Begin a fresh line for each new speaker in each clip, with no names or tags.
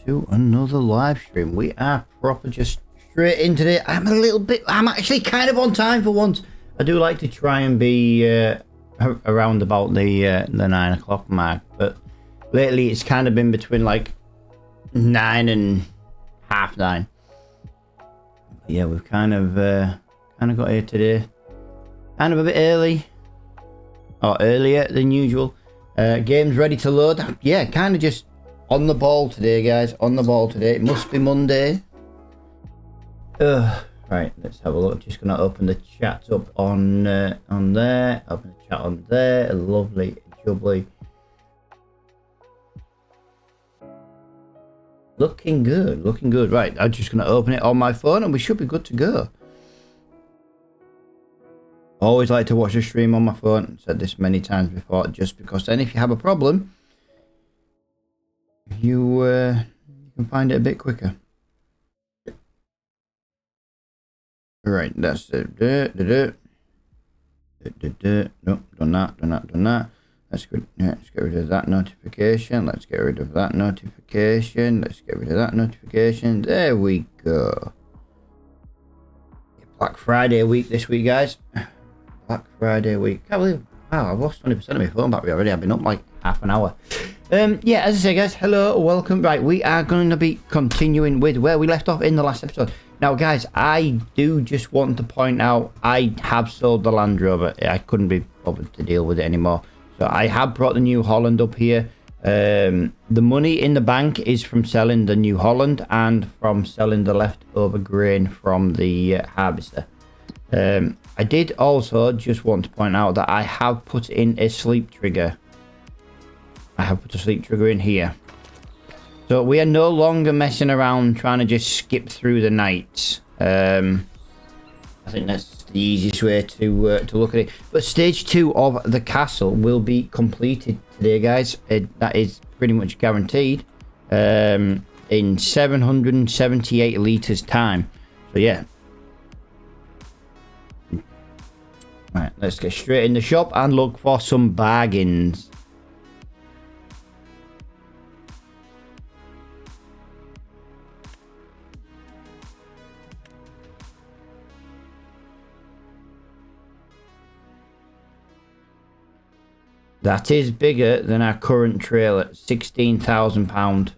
to another live stream. We are proper just straight into it. I'm actually kind of on time for once. I do like to try and be around about the 9 o'clock mark, but lately it's kind of been between like 9 and half 9. Yeah, we've kind of got here today, kind of a bit early, or earlier than usual. Game's ready to load. Yeah, kind of just on the ball today, guys. On the ball today. It must be Monday. Right, let's have a look. Just gonna open the chat up on there. Open the chat on there. Lovely, jubbly. Looking good, looking good. Right, I'm just gonna open it on my phone, and we should be good to go. Always like to watch a stream on my phone. Said this many times before, just because then if you have a problem, you can find it a bit quicker. Right, that's it. Nope, done that. Let's get rid of that notification. Let's get rid of that notification. Let's get rid of that notification. There we go. Black Friday week this week, guys. Black Friday week. Can't believe, wow, I've lost 20% of my phone battery already. I've been up like half an hour. Yeah, as I say, guys, hello, welcome. Right, we are going to be continuing with where we left off in the last episode. Now, guys, I do just want to point out I have sold the Land Rover. I couldn't be bothered to deal with it anymore. So I have brought the New Holland up here. The money in the bank is from selling the New Holland and from selling the leftover grain from the harvester. I did also just want to point out that I have put in a sleep trigger. I have put a sleep trigger in here. So we are no longer messing around trying to just skip through the nights. I think that's the easiest way to look at it. But stage 2 of the castle will be completed today, guys. That is pretty much guaranteed. In 778 litres time. So yeah. Right, let's get straight in the shop and look for some bargains. That is bigger than our current trailer, £16,000.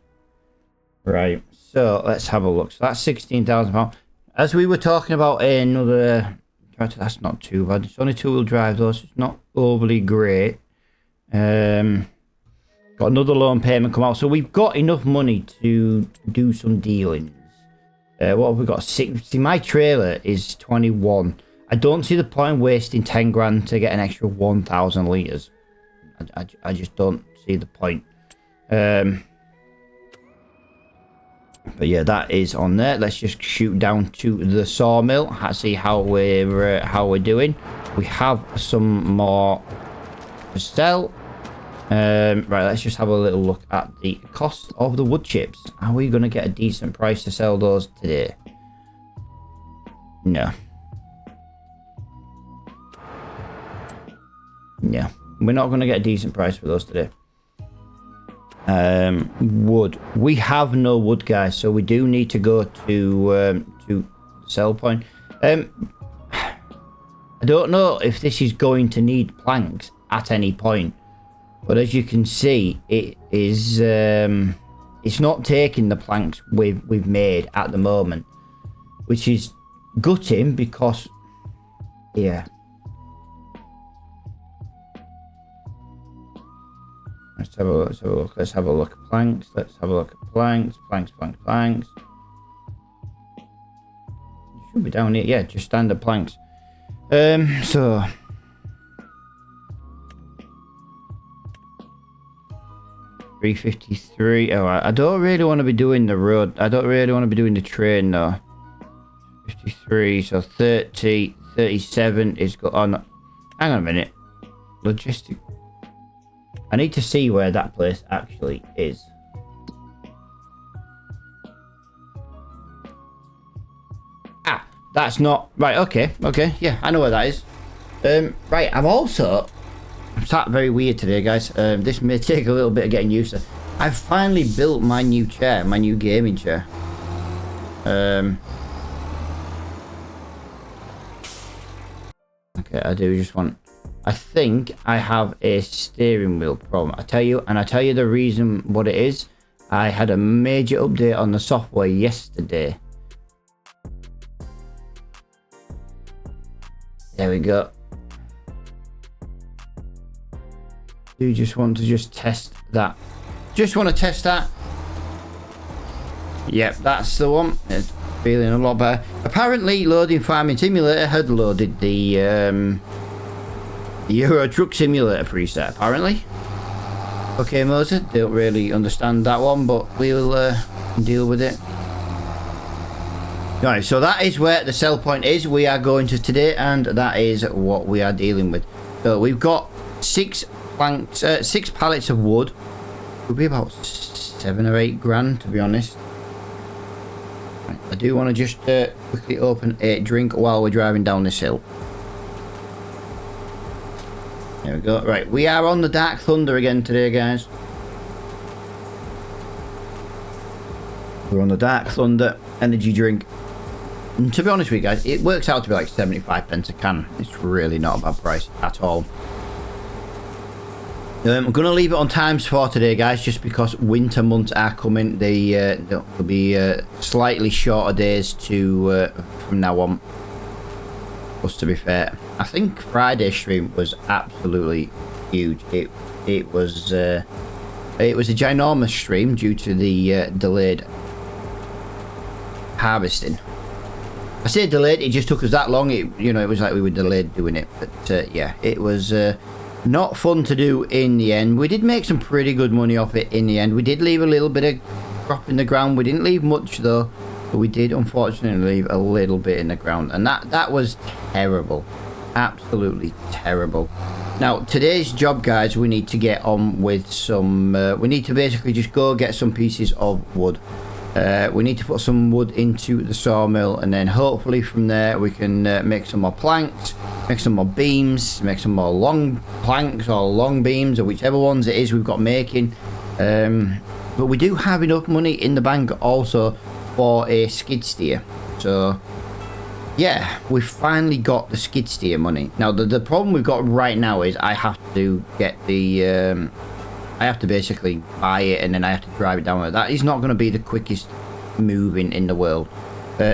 Right, so let's have a look. So that's £16,000. As we were talking about another, that's not too bad. It's only 2-wheel drive though, so it's not overly great. Got another loan payment come out, so we've got enough money to do some dealings. What have we got? 60. My trailer is 21. I don't see the point wasting 10 grand to get an extra 1,000 litres. I just don't see the point. But yeah, that is on there. Let's just shoot down to the sawmill. See how we're doing. We have some more to sell. Right, let's just have a little look at the cost of the wood chips. Are we going to get a decent price to sell those today? No. Yeah. We're not going to get a decent price for those today. Wood. We have no wood, guys, so we do need to go to sell point. I don't know if this is going to need planks at any point, but as you can see, it is. It's not taking the planks we've made at the moment, which is gutting because, yeah. Let's have a look. Let's have a look at planks. Let's have a look at planks. Planks. It should be down here. Yeah, just standard planks. So 353. Oh, I don't really want to be doing the road. I don't really want to be doing the train though. 53. So 30, 37 is got on. Hang on a minute. Logistic. I need to see where that place actually is. Ah, that's not right. Okay, yeah, I know where that is. Right, I'm sat very weird today, guys. This may take a little bit of getting used to. I've finally built my new chair, my new gaming chair. Okay, I do just want... I think I have a steering wheel problem. I tell you the reason what it is. I had a major update on the software yesterday. There we go. Do just want to test that. Just want to test that. Yep, that's the one. It's feeling a lot better. Apparently, Loading Farming Simulator had loaded the Euro Truck Simulator preset, apparently. Okay, Moses, don't really understand that one, but we'll deal with it. Right, so that is where the sell point is. We are going to today, and that is what we are dealing with. So we've got 6 planks, 6 pallets of wood. It would be about 7 or 8 grand, to be honest. Right, I do want to just quickly open a drink while we're driving down this hill. There we go. Right, we are on the Dark Thunder again today, guys. We're on the Dark Thunder energy drink. And to be honest with you guys, it works out to be like 75 pence a can. It's really not a bad price at all. I'm going to leave it on times for today, guys, just because winter months are coming. There'll be slightly shorter days to from now on. Plus, to be fair, I think Friday's stream was absolutely huge. It was a ginormous stream due to the delayed harvesting. I say delayed, it just took us that long. It was like we were delayed doing it. But yeah, it was not fun to do in the end. We did make some pretty good money off it in the end. We did leave a little bit of crop in the ground. We didn't leave much though. But we did unfortunately leave a little bit in the ground, and that was terrible, absolutely terrible. Now today's job, guys, we need to get on with some we need to basically just go get some pieces of wood. We need to put some wood into the sawmill, and then hopefully from there we can make some more planks, make some more beams, make some more long planks or long beams, or whichever ones it is we've got making. But we do have enough money in the bank also for a skid steer. So yeah, we finally got the skid steer money. Now the problem we've got right now is I have to get the I have to basically buy it, and then I have to drive it down. That is not going to be the quickest moving in the world.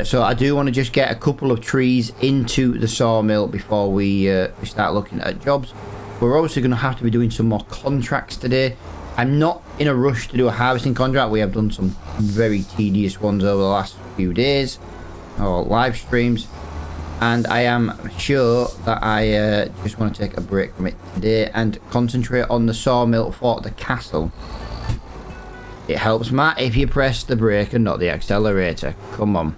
So I do want to just get a couple of trees into the sawmill before we start looking at jobs. We're obviously going to have to be doing some more contracts today. I'm not in a rush to do a harvesting contract. We have done some very tedious ones over the last few days, or live streams, and I am sure that I just want to take a break from it today and concentrate on the sawmill for the castle. It helps, Matt, if you press the brake and not the accelerator. Come on.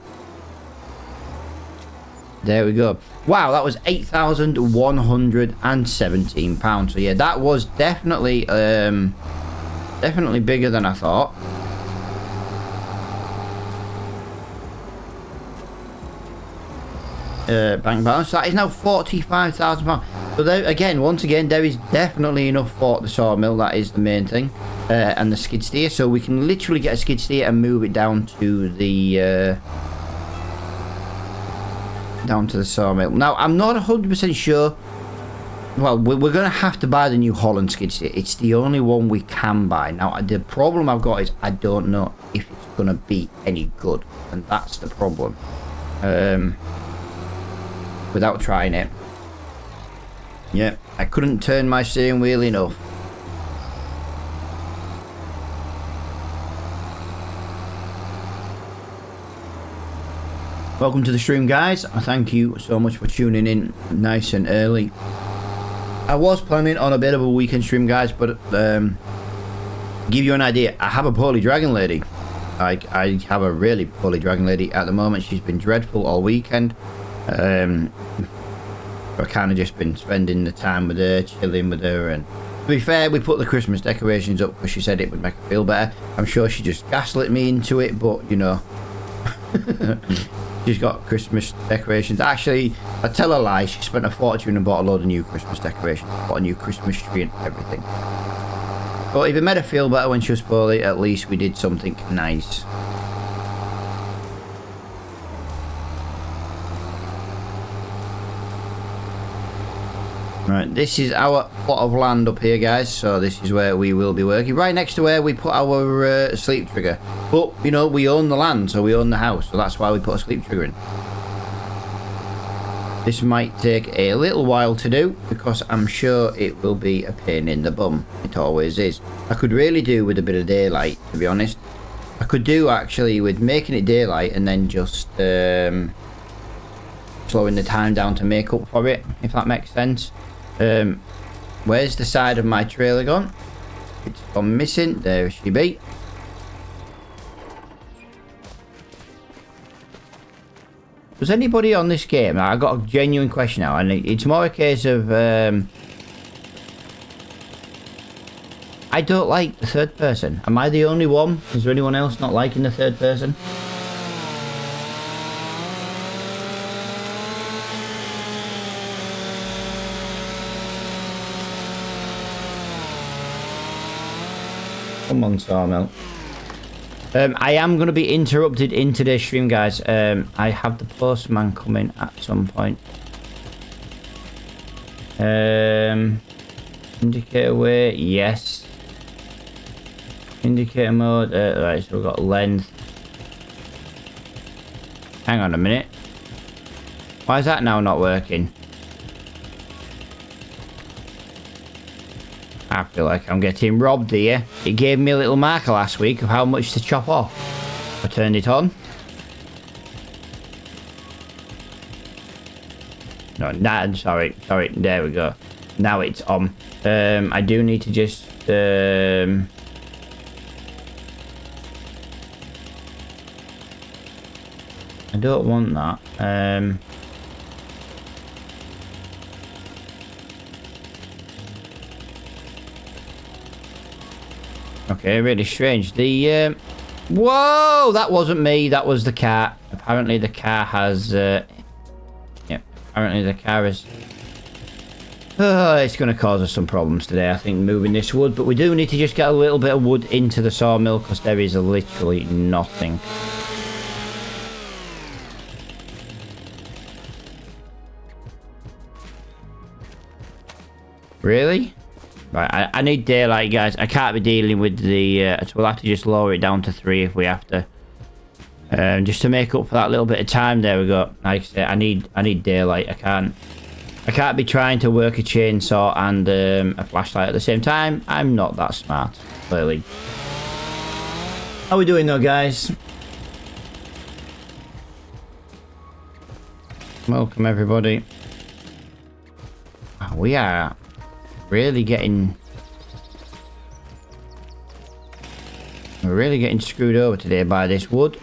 There we go. Wow, that was £8,117. So yeah, that was definitely definitely bigger than I thought. Bank balance, that is now £45,000. So there, again, once again, there is definitely enough for the sawmill. That is the main thing. And the skid steer, so we can literally get a skid steer and move it down to the sawmill. Now I'm not 100% sure. Well, we're going to have to buy the New Holland skid steer. It's the only one we can buy. Now the problem I've got is I don't know if it's going to be any good, and that's the problem. Without trying it. Yeah, I couldn't turn my steering wheel enough. Welcome to the stream, guys. Thank you so much for tuning in nice and early. I was planning on a bit of a weekend stream, guys, but give you an idea, I have a poorly dragon lady. I have a really poorly dragon lady at the moment. She's been dreadful all weekend. I've kind of just been spending the time with her, chilling with her, and to be fair, we put the Christmas decorations up because she said it would make her feel better. I'm sure she just gaslit me into it, but you know. She's got Christmas decorations. Actually, I tell a lie, she spent a fortune and bought a load of new Christmas decorations. Bought a new Christmas tree and everything. But if it made her feel better when she was poorly, at least we did something nice. Right, this is our plot of land up here, guys. So this is where we will be working. Right next to where we put our sleep trigger. But, you know, we own the land, so we own the house. So that's why we put a sleep trigger in. This might take a little while to do, because I'm sure it will be a pain in the bum. It always is. I could really do with a bit of daylight, to be honest. I could do, actually, with making it daylight and then just slowing the time down to make up for it, if that makes sense. Where's the side of my trailer gone? It's gone missing. There she be. Does anybody on this game? I've got a genuine question now, and it's more a case of I don't like the third person. Am I the only one? Is there anyone else not liking the third person? Come on, Sawmill. I am going to be interrupted in today's stream, guys. I have the postman coming at some point. Indicator weight, yes. Indicator mode, right, so we've got length. Hang on a minute. Why is that now not working? I feel like I'm getting robbed here. It gave me a little marker last week of how much to chop off. I turned it on. No, nah, sorry, there we go. Now it's on. I do need to just... I don't want that. Okay, really strange. The whoa, that wasn't me. That was the car. Apparently, the car has. Yeah, apparently the car is. It's going to cause us some problems today, I think, moving this wood. But we do need to just get a little bit of wood into the sawmill because there is literally nothing. Really? Right, I need daylight, guys. I can't be dealing with the... so we'll have to just lower it down to 3 if we have to. Just to make up for that little bit of time. There we go. Like I said, I need daylight. I can't be trying to work a chainsaw and a flashlight at the same time. I'm not that smart, clearly. How are we doing though, guys? Welcome, everybody. We are... really getting... we're really getting screwed over today by this wood.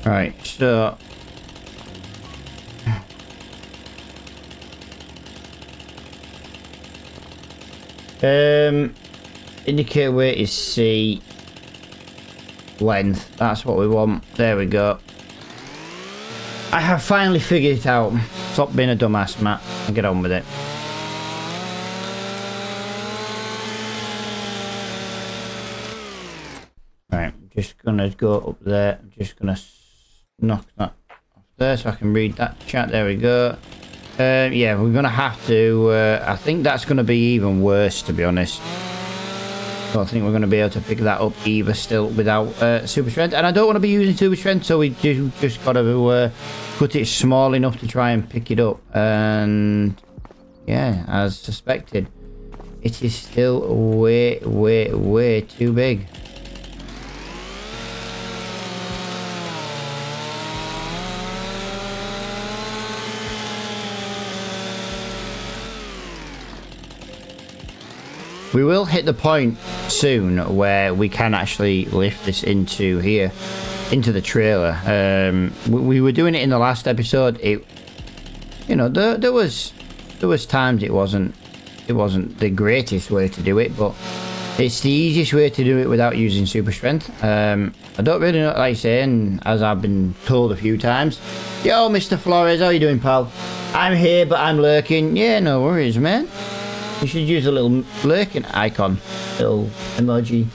Right, so... indicator weight is C. Length, that's what we want. There we go. I have finally figured it out. Stop being a dumbass, Matt, and get on with it. Right, I'm just gonna go up there. I'm just gonna knock that off there so I can read that chat. There we go. Yeah, we're gonna have to. I think that's gonna be even worse, to be honest. I don't think we're gonna be able to pick that up either still without super strength, and I don't want to be using super strength, so we just gotta cut it small enough to try and pick it up. And yeah, as suspected, it is still way too big. We will hit the point soon where we can actually lift this into here, into the trailer. We were doing it in the last episode. It, you know, there was times it wasn't It wasn't the greatest way to do it, but it's the easiest way to do it without using super strength. I don't really know what I say, and as I've been told a few times, yo, Mr. Flores, how you doing, pal? I'm here, but I'm lurking. Yeah, no worries, man. You should use a little lurking icon, little emoji.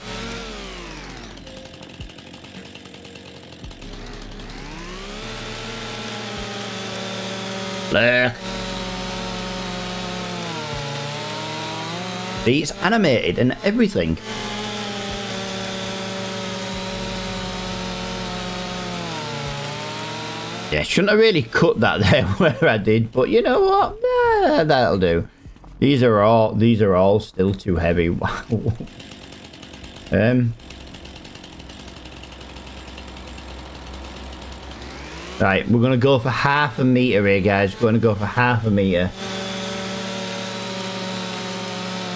Lurk. See, it's animated and everything. Yeah, shouldn't have really cut that there where I did, but you know what? Nah, that'll do. These are all still too heavy. Wow. Right, we're gonna go for half a meter here, guys. We're gonna go for half a meter.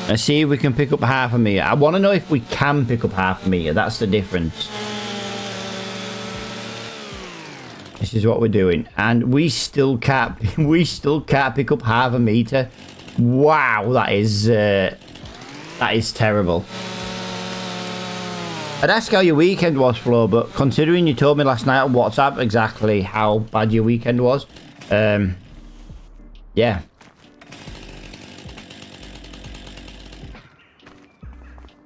Let's see if we can pick up half a meter. I want to know if we can pick up half a meter. That's the difference. This is what we're doing, and we still can't. We still can't pick up half a meter. Wow, that is terrible. I'd ask how your weekend was, Flo, but considering you told me last night on WhatsApp exactly how bad your weekend was, yeah.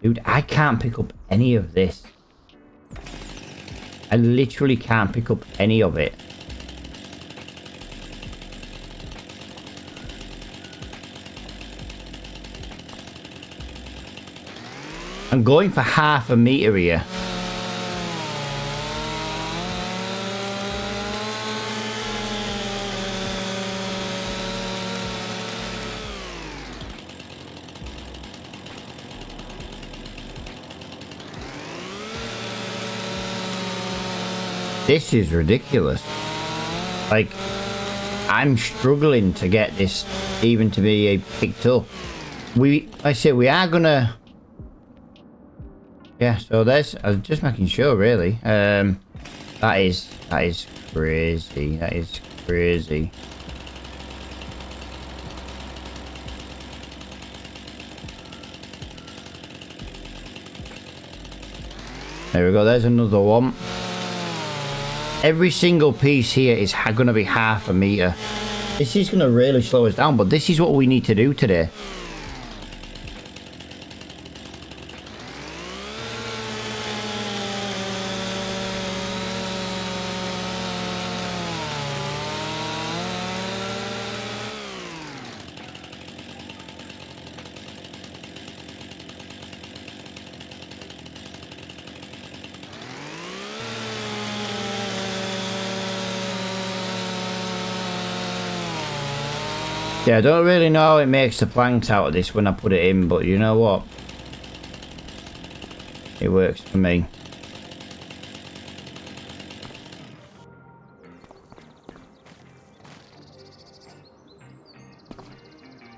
Dude, I can't pick up any of this. I literally can't pick up any of it. I'm going for half a meter here. This is ridiculous. Like, I'm struggling to get this even to be picked up. I say we are gonna. Yeah, so there's. I was just making sure, really. That is crazy. That is crazy. There we go. There's another one. Every single piece here is going to be half a meter. This is going to really slow us down, but this is what we need to do today. Yeah, I don't really know how it makes the planks out of this when I put it in, but you know what? It works for me.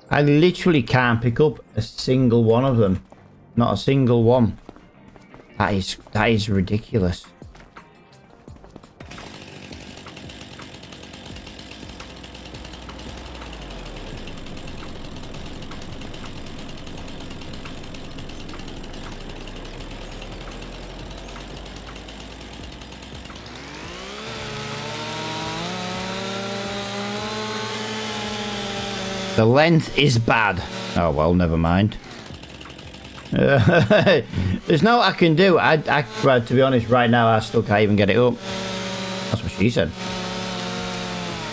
I literally can't pick up a single one of them. Not a single one. That is ridiculous. The length is bad. Oh, well, never mind. There's no I can do. Well, to be honest, right now, I still can't even get it up. That's what she said.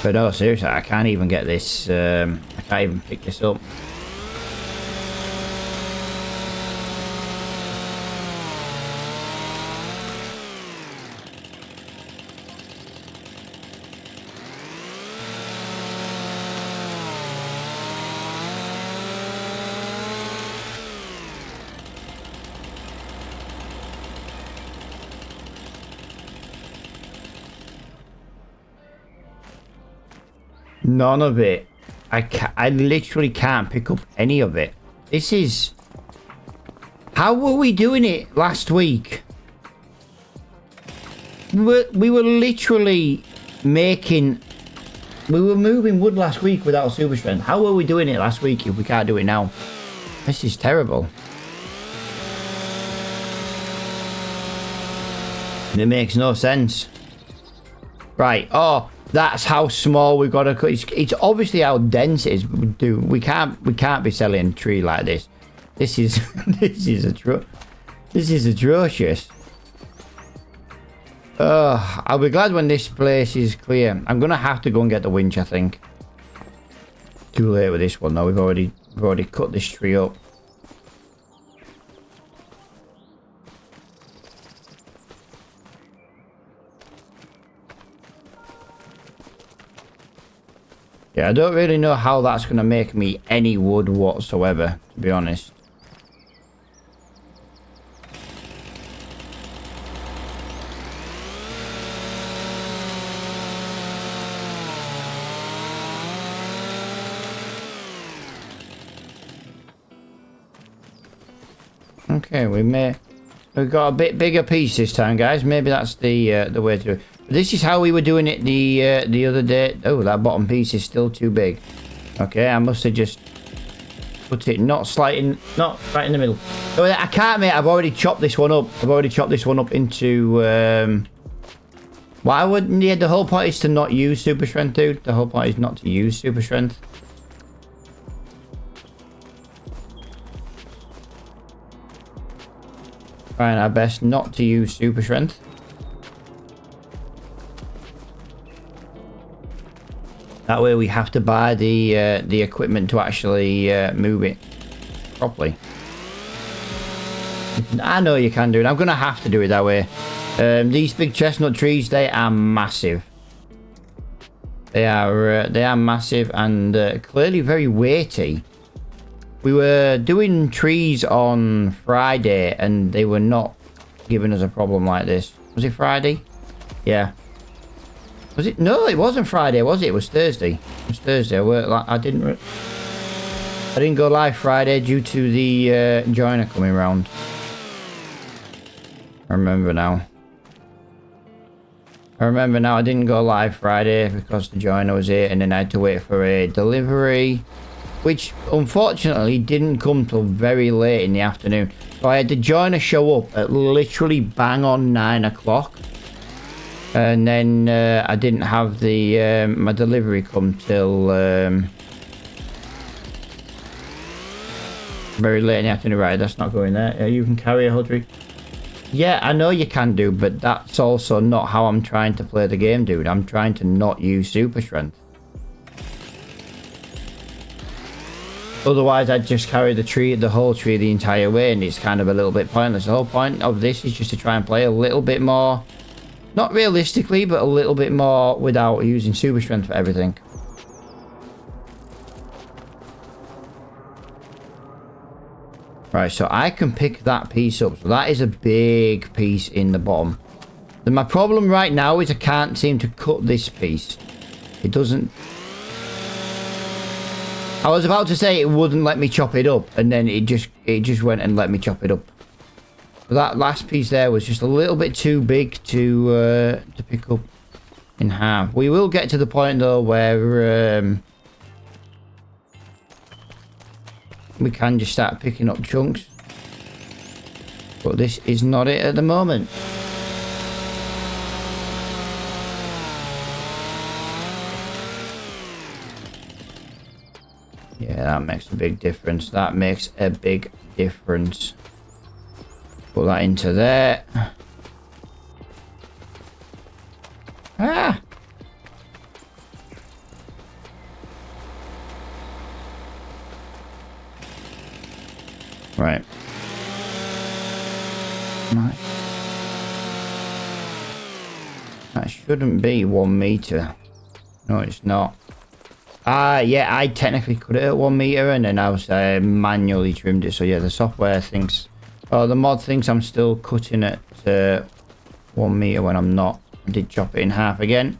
But no, seriously, I can't even get this. I can't even pick this up. None of it. I literally can't pick up any of it. This is... How were we doing it last week? We were literally making... We were moving wood last week without super strength. How were we doing it last week if we can't do it now? This is terrible. It makes no sense. Right. Oh, that's how small we've got to cut. It's obviously how dense it is. We can't be selling a tree like this. This is this is atrocious. I'll be glad when this place is clear. I'm gonna have to go and get the winch, I think. Too late with this one though. We've already cut this tree up. Yeah, I don't really know how that's going to make me any wood whatsoever, to be honest. Okay, we've got a bit bigger piece this time, guys. Maybe that's the way to. This is how we were doing it the other day. Oh, that bottom piece is still too big. Okay, I must have just put it not right in the middle. Oh, I can't, mate. I've already chopped this one up. I've already chopped this one up into. Why wouldn't? Yeah, the whole point is to not use super strength, dude. The whole point is not to use super strength. Trying our best not to use super strength. That way we have to buy the equipment to actually move it properly. I know you can do it. I'm going to have to do it that way. These big chestnut trees, they are massive. They are massive and clearly very weighty. We were doing trees on Friday and they were not giving us a problem like this. Was it Friday? Yeah. Was it? No, it wasn't Friday, was it? It was Thursday. It was Thursday. I didn't go live Friday due to the joiner coming round. I remember now. I didn't go live Friday because the joiner was here and then I had to wait for a delivery, which unfortunately didn't come till very late in the afternoon. So I had the joiner show up at literally bang on 9 o'clock. And then I didn't have the my delivery come till very late in the afternoon. Right, that's not going there. You can carry a Hudry. Yeah, I know you can do, but that's also not how I'm trying to play the game, dude. I'm trying to not use super strength. Otherwise, I'd just carry the whole tree the entire way, and it's kind of a little bit pointless. The whole point of this is just to try and play a little bit more. Not realistically, but a little bit more without using super strength for everything. Right, so I can pick that piece up. So that is a big piece in the bottom. Then my problem right now is I can't seem to cut this piece. It doesn't... I was about to say it wouldn't let me chop it up, and then it just went and let me chop it up. That last piece there was just a little bit too big to pick up in half. We will get to the point though where we can just start picking up chunks, but this is not it at the moment. Yeah, that makes a big difference. That makes a big difference. Put that into there. Ah! Right. That shouldn't be 1 meter. No, it's not. Yeah, I technically cut it at 1 meter and then I was manually trimmed it. So yeah, the software thinks... Oh, the mod thinks I'm still cutting it to 1 meter when I'm not. I did chop it in half again.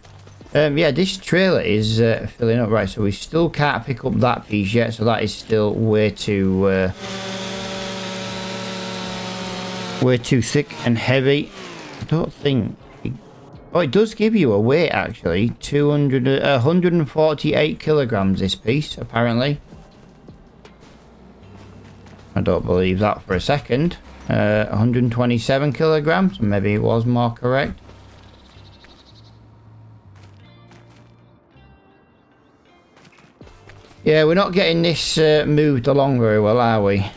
Yeah, this trailer is filling up. Right, so we still can't pick up that piece yet. So that is still way too thick and heavy. I don't think... Oh, it does give you a weight, actually. 148 kilograms, this piece, apparently. I don't believe that for a second. 127 kilograms. Maybe it was more correct. Yeah, we're not getting this moved along very well, are we?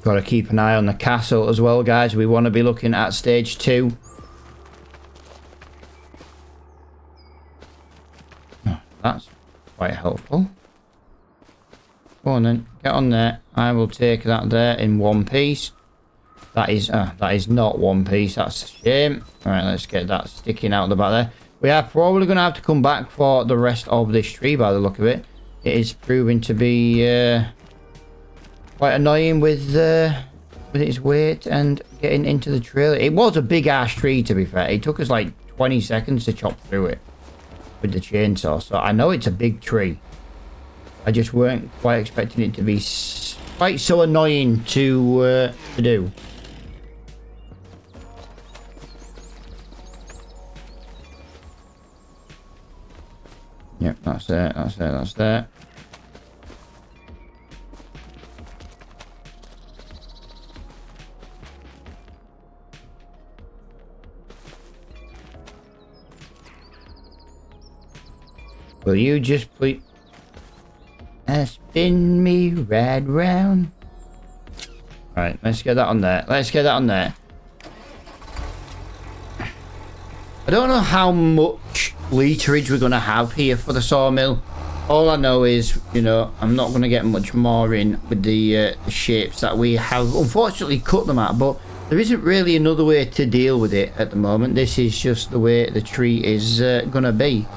Got to keep an eye on the castle as well, guys. We want to be looking at stage 2. Oh, that's quite helpful. Go on then, get on there. I will take that there in one piece. That is not one piece. That's a shame. All right, let's get that sticking out the back there. We are probably going to have to come back for the rest of this tree by the look of it. It is proving to be quite annoying with its weight and getting into the trailer. It was a big ass tree, to be fair. It took us like 20 seconds to chop through it with the chainsaw. So I know it's a big tree. I just weren't quite expecting it to be quite so annoying to do. Yep, that's there, that's there, that's there. Will you just please spin me right round? Right, let's get that on there. Let's get that on there. I don't know how much literage we're going to have here for the sawmill. All I know is, you know, I'm not going to get much more in with the shapes that we have unfortunately cut them at, but there isn't really another way to deal with it at the moment. This is just the way the tree is going to be.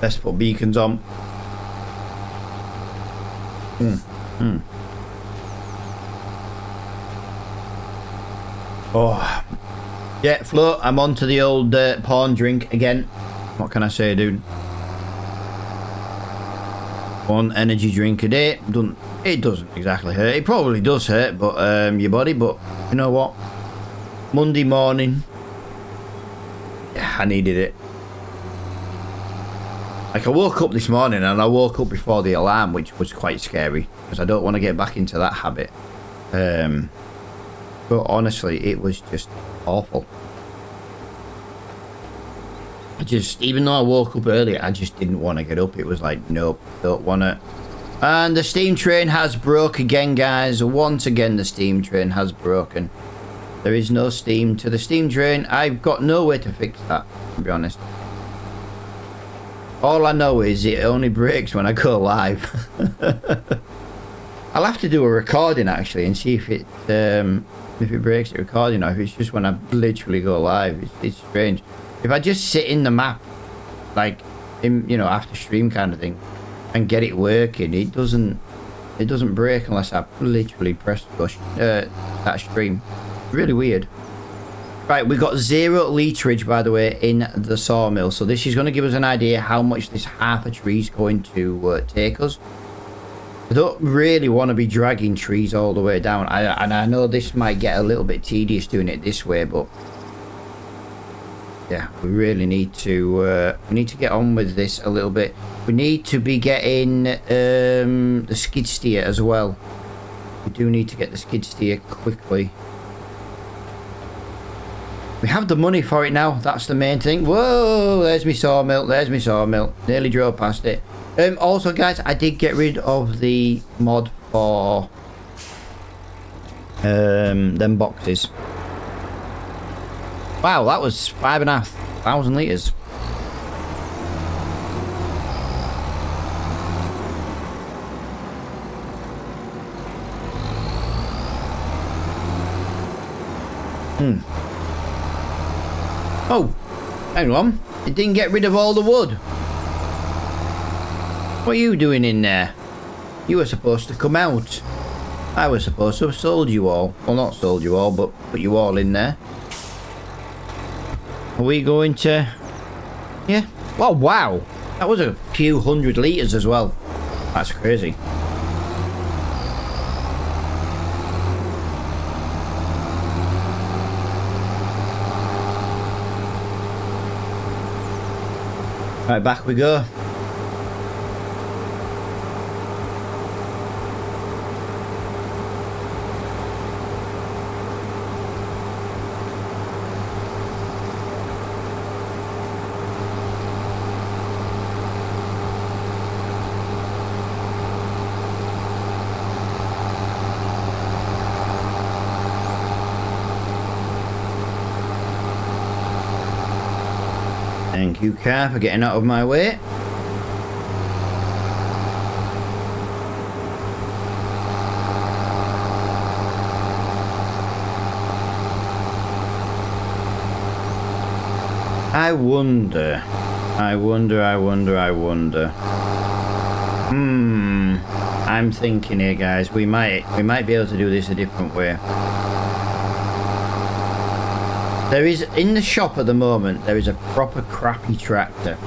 Let's put beacons on. Oh, yeah, Flo, I'm on to the old porn drink again. What can I say, dude? One energy drink a day. It doesn't exactly hurt. It probably does hurt, but your body. But you know what? Monday morning, yeah, I needed it. Like, I woke up this morning and I woke up before the alarm, which was quite scary because I don't want to get back into that habit. But honestly, it was just awful. Even though I woke up early, I just didn't want to get up. It was like, nope, don't want it. And the steam train has broke again, guys. Once again, the steam train has broken. There is no steam to the steam train. I've got no way to fix that, to be honest. All I know is it only breaks when I go live. I'll have to do a recording actually and see if it breaks the recording or if it's just when I literally go live. It's strange. If I just sit in the map, like in, you know, after stream kind of thing, and get it working, it doesn't break unless I literally press that stream. Really weird. Right, we've got 0 literage, by the way, in the sawmill. So this is going to give us an idea how much this half a tree is going to take us. I don't really want to be dragging trees all the way down. And I know this might get a little bit tedious doing it this way, but yeah, we really need to get on with this a little bit. We need to be getting the skid steer as well. We do need to get the skid steer quickly. We have the money for it now. That's the main thing. Whoa, there's my sawmill. There's my sawmill. Nearly drove past it. Also, guys, I did get rid of the mod for them boxes. Wow, that was 5,500 litres. Oh, hang on. It didn't get rid of all the wood. What are you doing in there? You were supposed to come out. I was supposed to have sold you all. Well, not sold you all, but put you all in there. Are we going to... Yeah. Oh, wow. That was a few 100 litres as well. That's crazy. Right, back we go. Thank you, car, for getting out of my way. I wonder. I'm thinking here, guys. We might be able to do this a different way. There is, in the shop at the moment, there is a proper crappy tractor.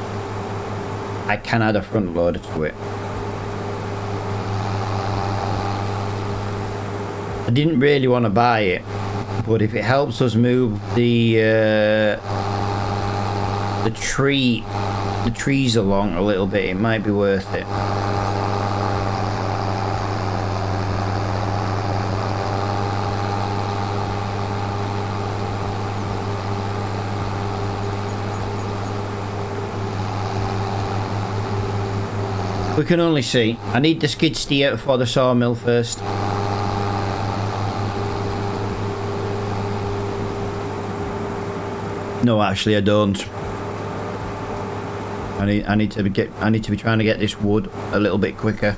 I can add a front loader to it. I didn't really want to buy it, but if it helps us move the trees along a little bit, it might be worth it. We can only see. I need the skid steer for the sawmill first. No, actually, I don't. I need to be trying to get this wood a little bit quicker.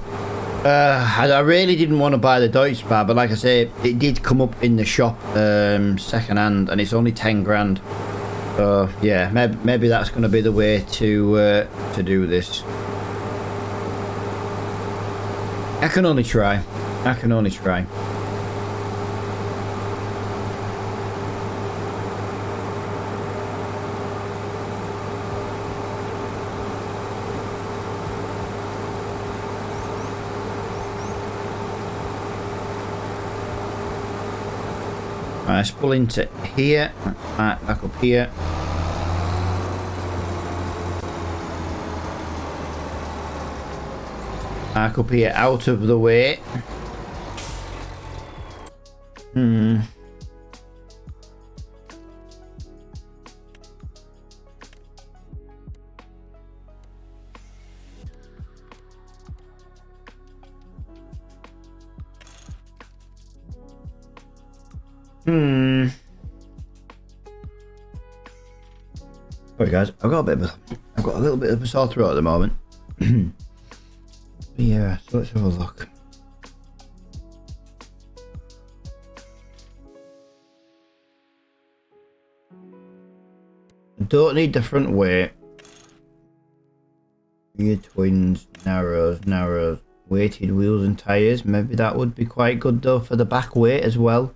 I really didn't want to buy the Deutsch bar, but like I say, it did come up in the shop second hand, and it's only 10 grand. So yeah, maybe that's going to be the way to do this. I can only try. Right, let's pull into here. Right, back up here. Back up here, out of the way. Sorry guys, I've got a little bit of a sore throat at the moment. Yeah, so let's have a look. Don't need the front weight. Rear twins, narrows, weighted wheels and tyres. Maybe that would be quite good though for the back weight as well.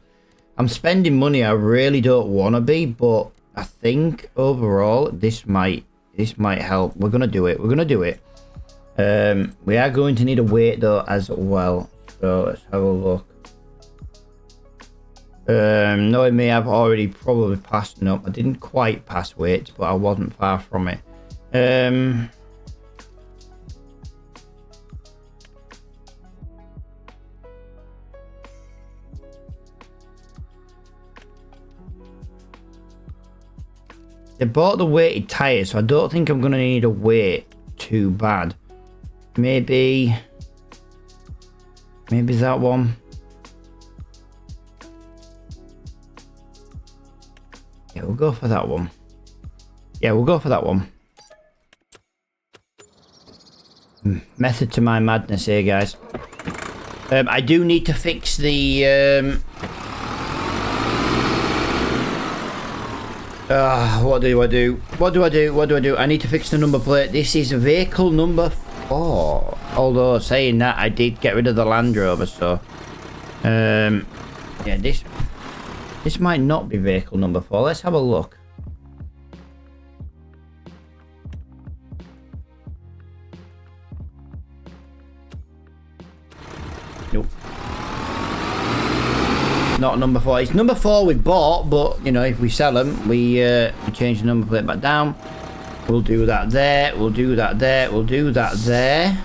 I'm spending money I really don't want to be, but I think overall this might help. We're gonna do it. We are going to need a weight though as well, so let's have a look. Knowing me, I've already probably passed. No, I didn't quite pass weights, but I wasn't far from it. They bought the weighted tyres, so I don't think I'm going to need a weight too bad. Maybe that one. Yeah, we'll go for that one. Method to my madness here, guys. I do need to fix the What do I do? What do I do? What do I do? I need to fix the number plate. This is vehicle number 4. Although saying that, I did get rid of the Land Rover, so yeah, this might not be vehicle number 4. Let's have a look. Nope. Not number 4. It's number 4 we bought, but you know, if we sell them, we change the number plate back down. We'll do that there. We'll do that there. We'll do that there.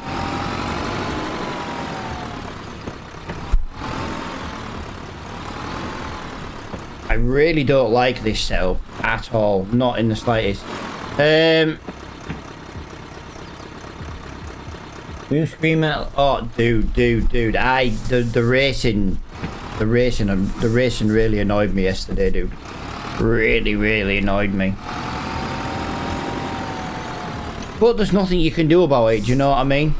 I really don't like this setup at all. Not in the slightest. New screaming. Oh, dude. The racing really annoyed me yesterday, dude. Really annoyed me. But there's nothing you can do about it, do you know what I mean?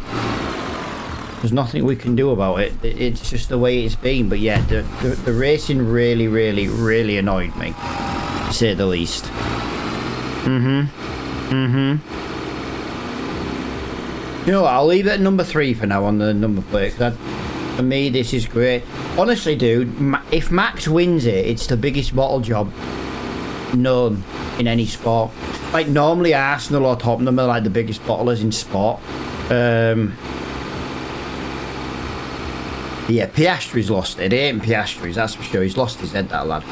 There's nothing we can do about it. It's just the way it's been. But yeah, the racing really annoyed me, to say the least. You know what, I'll leave it at number 3 for now on the number plate, because for me this is great. Honestly, dude, if Max wins it, it's the biggest bottle job known in any sport. Like, normally Arsenal or Tottenham are like the biggest bottlers in sport. Yeah, Piastri's lost it. It ain't Piastri's, that's for sure. He's lost his head, that lad.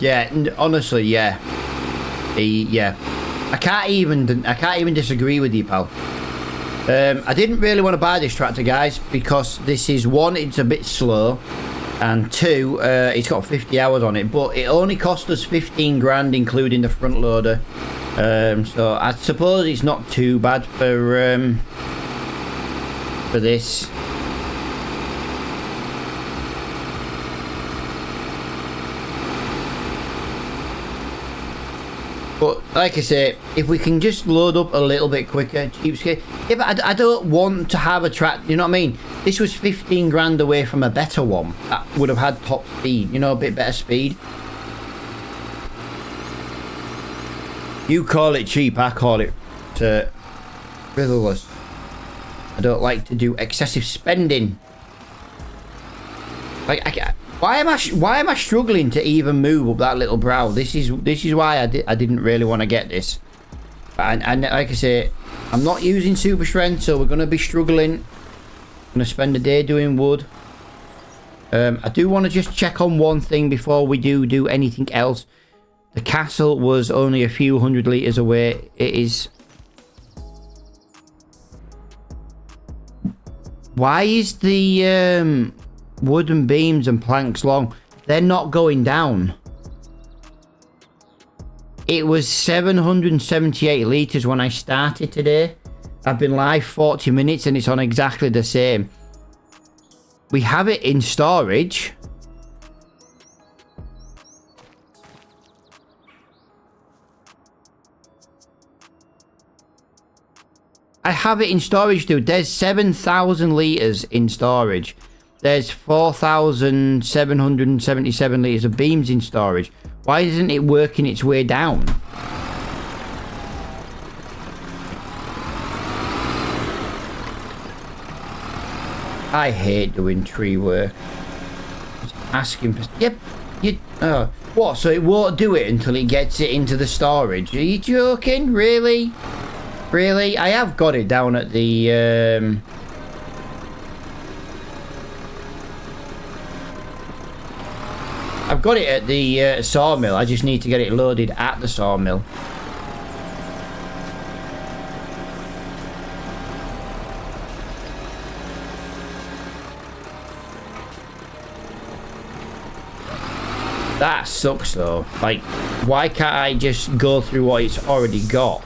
Yeah, honestly, yeah. Yeah. I can't even disagree with you, pal. I didn't really want to buy this tractor, guys, because this is, 1, it's a bit slow, and 2, it's got 50 hours on it, but it only cost us 15 grand including the front loader. So I suppose it's not too bad for this. But like I say, if we can just load up a little bit quicker, cheapskate. Yeah, but I don't want to have a track, you know what I mean? This was 15 grand away from a better one that would have had top speed, you know, a bit better speed. You call it cheap, I call it frivolous. I don't like to do excessive spending. Like, why am I struggling to even move up that little brow? This is why I didn't really want to get this. And like I say, I'm not using super strength, so we're gonna be struggling. I'm gonna spend a day doing wood. I do want to just check on one thing before we do anything else. The castle was only a few 100 litres away. It is. Why is the wooden beams and planks long? They're not going down. It was 778 litres when I started today. I've been live 40 minutes and it's on exactly the same. We have it in storage. I have it in storage, dude. There's 7,000 litres in storage. There's 4,777 litres of beams in storage. Why isn't it working its way down? I hate doing tree work. Just asking for... Yep. What? So it won't do it until it gets it into the storage? Are you joking? Really? Really? I have got it down at the... I've got it at the sawmill. I just need to get it loaded at the sawmill. That sucks though. Like, why can't I just go through what it's already got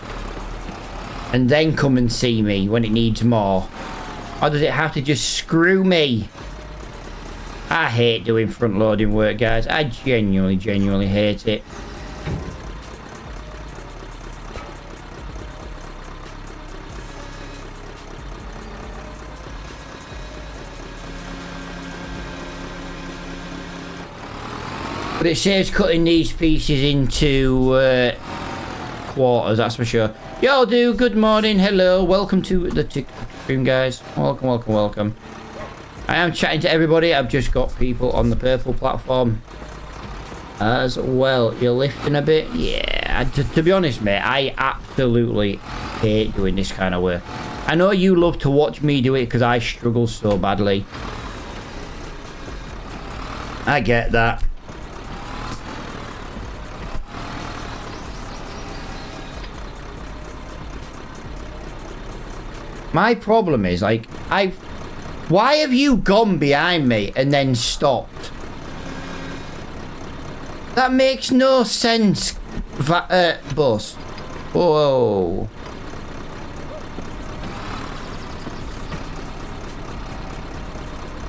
and then come and see me when it needs more? Or does it have to just screw me? I hate doing front loading work, guys. I genuinely hate it. But it saves cutting these pieces into quarters, that's for sure. Yo, dude, good morning, hello, welcome to the TikTok stream, guys. Welcome, welcome, welcome. I am chatting to everybody. I've just got people on the purple platform as well. You're lifting a bit? Yeah, to be honest, mate, I absolutely hate doing this kind of work. I know you love to watch me do it because I struggle so badly. I get that. My problem is, like, why have you gone behind me and then stopped? That makes no sense, boss. Whoa.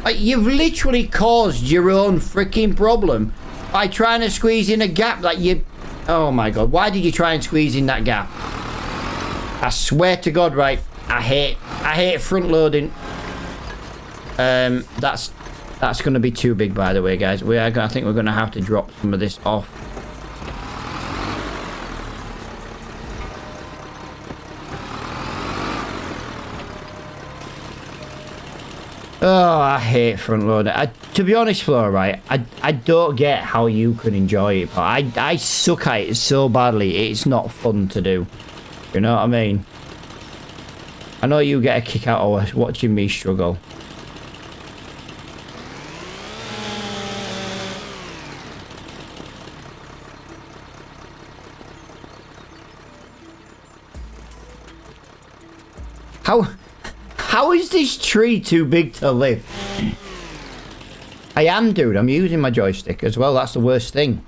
Like, you've literally caused your own freaking problem by trying to squeeze in a gap that you... Oh my god, why did you try and squeeze in that gap? I swear to god, right, I hate front loading. That's going to be too big, by the way, guys. I think we're going to have to drop some of this off. Oh, I hate front loading. To be honest, Flo, right, I don't get how you can enjoy it, but I suck at it so badly, it's not fun to do. You know what I mean? I know you get a kick out of watching me struggle. How is this tree too big to lift? I am, dude. I'm using my joystick as well. That's the worst thing.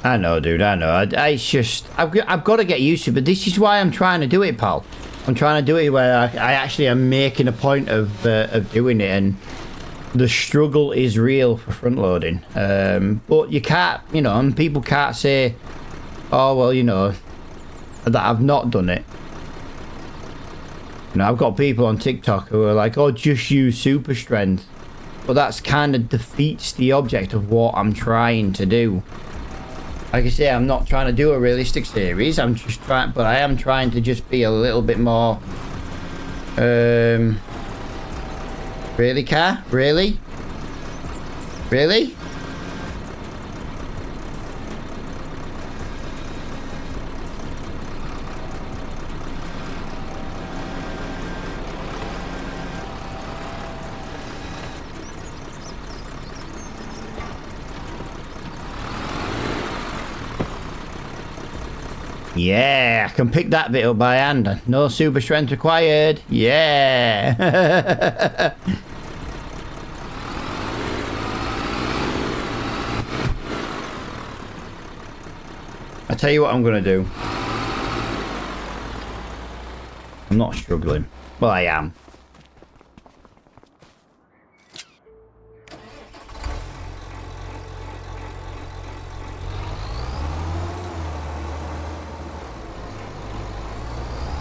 I know, dude, I know. It's just... I've got to get used to it, but this is why I'm trying to do it, pal. I'm trying to do it where I actually am making a point of doing it, and the struggle is real for front loading. But you can't, you know, and people can't say, oh, well, you know, that I've not done it. You know, I've got people on TikTok who are like, oh, just use super strength. But that's kind of defeats the object of what I'm trying to do. Like I say, I'm not trying to do a realistic series. I'm just trying, but I am trying to just be a little bit more. Really, car? Really? Really? Yeah, I can pick that bit up by hand. No super strength required. Yeah. I tell you what I'm going to do. I'm not struggling. Well, I am.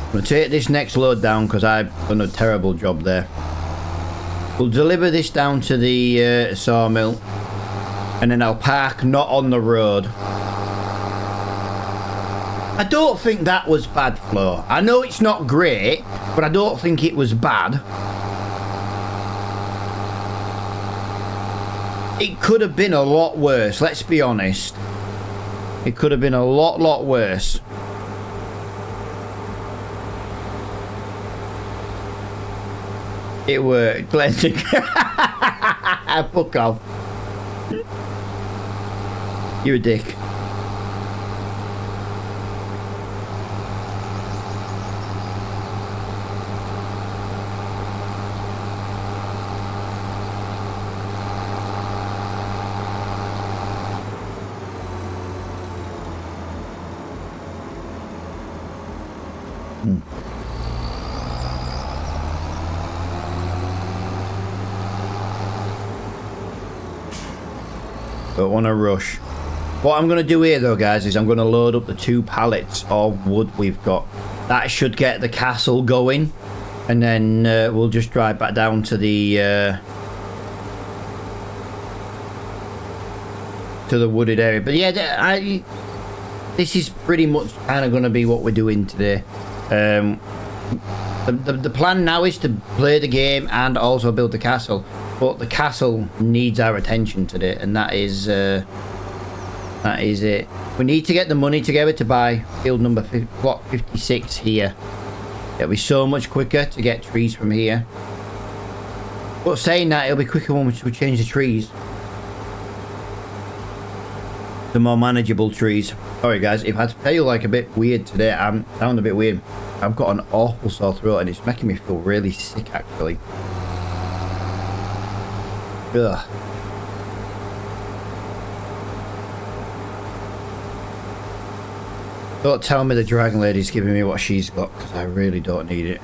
I'm going to take this next load down because I've done a terrible job there. We'll deliver this down to the sawmill, and then I'll park not on the road. I don't think that was bad, Flo. I know it's not great, but I don't think it was bad. It could have been a lot worse, let's be honest. It could have been a lot worse. It worked. Let's fuck off. You're a dick. Don't want to rush. What I'm going to do here, though, guys, is I'm going to load up the 2 pallets of wood we've got. That should get the castle going. And then we'll just drive back down to the wooded area. But yeah, this is pretty much kind of going to be what we're doing today. The plan now is to play the game and also build the castle. But the castle needs our attention today, and that is it. We need to get the money together to buy field number plot 56 here. It'll be so much quicker to get trees from here. But saying that, it'll be quicker when we change the trees. The more manageable trees. Sorry guys, if I feel like a bit weird today, I sound a bit weird. I've got an awful sore throat and it's making me feel really sick actually. Ugh. Don't tell me the dragon lady's giving me what she's got, because I really don't need it.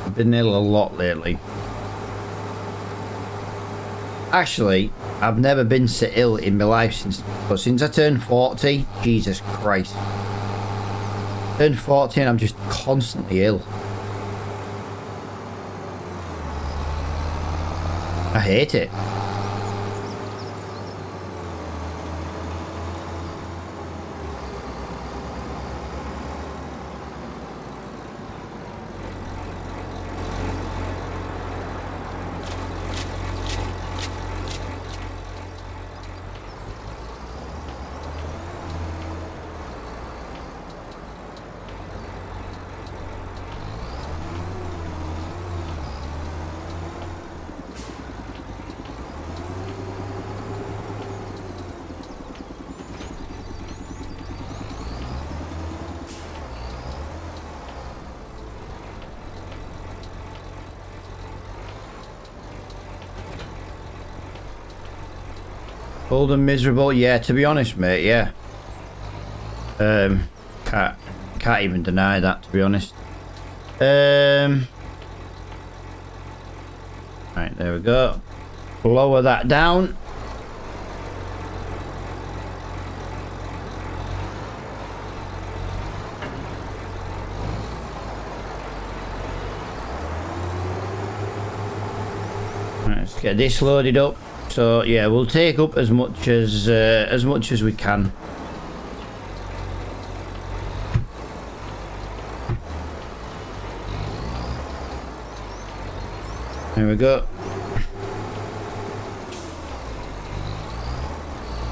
I've been ill a lot lately. Actually, I've never been so ill in my life since I turned 40. Jesus Christ. Turned 40 and I'm just constantly ill. I hate it. Cold and miserable, yeah, to be honest mate, yeah. Can't even deny that, to be honest. Right, there we go. Lower that down. Right, let's get this loaded up. So yeah, we'll take up as much as we can. There we go.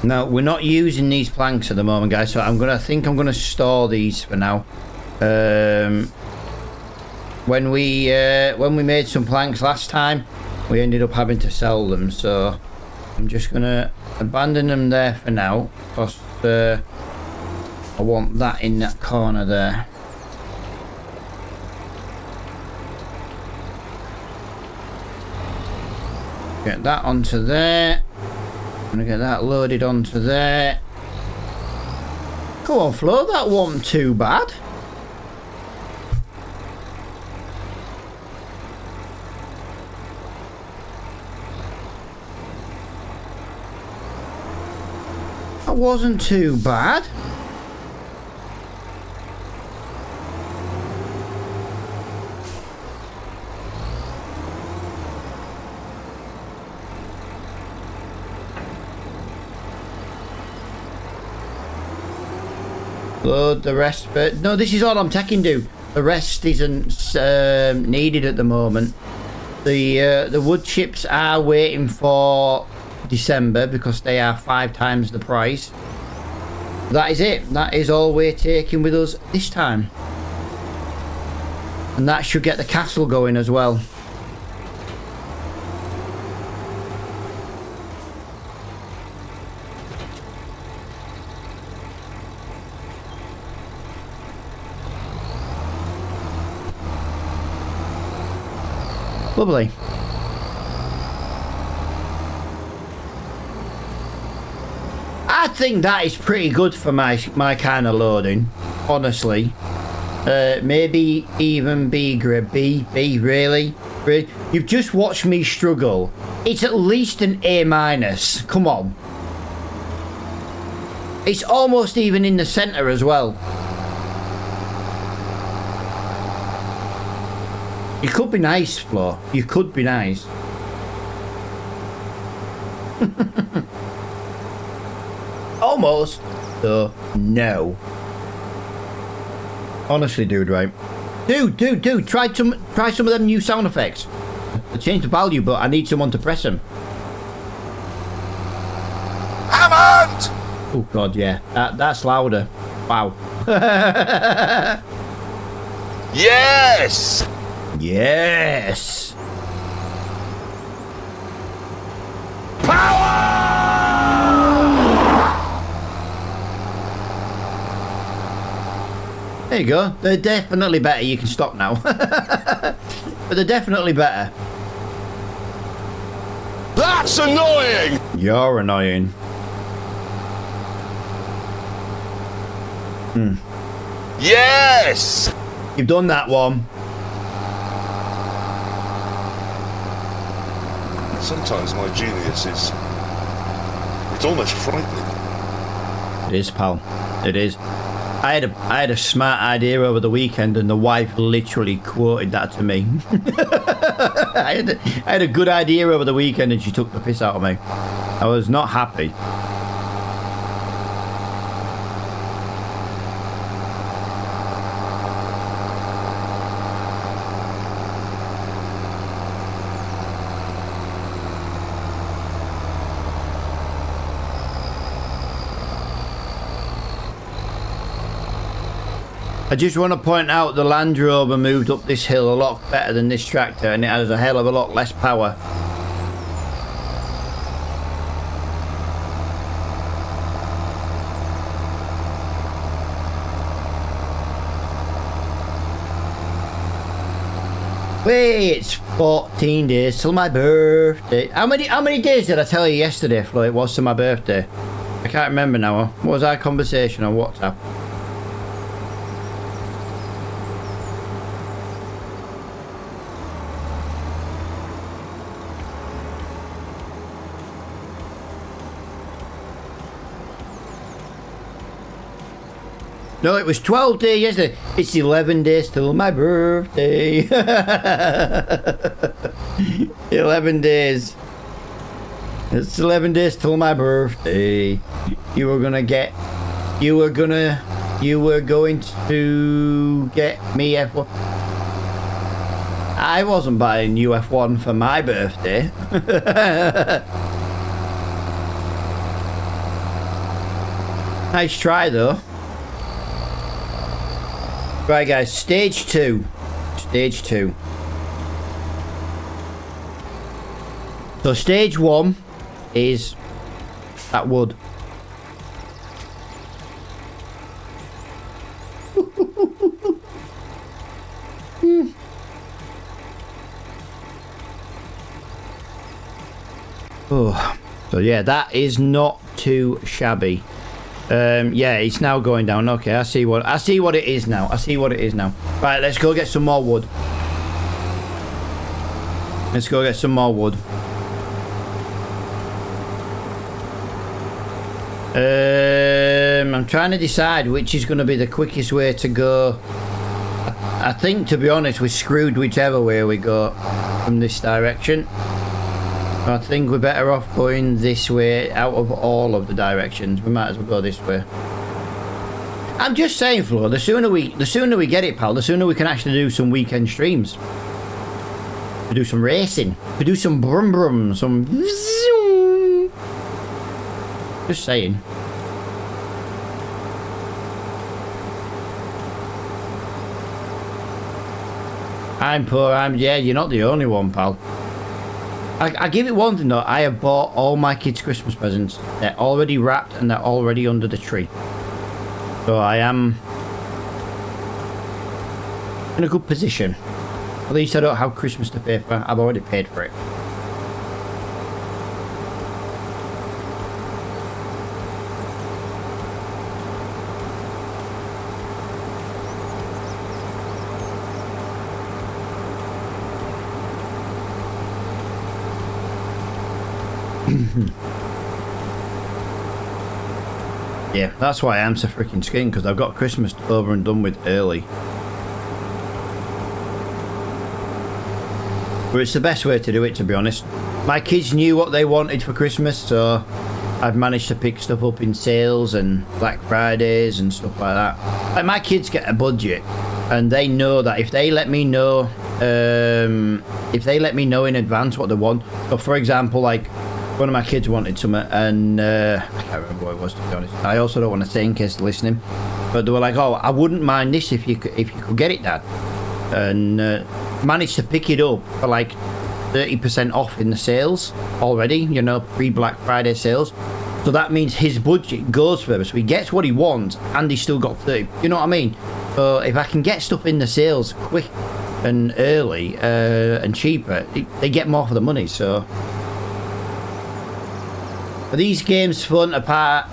Now we're not using these planks at the moment, guys. So I think I'm gonna store these for now. When we made some planks last time, we ended up having to sell them. So I'm just gonna abandon them there for now, because I want that in that corner there. Get that onto there. I'm gonna get that loaded onto there. Come on, Flo, that wasn't too bad. That wasn't too bad. Load the rest, but no, this is all I'm taking to. The rest isn't needed at the moment. The wood chips are waiting for December because they are 5 times the price. That is it. That is all we're taking with us this time, and that should get the castle going as well. Lovely. I think that is pretty good for my kind of loading, honestly. Maybe even B grade. B, really? Really? You've just watched me struggle. It's at least an A minus. Come on. It's almost even in the center as well. You could be nice, Flo. You could be nice. Almost. So, no. Honestly, dude, right? Dude, try some of them new sound effects. I changed the value, but I need someone to press them.
Hammond!
Oh god, yeah. That's louder. Wow.
Yes!
Yes!
Power!
There you go. They're definitely better. You can stop now. But they're definitely better.
That's annoying!
You're annoying.
Yes!
You've done that one.
Sometimes my genius is... it's almost frightening.
It is, pal. It is. I had a smart idea over the weekend, and the wife literally quoted that to me. I had a good idea over the weekend, and she took the piss out of me. I was not happy. I just want to point out the Land Rover moved up this hill a lot better than this tractor, and it has a hell of a lot less power. Wait, it's 14 days till my birthday. How many days did I tell you yesterday, Flo, it was to my birthday? I can't remember now. What was our conversation on WhatsApp? No, it was 12 days yesterday. It's 11 days till my birthday. 11 days. It's 11 days till my birthday. You were going to get me F1. I wasn't buying you F1 for my birthday. Nice try though. Right guys, stage 2. Stage 2. So stage 1 is that wood. Oh, so yeah, that is not too shabby. Yeah, it's now going down. Okay, I see what it is now. Right, let's go get some more wood. I'm trying to decide which is going to be the quickest way to go. I think, to be honest, we're screwed whichever way we go from this direction. I think we're better off going this way out of all of the directions. We might as well go this way. I'm just saying, Flo, the sooner we get it, pal, the sooner we can actually do some weekend streams. We do some racing. We do some brum brum, some zoom. Just saying. I'm poor. Yeah, you're not the only one, pal. I give it one thing though, I have bought all my kids' Christmas presents. They're already wrapped and they're already under the tree. So I am in a good position. At least I don't have Christmas to pay for. I've already paid for it. Yeah, that's why I'm so freaking skinned, because I've got Christmas over and done with early. But it's the best way to do it, to be honest. My kids knew what they wanted for Christmas, so I've managed to pick stuff up in sales and Black Fridays and stuff like that. Like, my kids get a budget, and they know that if they let me know, in advance what they want. So, for example, like, one of my kids wanted something, and I can't remember what it was, to be honest. I also don't want to say in case they're listening, but they were like, "Oh, I wouldn't mind this if you could get it, Dad," and managed to pick it up for like 30% off in the sales already. You know, pre-Black Friday sales. So that means his budget goes further. So he gets what he wants, and he's still got 30. You know what I mean? So if I can get stuff in the sales quick and early and cheaper, they get more for the money. So. Are these games fun apart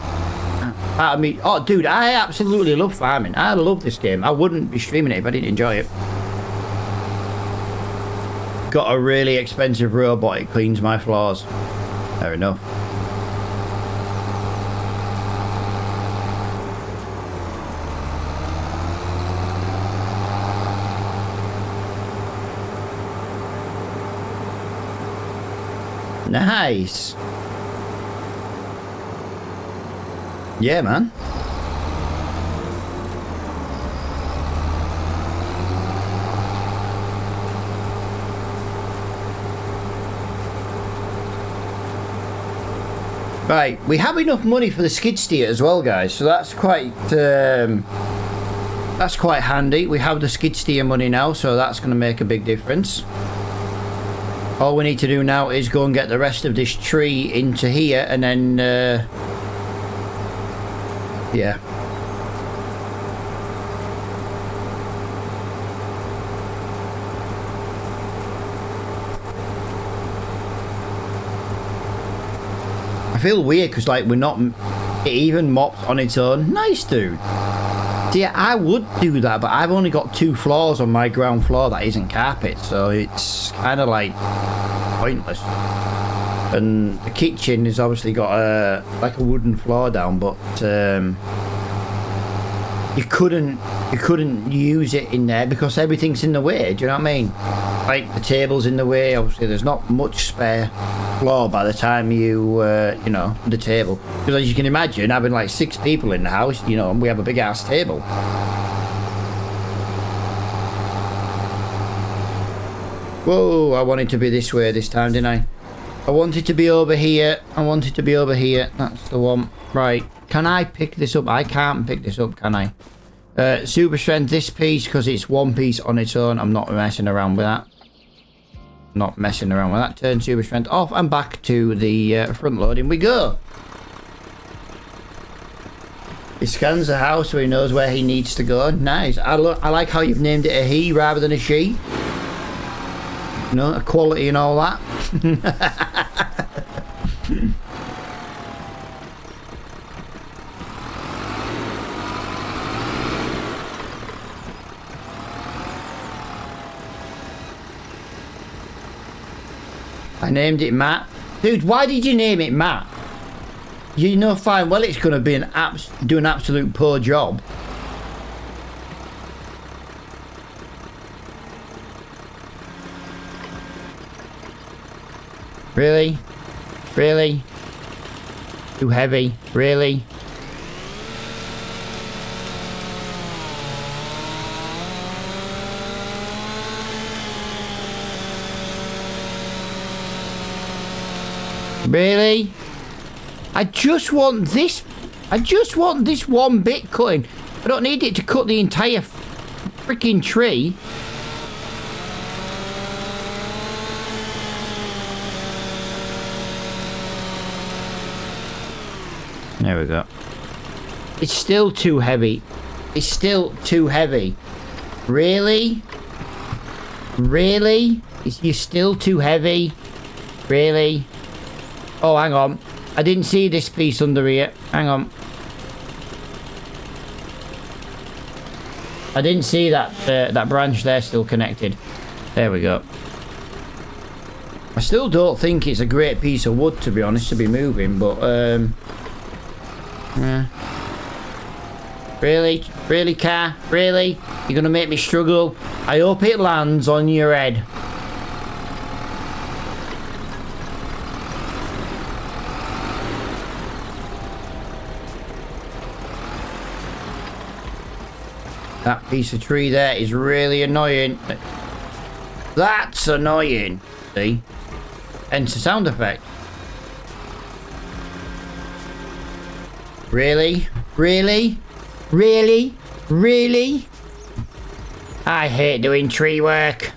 of me? Oh, dude, I absolutely love farming. I love this game. I wouldn't be streaming it if I didn't enjoy it. Got a really expensive robot. It cleans my floors. Fair enough. Nice. Yeah, man. Right, we have enough money for the skid steer as well, guys. So that's quite handy. We have the skid steer money now, so that's going to make a big difference. All we need to do now is go and get the rest of this tree into here, and then yeah. I feel weird because, like, we're not. It even mops on its own. Nice, dude. See, I would do that, but I've only got 2 floors on my ground floor that isn't carpet, so it's kind of like pointless. And the kitchen has obviously got a wooden floor down, but you couldn't use it in there because everything's in the way. Do you know what I mean? Like, the table's in the way. Obviously, there's not much spare floor by the time you know, the table. Because as you can imagine, having like 6 people in the house, you know, and we have a big ass table. Whoa! I wanted to be this way this time, didn't I? I wanted to be over here. I wanted to be over here. That's the one. Right. Can I pick this up? I can't pick this up, can I? Super strength, this piece, because it's 1 piece on its own. I'm not messing around with that. Not messing around with that. Turn super strength off and back to the front loading we go. He scans the house so he knows where he needs to go. Nice. I like how you've named it a he rather than a she. You know, equality and all that. I named it Matt. Dude, why did you name it Matt? You know fine well it's going to be do an absolute poor job. Really? Really? Too heavy? Really? Really? I just want this one bit cutting. I don't need it to cut the entire freaking tree. There we go. It's still too heavy. It's still too heavy. Really? Really? You're still too heavy? Really? Oh, hang on. I didn't see this piece under here. Hang on. I didn't see that that branch there still connected. There we go. I still don't think it's a great piece of wood, to be honest, to be moving, but yeah. Really? Really, car? Really? You're gonna make me struggle? I hope it lands on your head. That piece of tree there is really annoying. That's annoying. See? Hence the sound effect. Really? Really? Really? Really? I hate doing tree work.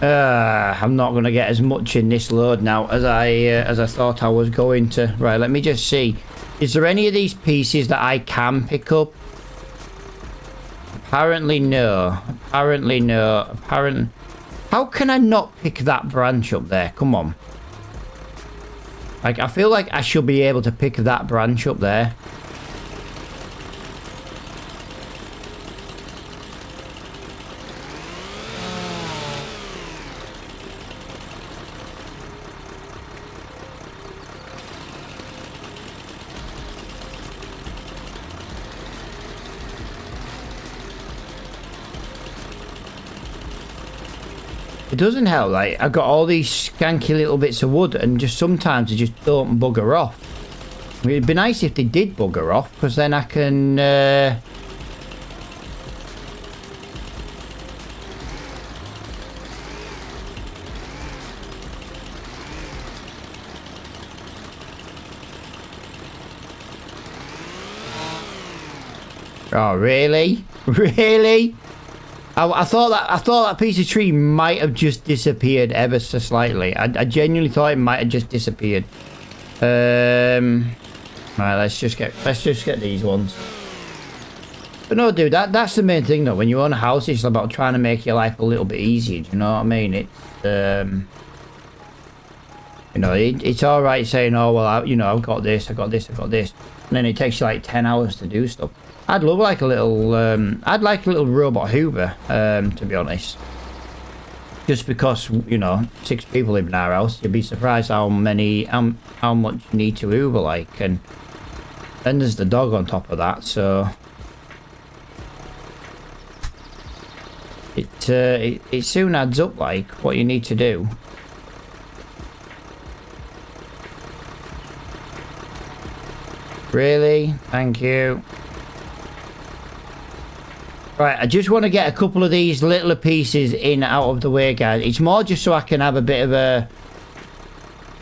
I'm not going to get as much in this load now as I thought I was going to. Right, let me just see. Is there any of these pieces that I can pick up? Apparently no. Apparently no. How can I not pick that branch up there? Come on. Like, I feel like I should be able to pick that branch up there. It doesn't help, like, I've got all these skanky little bits of wood and just sometimes they just don't bugger off. I mean, it'd be nice if they did bugger off, because then I can... Oh, really? Really? I thought that piece of tree might have just disappeared ever so slightly. I genuinely thought it might have just disappeared. Right, let's just get these ones. But no, dude, that's the main thing though. When you own a house, it's about trying to make your life a little bit easier. Do you know what I mean? It's you know, it's all right saying, oh well, I've got this, I got this, and then it takes you like 10 hours to do stuff. I'd love like a little, I'd like a little robot Hoover, to be honest. Just because, you know, 6 people live in our house, you'd be surprised how much you need to Hoover, like, and then there's the dog on top of that, so it soon adds up, like, what you need to do. Really? Thank you. Right, I just want to get a couple of these littler pieces in out of the way, guys. It's more just so I can have a bit of a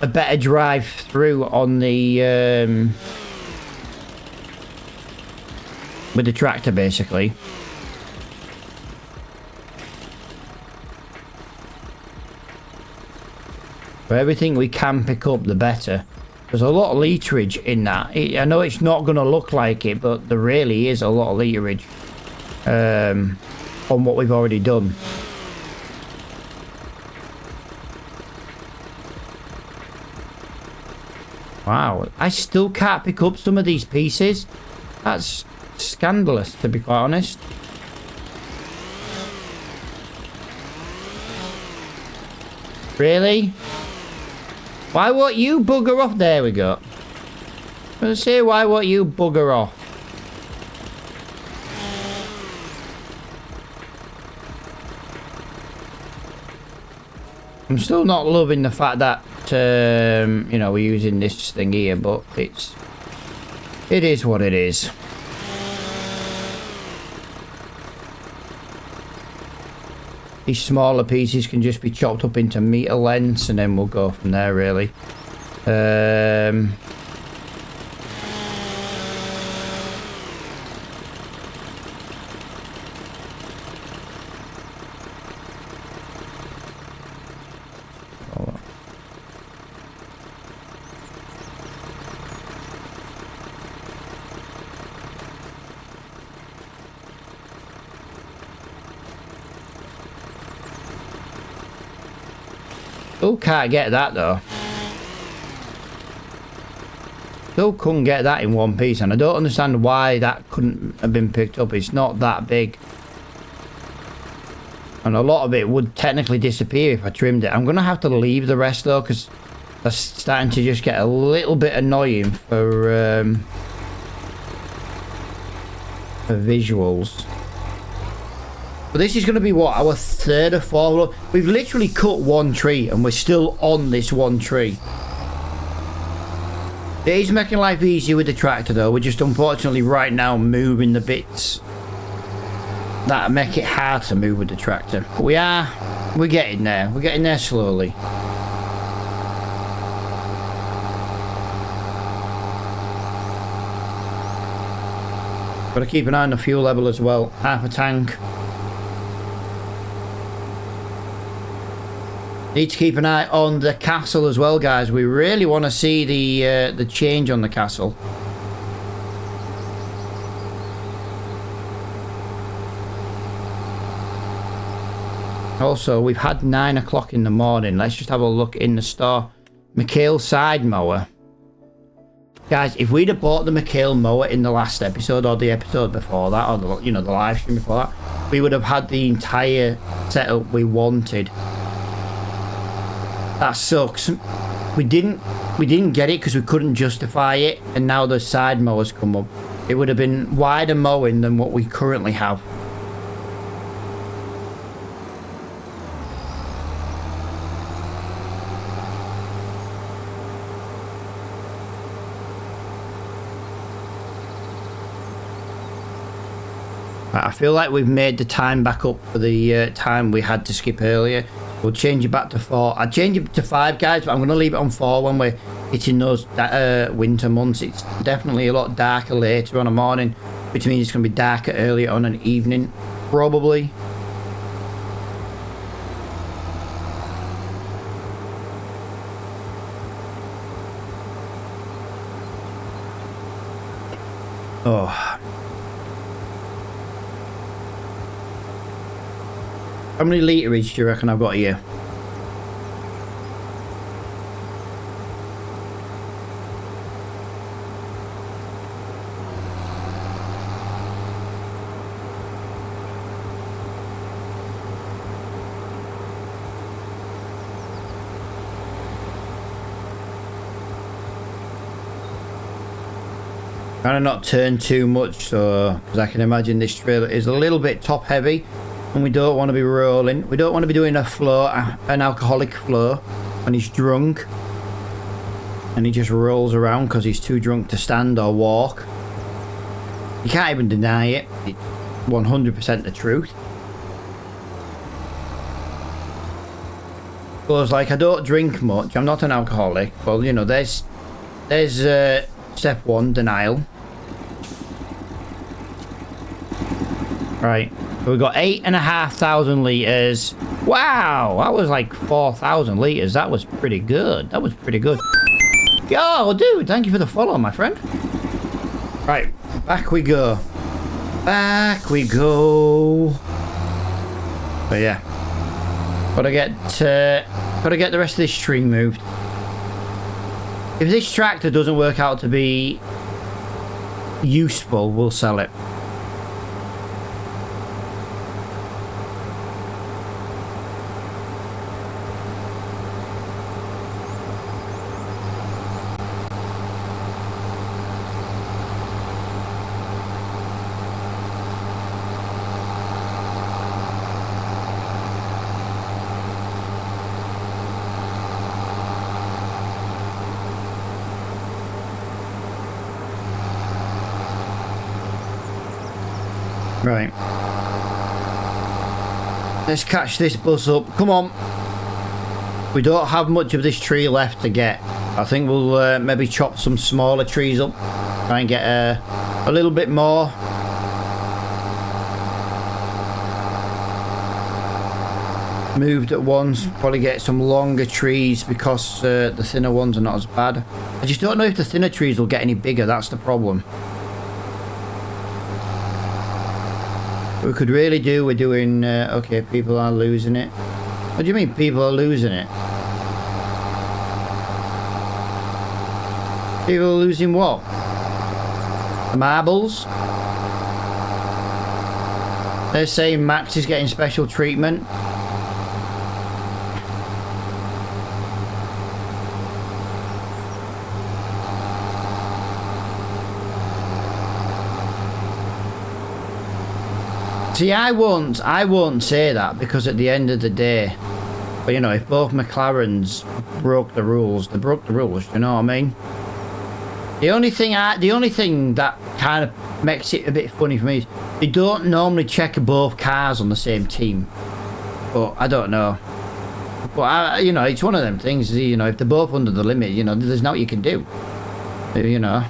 better drive through on the with the tractor, basically. For everything we can pick up, the better. There's a lot of literage in that. I know it's not going to look like it, but there really is a lot of literage. On what we've already done. Wow, I still can't pick up some of these pieces. That's scandalous, to be quite honest. Really? Why won't you bugger off? There we go. Let's say, why won't you bugger off? I'm still not loving the fact that, you know, we're using this thing here, but it is what it is. These smaller pieces can just be chopped up into meter lengths and then we'll go from there, really. Still can't get that though. Still couldn't get that in one piece, and I don't understand why that couldn't have been picked up. It's not that big. And a lot of it would technically disappear if I trimmed it. I'm going to have to leave the rest though, because that's starting to just get a little bit annoying for visuals. But this is going to be what, our third or fourth. We've literally cut one tree and we're still on this one tree. It is making life easier with the tractor though. We're just unfortunately right now moving the bits that make it hard to move with the tractor. But we're getting there. We're getting there slowly. Got to keep an eye on the fuel level as well. Half a tank. Need to keep an eye on the castle as well, guys. We really want to see the change on the castle. Also, we've had 9 o'clock in the morning. Let's just have a look in the store. McHale side mower. Guys, if we'd have bought the McHale mower in the last episode or the episode before that, or the, you know, the live stream before that, we would have had the entire setup we wanted. That sucks. We didn't get it because we couldn't justify it, and now the side mowers come up. It would have been wider mowing than what we currently have. I feel like we've made the time back up for the time we had to skip earlier. We'll change it back to 4. I'd change it to 5, guys, but I'm going to leave it on 4 when we're hitting those winter months. It's definitely a lot darker later on a morning, which means it's going to be darker earlier on an evening, probably. Oh. How many litres do you reckon I've got here? Trying to not turn too much, so because I can imagine this trailer is a little bit top heavy. And we don't want to be rolling. We don't want to be doing a flow, an alcoholic flow, when he's drunk. And he just rolls around because he's too drunk to stand or walk. You can't even deny it. It's 100% the truth. Goes like, I don't drink much. I'm not an alcoholic. Well, you know, there's step 1, denial. Right. So we've got 8,500 litres. Wow, that was like 4,000 litres. That was pretty good. That was pretty good. Yo, dude, thank you for the follow, my friend. Right, back we go. Back we go. But yeah, gotta get the rest of this tree moved. If this tractor doesn't work out to be useful, we'll sell it. Right. Let's catch this bus up. Come on. We don't have much of this tree left to get. I think we'll maybe chop some smaller trees up. Try and get a little bit more. Moved at once. Probably get some longer trees because the thinner ones are not as bad. I just don't know if the thinner trees will get any bigger. That's the problem. We could really do, we're doing, okay, people are losing it. What do you mean people are losing it? People are losing what? The marbles? They're saying Max is getting special treatment. See, I won't say that, because at the end of the day, but you know, if both McLarens broke the rules, they broke the rules. You know what I mean? The only thing that kind of makes it a bit funny for me is they don't normally check both cars on the same team. But I don't know. But you know, it's one of them things. You know, if they're both under the limit, you know, there's nothing you can do. You know,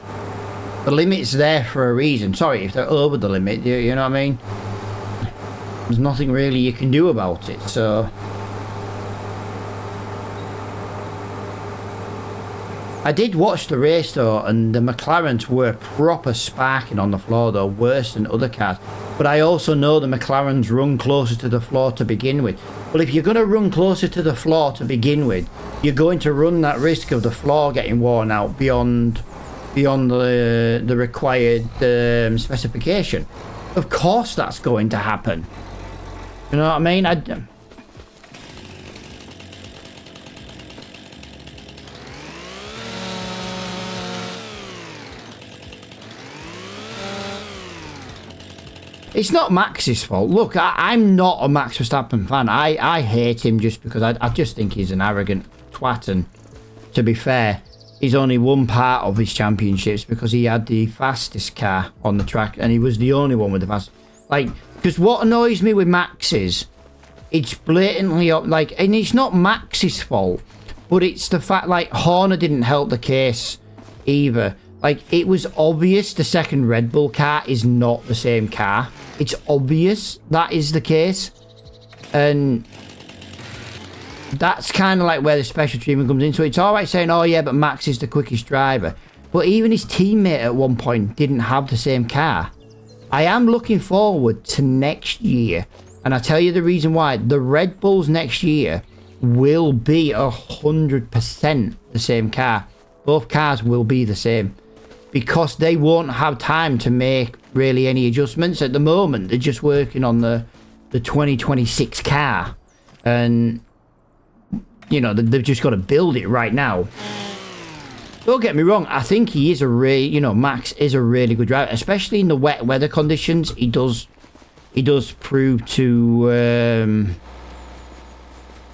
the limit's there for a reason. Sorry, if they're over the limit, you know what I mean? There's nothing really you can do about it. So I did watch the race though, and the McLarens were proper sparking on the floor though, worse than other cars. But I also know the McLarens run closer to the floor to begin with. Well, if you're going to run closer to the floor to begin with, you're going to run that risk of the floor getting worn out beyond the required specification. Of course that's going to happen. You know what I mean? It's not Max's fault. Look, I'm not a Max Verstappen fan. I hate him just because I just think he's an arrogant twat. And to be fair, he's only won part of his championships because he had the fastest car on the track, and he was the only one with the fastest. Like, because what annoys me with Max is it's blatantly like, and it's not Max's fault, but it's the fact like Horner didn't help the case either. Like, it was obvious the second Red Bull car is not the same car. It's obvious that is the case. And that's kind of like where the special treatment comes in. So it's all right saying, oh yeah, but Max is the quickest driver. But even his teammate at one point didn't have the same car. I am looking forward to next year. And I tell you the reason why. The Red Bulls next year will be 100% the same car. Both cars will be the same. Because they won't have time to make really any adjustments. At the moment, they're just working on the 2026 car. And, you know, they've just got to build it right now. Don't get me wrong, I think he is Max is a really good driver. Especially in the wet weather conditions, he does prove to...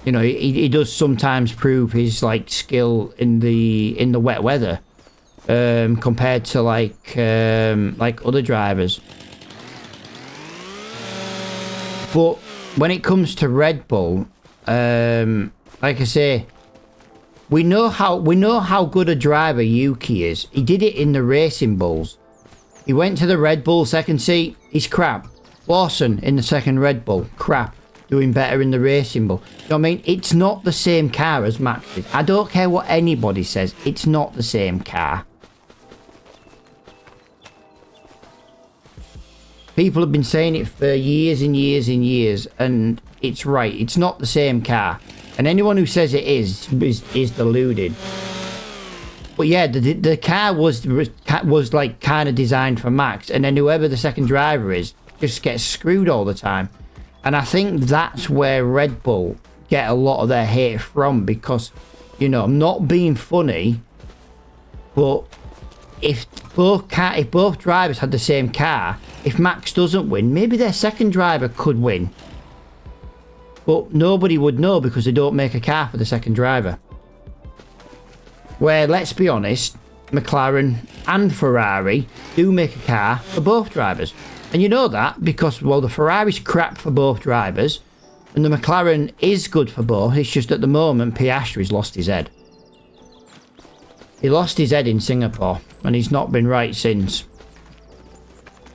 he does sometimes prove his, like, skill in the wet weather. Compared to like other drivers. But when it comes to Red Bull, like I say, we know how good a driver Yuki is. He did it in the Racing Bulls. He went to the Red Bull second seat, he's crap. Lawson in the second Red Bull, crap. Doing better in the Racing Bull. You know what I mean? It's not the same car as Max is. I don't care what anybody says, it's not the same car. People have been saying it for years and years and years, and it's right. It's not the same car, and anyone who says it is deluded. But yeah, the car was like kind of designed for Max, and then whoever the second driver is just gets screwed all the time. And I think that's where Red Bull get a lot of their hate from, because, you know, I'm not being funny, but if both drivers had the same car, if Max doesn't win, maybe their second driver could win. But nobody would know because they don't make a car for the second driver. Where, let's be honest, McLaren and Ferrari do make a car for both drivers. And you know that because, well, the Ferrari's crap for both drivers and the McLaren is good for both. It's just at the moment Piastri's lost his head. He lost his head in Singapore and he's not been right since.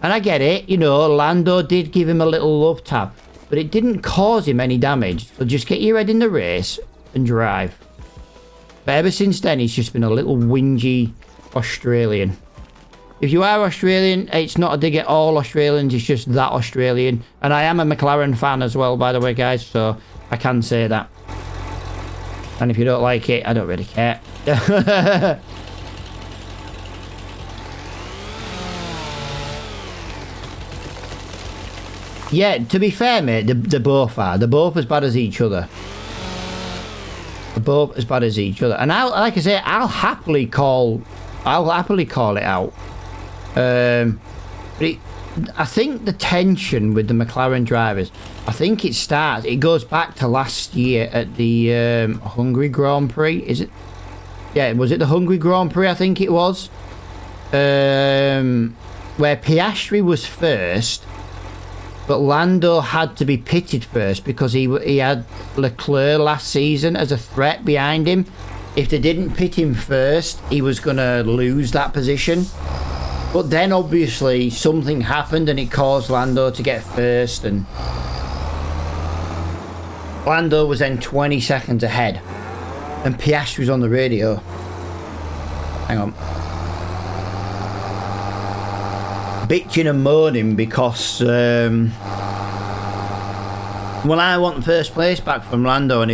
And I get it, you know, Lando did give him a little love tap, but it didn't cause him any damage. So just get your head in the race and drive. But ever since then, he's just been a little whingy Australian. If you are Australian, it's not a dig at all Australians, it's just that Australian. And I am a McLaren fan as well, by the way, guys, so I can say that. And if you don't like it, I don't really care. Yeah, to be fair, mate, they both are. They're both as bad as each other. They're both as bad as each other. And like I say, I'll happily call it out. But I think the tension with the McLaren drivers, I think it goes back to last year at the Hungary Grand Prix. Is it? Yeah, was it the Hungary Grand Prix? I think it was. Where Piastri was first, but Lando had to be pitted first because he had Leclerc last season as a threat behind him. If they didn't pit him first, he was going to lose that position. But then obviously something happened and it caused Lando to get first, and Lando was then 20 seconds ahead and Piastri was on the radio. Hang on. Bitching and moaning because well, I want first place back from Lando, and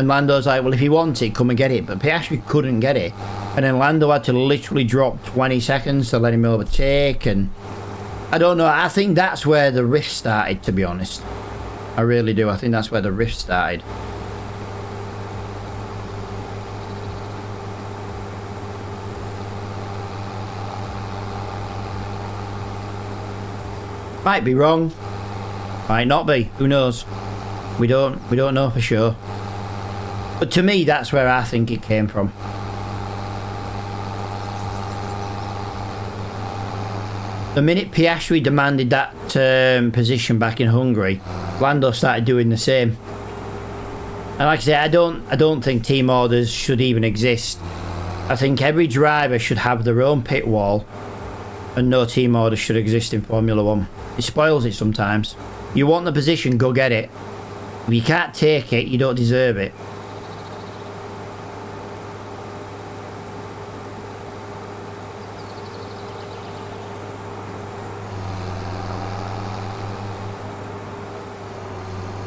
Lando's like, well, if he wants it, come and get it. But Piastri couldn't get it, and then Lando had to literally drop 20 seconds to let him overtake. And I don't know, I think that's where the rift started, to be honest. I really do. I think that's where the rift started. Might be wrong, might not be, who knows. We don't know for sure. But to me, that's where I think it came from. The minute Piastri demanded that position back in Hungary, Lando started doing the same. And like I say, I don't think team orders should even exist. I think every driver should have their own pit wall, and no team orders should exist in Formula 1. It spoils it sometimes. You want the position, go get it. If you can't take it, you don't deserve it.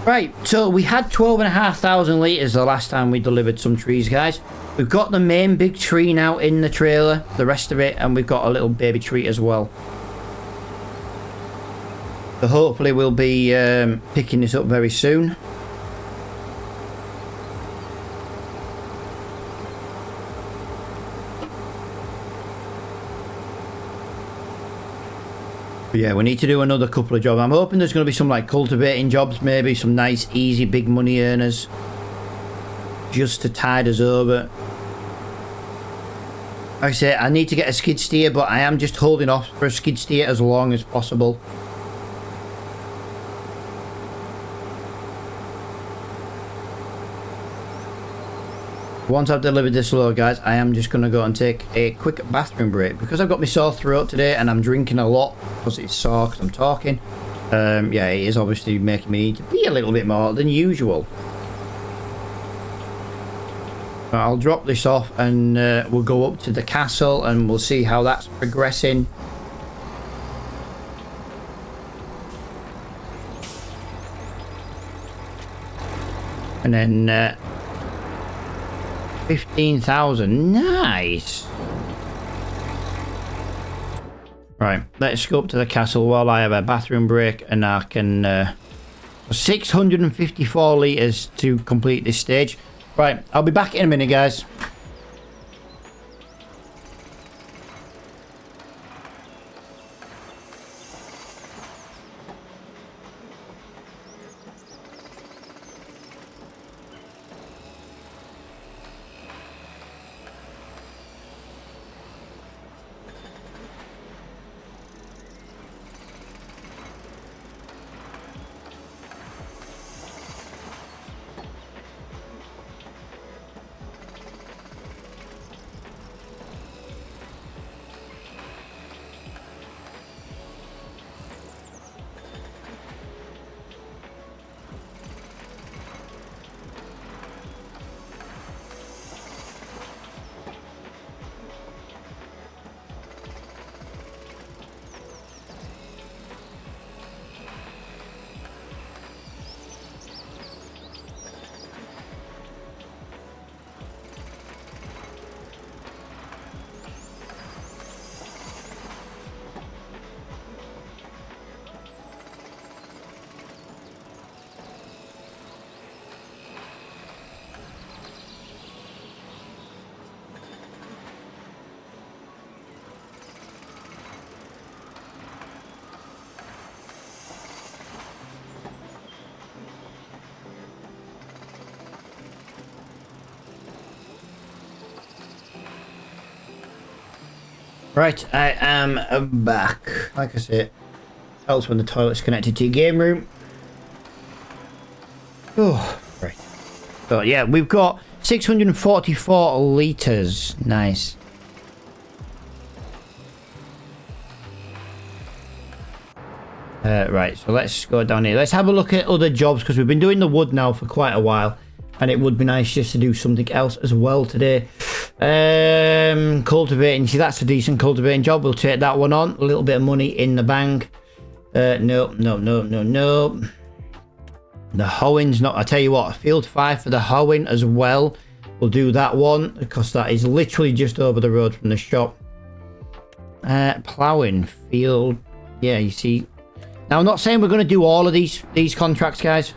Right, so we had 12,500 litres the last time we delivered some trees, guys. We've got the main big tree now in the trailer, the rest of it, and we've got a little baby tree as well. So hopefully we'll be picking this up very soon. But yeah, we need to do another couple of jobs. I'm hoping there's going to be some like cultivating jobs, maybe some nice, easy, big money earners, just to tide us over. Like I say, I need to get a skid steer, but I am just holding off for a skid steer as long as possible. Once I've delivered this load, guys, I am just going to go and take a quick bathroom break because I've got my sore throat today and I'm drinking a lot because it's sore because I'm talking. Yeah, it is obviously making me need to pee a little bit more than usual. I'll drop this off and we'll go up to the castle and we'll see how that's progressing. And then 15,000, nice. Right, let's go up to the castle while I have a bathroom break, and I can 654 litres to complete this stage. Right, I'll be back in a minute, guys. Right, I am back. Like I said, helps when the toilet's connected to your game room. Oh, right. So yeah, we've got 644 litres. Nice. Right, so let's go down here. Let's have a look at other jobs, because we've been doing the wood now for quite a while. And it would be nice just to do something else as well today. Cultivating. See, that's a decent cultivating job. We'll take that one on. A little bit of money in the bank. No. The hoeing's not. I tell you what, field 5 for the hoeing as well. We'll do that one, because that is literally just over the road from the shop. Ploughing field. Yeah, you see. Now, I'm not saying we're going to do all of these contracts, guys.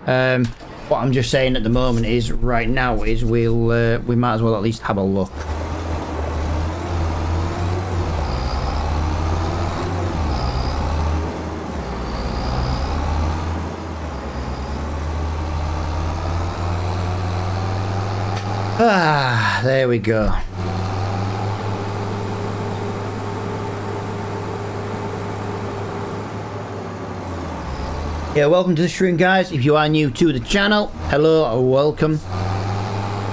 What I'm just saying at the moment is, right now, is we might as well at least have a look. Ah, there we go. Yeah, welcome to the stream, guys. If you are new to the channel, hello or welcome.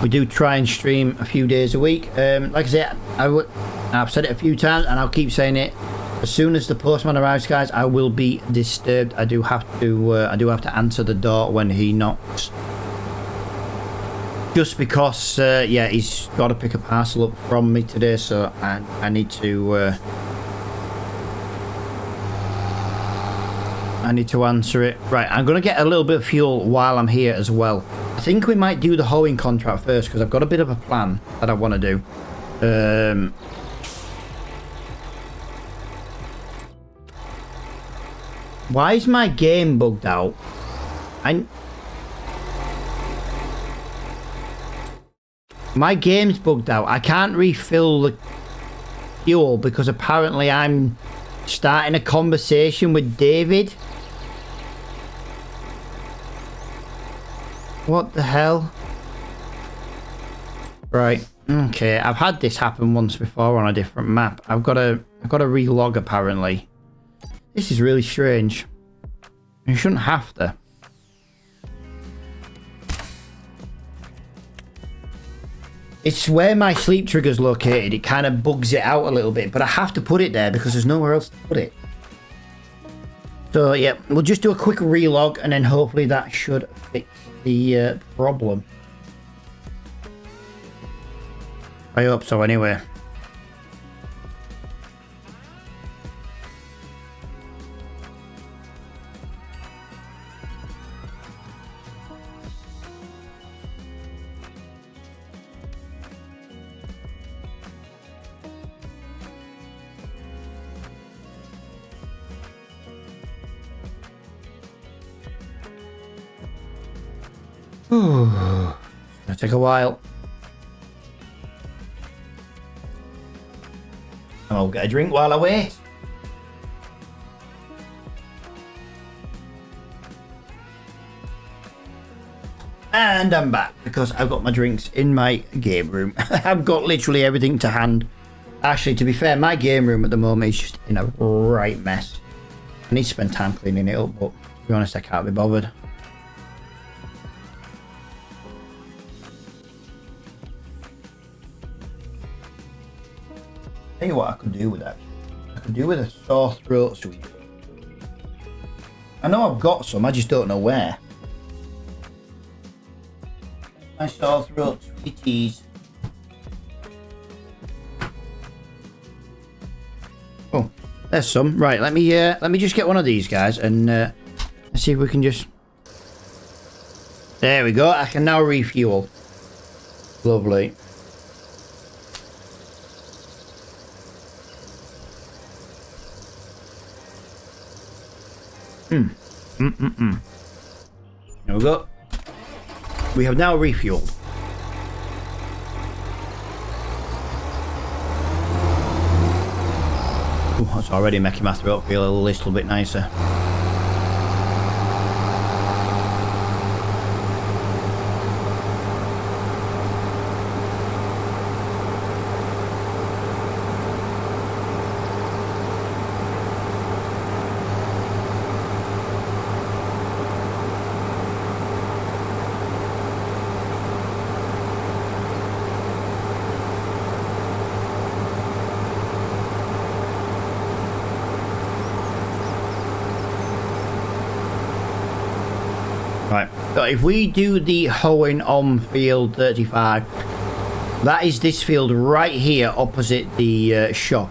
We do try and stream a few days a week. Like I said, I've said it a few times, and I'll keep saying it. As soon as the postman arrives, guys, I will be disturbed. I do have to answer the door when he knocks. Just because, yeah, he's got to pick a parcel up from me today, so I need to. I need to answer it. Right, I'm going to get a little bit of fuel while I'm here as well. I think we might do the hoeing contract first, because I've got a bit of a plan that I want to do. Why is my game bugged out? My game's bugged out. I can't refill the fuel because apparently I'm starting a conversation with David. What the hell? Right. Okay. I've had this happen once before on a different map. I've got to relog apparently. This is really strange. You shouldn't have to. It's where my sleep trigger's located. It kind of bugs it out a little bit, but I have to put it there because there's nowhere else to put it. So yeah, we'll just do a quick relog, and then hopefully that should fix the problem. I hope so anyway. It's gonna take a while. I'll get a drink while I wait. And I'm back because I've got my drinks in my game room. I've got literally everything to hand. Actually, to be fair, my game room at the moment is just in a right mess. I need to spend time cleaning it up, but to be honest, I can't be bothered. Tell you what I could do with that. I could do with a sore throat sweet. I know I've got some, I just don't know where. My sore throat sweeties. Oh, there's some. Right, let me just get one of these guys and let's see if we can just. There we go. I can now refuel. Lovely. There we go. We have now refueled. Ooh, that's already making my throat feel a little bit nicer. Right, so if we do the hoeing on field 35, that is this field right here opposite the shop.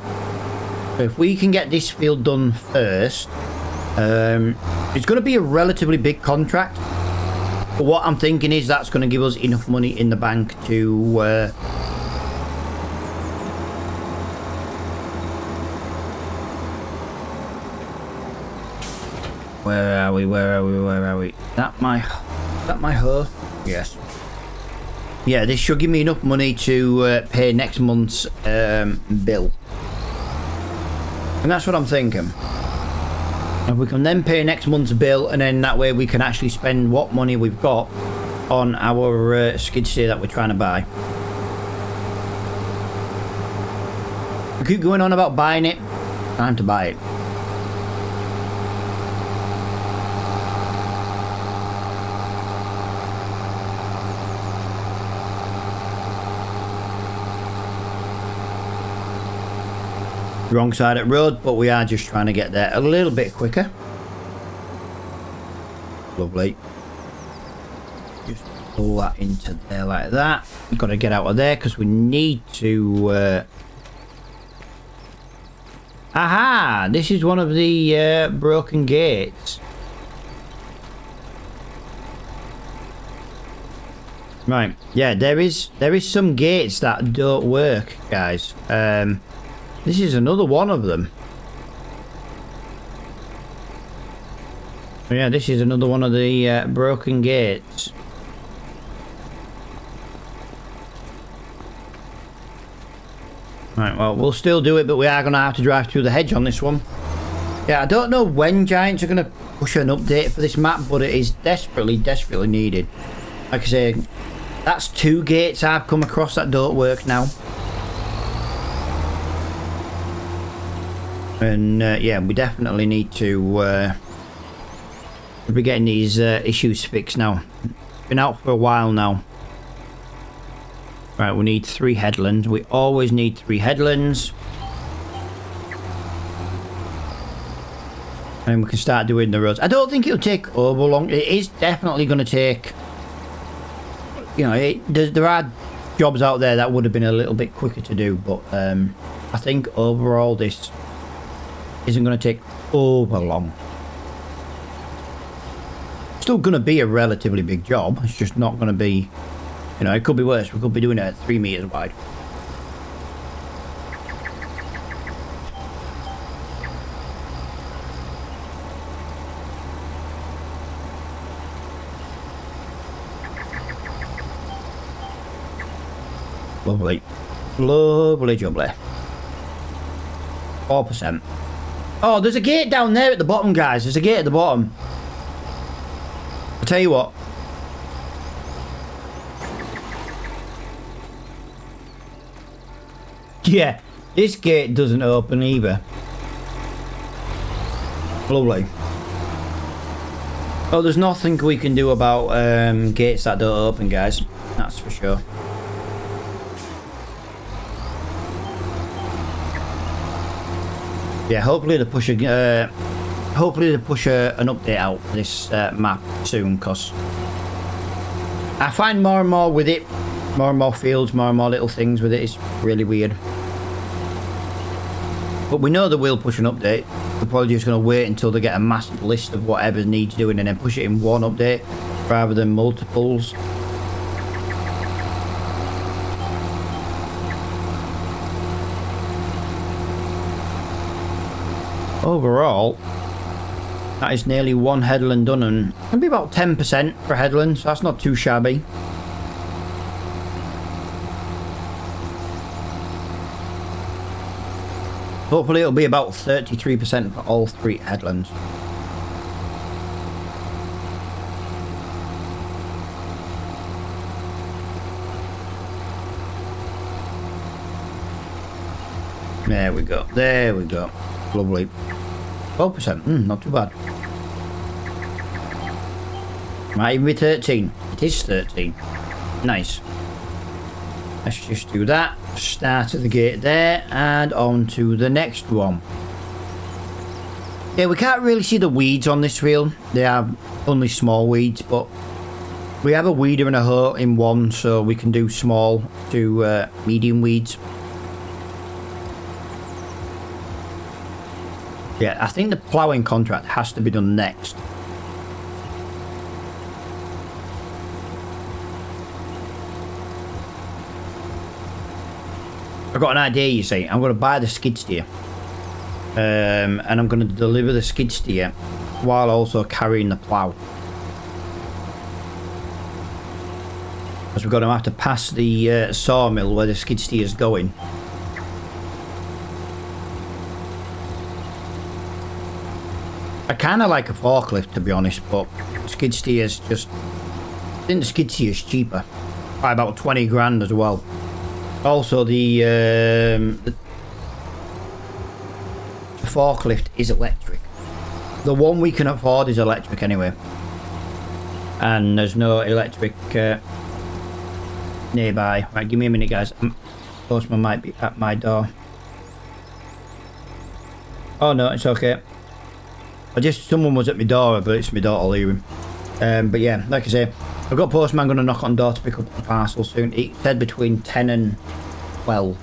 So if we can get this field done first, it's going to be a relatively big contract. But what I'm thinking is that's going to give us enough money in the bank to... Where are we? Is that my hoe? Yes. Yeah, this should give me enough money to pay next month's bill. And that's what I'm thinking. If we can then pay next month's bill, and then that way we can actually spend what money we've got on our skid steer that we're trying to buy. We keep going on about buying it. Time to buy it. Wrong side of the road, but we are just trying to get there a little bit quicker. Lovely. Just pull that into there like that. We've got to get out of there because we need to... Aha! This is one of the broken gates. Right. Yeah, there is some gates that don't work, guys. This is another one of them. Yeah, this is another one of the broken gates. Right, well, we'll still do it, but we are going to have to drive through the hedge on this one. Yeah, I don't know when Giants are going to push an update for this map, but it is desperately, desperately needed. Like I say, that's 2 gates I've come across that don't work now. And yeah, we definitely need to be getting these issues fixed now. Been out for a while now. Right, we need 3 headlands. We always need 3 headlands. And we can start doing the roads. I don't think it'll take over long. It is definitely going to take... You know, there are jobs out there that would have been a little bit quicker to do. But I think overall this isn't going to take over long. Still going to be a relatively big job. It's just not going to be, you know, it could be worse. We could be doing it at 3 meters wide. Lovely. Lovely jubbly. 4%. Oh, there's a gate down there at the bottom, guys. There's a gate at the bottom. I'll tell you what. Yeah, this gate doesn't open either. Lovely. Oh, there's nothing we can do about gates that don't open, guys. That's for sure. Yeah, hopefully they push an update out for this map soon, because I find more and more with it, more and more fields, more and more little things with it. It's really weird. But we know they will push an update. They're probably just going to wait until they get a massive list of whatever needs doing and then push it in one update rather than multiples. Overall, that is nearly 1 headland done, and it'll be about 10% for headland, so that's not too shabby. Hopefully it'll be about 33% for all 3 headlands. There we go, there we go. Lovely. 12%, not too bad. Might even be 13. It is 13. Nice. Let's just do that. Start at the gate there and on to the next one. Yeah, we can't really see the weeds on this reel. They are only small weeds, but we have a weeder and a hoe in one, so we can do small to medium weeds. Yeah, I think the ploughing contract has to be done next. I've got an idea, you see. I'm going to buy the skid steer. And I'm going to deliver the skid steer while also carrying the plough. Because we're going to have to pass the sawmill where the skid steer is going. I kind of like a forklift, to be honest, but skid steer's just... I think the skid steer's cheaper. By about 20 grand as well. Also, the forklift is electric. The one we can afford is electric anyway. And there's no electric nearby. Right, give me a minute, guys. Postman might be at my door. Oh no, it's okay. Someone was at my door, but it's my daughter leaving. But yeah, like I say, I've got postman going to knock on the door to pick up the parcel soon. He said between 10 and 12.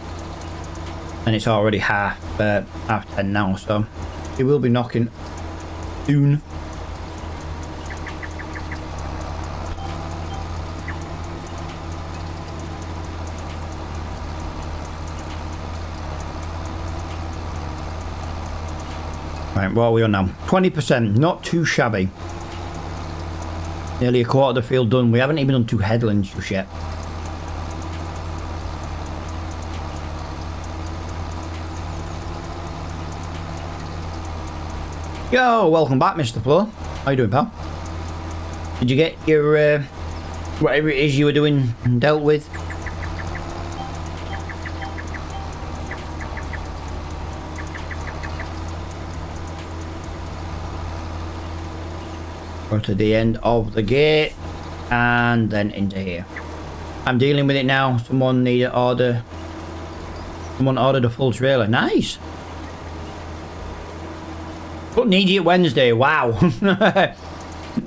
And it's already half 10 now, so he will be knocking soon. Right, what are we on now? 20%, not too shabby. Nearly a quarter of the field done. We haven't even done 2 headlands just yet. Yo, welcome back, Mr. Flo. How you doing, pal? Did you get your whatever it is you were doing dealt with? Go to the end of the gate and then into here. I'm dealing with it now. Someone ordered a full trailer. Nice. But need you Wednesday. Wow.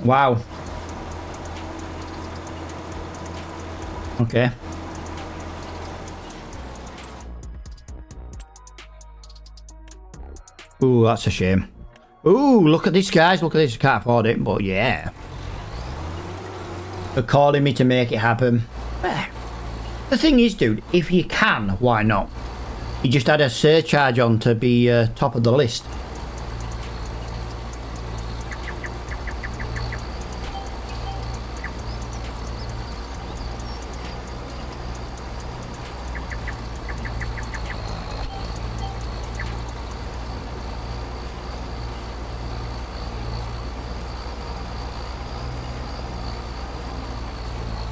Wow. Okay. Ooh, that's a shame. Ooh, look at this, guys. Look at this. I can't afford it, but yeah. They're calling me to make it happen. The thing is, dude, if you can, why not? You just add a surcharge on to be top of the list.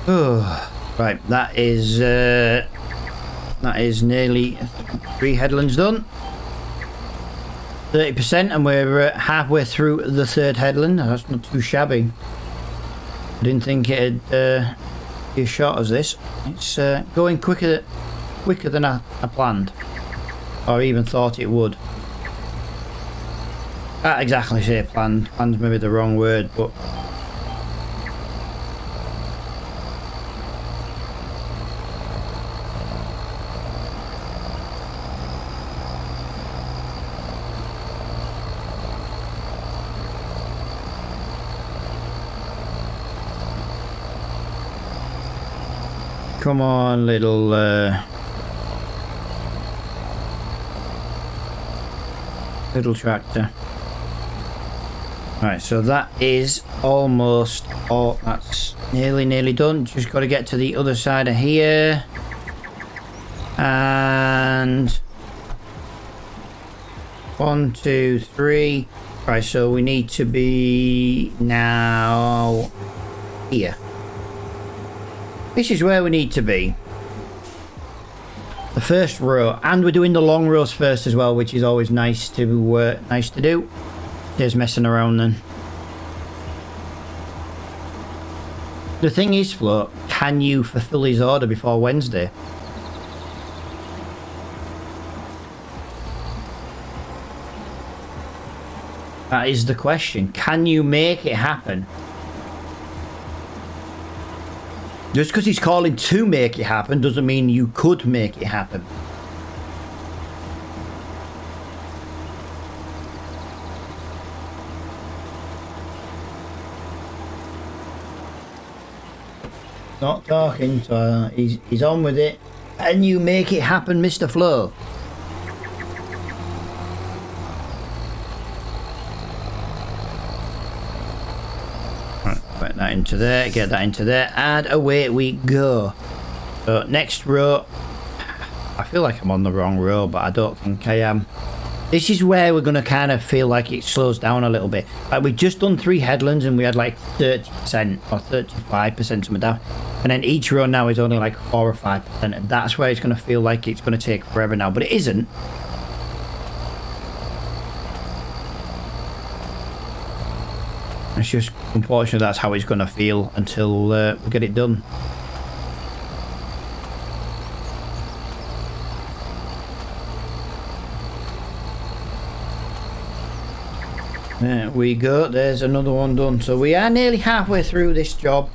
Oh, right, that is nearly 3 headlands done. 30%, and we're halfway through the 3rd headland. That's not too shabby. I didn't think it'd be as short as this. It's going quicker than I planned, or even thought it would. Can't exactly say planned. Planned's maybe the wrong word, but. Come on, little tractor. Right, so that is almost all. That's nearly done. Just got to get to the other side of here. And 1, 2, 3. Right, so we need to be now here. This is where we need to be. The first row, and we're doing the long rows first as well, which is always nice to do. There's messing around then. The thing is, Flo, can you fulfill his order before Wednesday? That is the question. Can you make it happen? Just because he's calling to make it happen doesn't mean you could make it happen. Not talking, so he's on with it. Can you make it happen, Mr. Flo? Put that into there, get that into there, and away we go. So next row, I feel like I'm on the wrong row, but I don't think I am. This is where we're going to kind of feel like it slows down a little bit. Like we've just done 3 headlands and we had like 30% or 35% something down. And then each row now is only like 4 or 5%. And that's where it's going to feel like it's going to take forever now, but it isn't. It's just, unfortunately, that's how it's going to feel until we get it done. There we go. There's another one done. So we are nearly halfway through this job.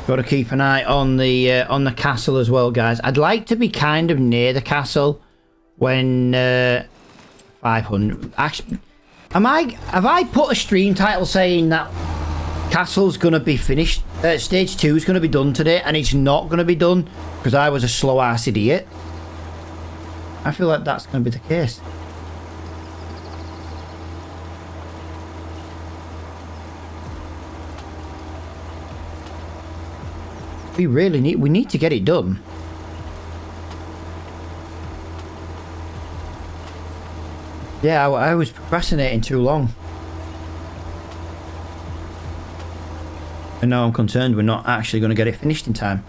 Got to keep an eye on the castle as well, guys. I'd like to be kind of near the castle when 500. Actually, have I put a stream title saying that castle's gonna be finished? Stage 2 is gonna be done today, and it's not gonna be done because I was a slow ass idiot. I feel like that's gonna be the case. We need to get it done. Yeah, I was procrastinating too long. And now I'm concerned we're not actually going to get it finished in time.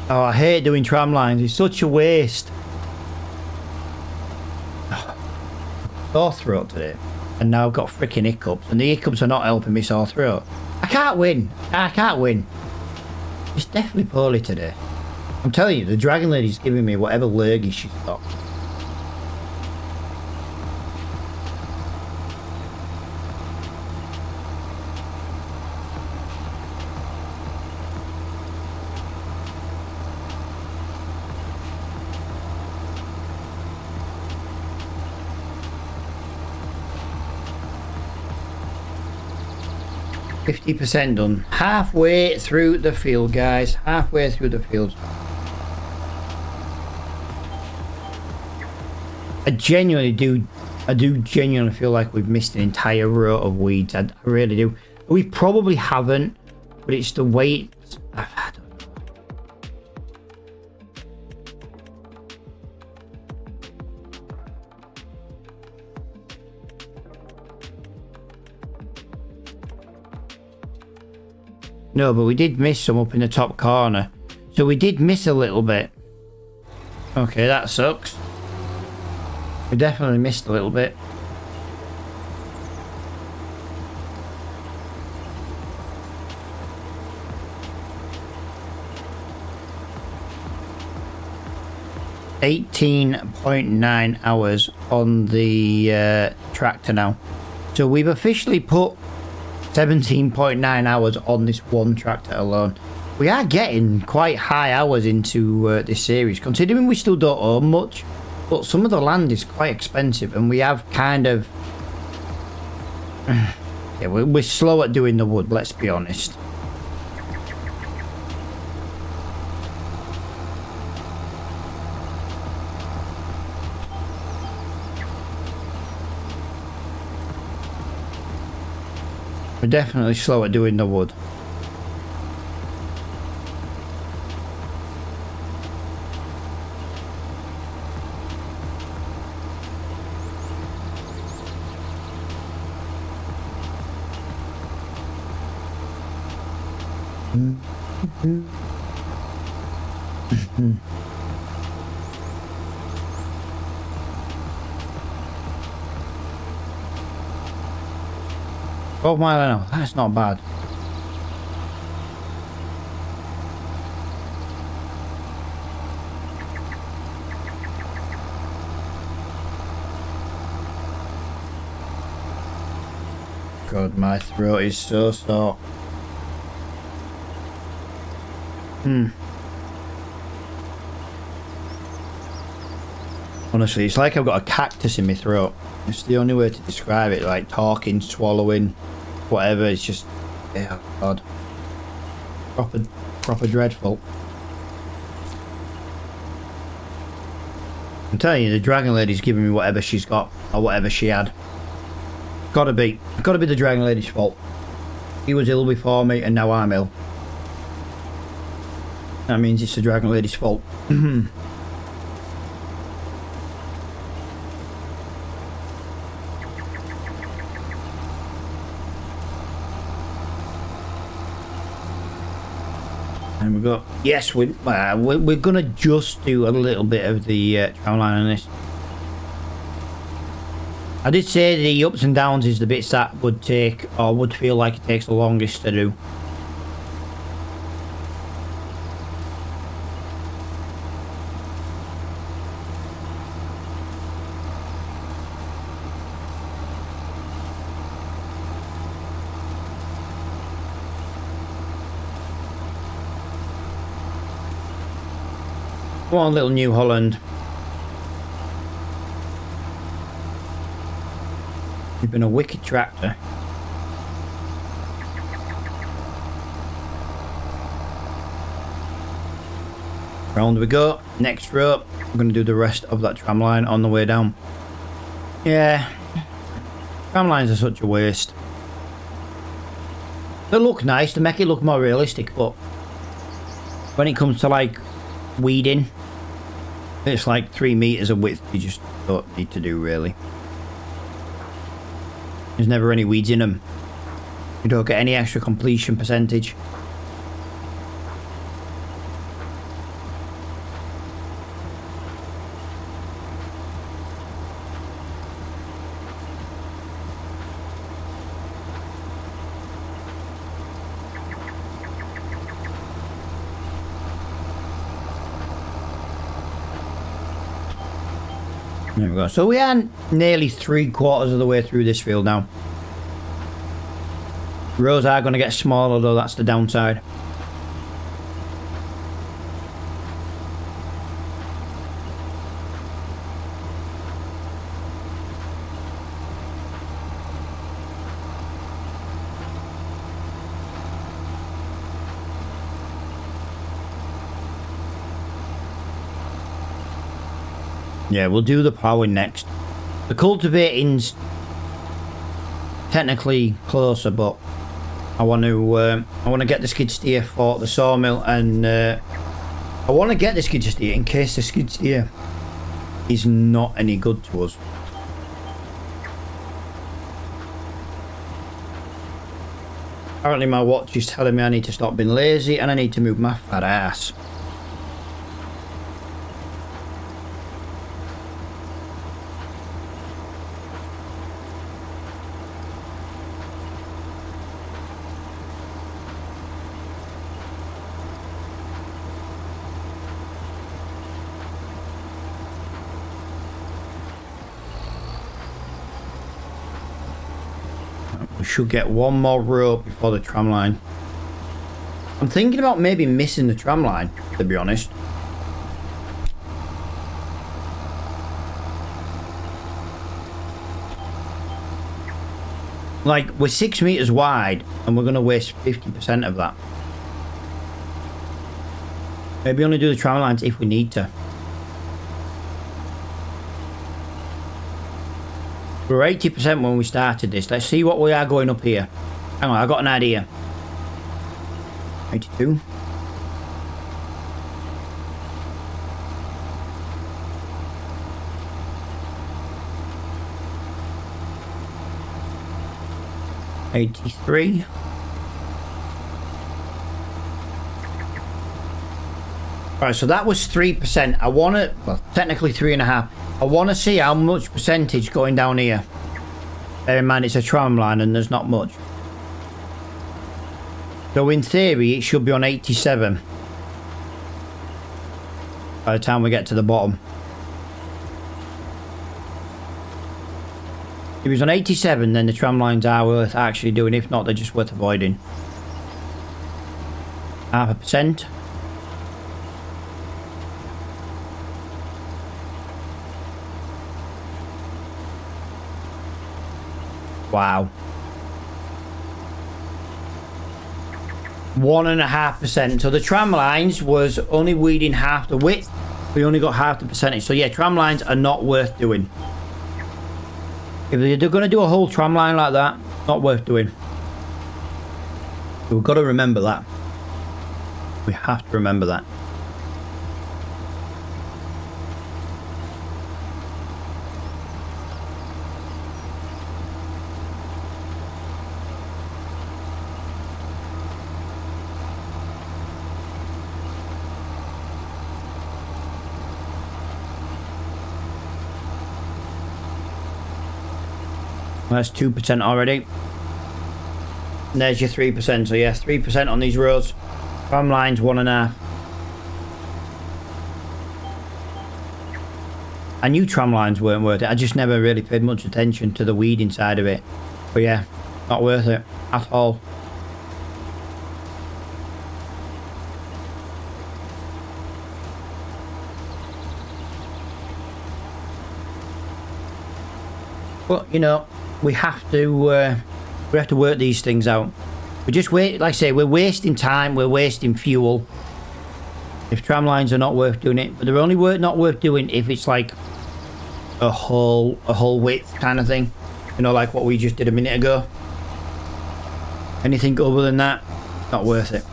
Oh, I hate doing tram lines. It's such a waste. Sore throat today. And now I've got freaking hiccups. And the hiccups are not helping me sore throat. I can't win. I can't win. It's definitely poorly today. I'm telling you, the Dragon Lady's giving me whatever lurgy she's got. %50 done. Halfway through the field, guys. Halfway through the field. I do genuinely feel like we've missed an entire row of weeds. I really do. We probably haven't, but it's the weight. I don't know. No, but we did miss some up in the top corner. So we did miss a little bit. Okay, that sucks. We definitely missed a little bit. .9 hours on the tractor now. So we've officially put 17.9 hours on this one tractor alone. We are getting quite high hours into this series, considering we still don't own much, but some of the land is quite expensive, and we have kind of yeah, we're slow at doing the wood, let's be honest. We're definitely slow at doing the wood. 12 mile an hour. That's not bad. God, my throat is so sore. Honestly, it's like I've got a cactus in my throat. It's the only way to describe it, like talking, swallowing, whatever. It's just, yeah, God. Proper dreadful. I'm telling you, the Dragon Lady's giving me whatever she's got, or whatever she had. Gotta be the Dragon Lady's fault. He was ill before me, and now I'm ill. That means it's the Dragon Lady's fault. And we go. Yes, we're gonna just do a little bit of the tram line on this. I did say the ups and downs is the bits that would take, or would feel like it takes the longest to do. Come on, little New Holland. You've been a wicked tractor. Round we go. Next rope. I'm going to do the rest of that tram line on the way down. Yeah. Tram lines are such a waste. They look nice to make it look more realistic, but when it comes to like weeding, it's like 3 meters of width you just don't need to do really. There's never any weeds in them. You don't get any extra completion percentage. There we go. So we are nearly 3/4 of the way through this field now. Rows are going to get smaller though, that's the downside. Yeah, we'll do the ploughing next. The cultivating's technically closer, but I want to get the skid steer for the sawmill, and I want to get the skid steer in case the skid steer is not any good to us. Apparently my watch is telling me I need to stop being lazy and I need to move my fat ass. Should get one more rope before the tram line. I'm thinking about maybe missing the tram line, to be honest. Like, we're 6 meters wide and we're going to waste 50% of that. Maybe only do the tram lines if we need to. We're 80% when we started this. Let's see what we are going up here. Hang on, I got an idea. 82. $83. Right, so that was 3%. I want to, well, technically 3.5. I want to see how much percentage going down here. Bear in mind it's a tram line and there's not much. So in theory, it should be on 87 by the time we get to the bottom. If it was on 87, then the tram lines are worth actually doing. If not, they're just worth avoiding. 0.5%. Wow. 1.5%. So the tram lines was only weeding half the width. We only got half the percentage. So yeah, tram lines are not worth doing. If they're going to do a whole tram line like that, not worth doing. We've got to remember that. We have to remember that. That's 2% already. And there's your 3%. So yeah, 3% on these roads. Tram lines 1.5. I knew tram lines weren't worth it. I just never really paid much attention to the weeding side of it. But yeah, not worth it at all. But you know, we have to work these things out. We just wait, like I say, we're wasting time, we're wasting fuel. If tram lines are not worth doing it, but they're only not worth doing if it's like a whole width kind of thing. You know, like what we just did a minute ago. Anything other than that, not worth it.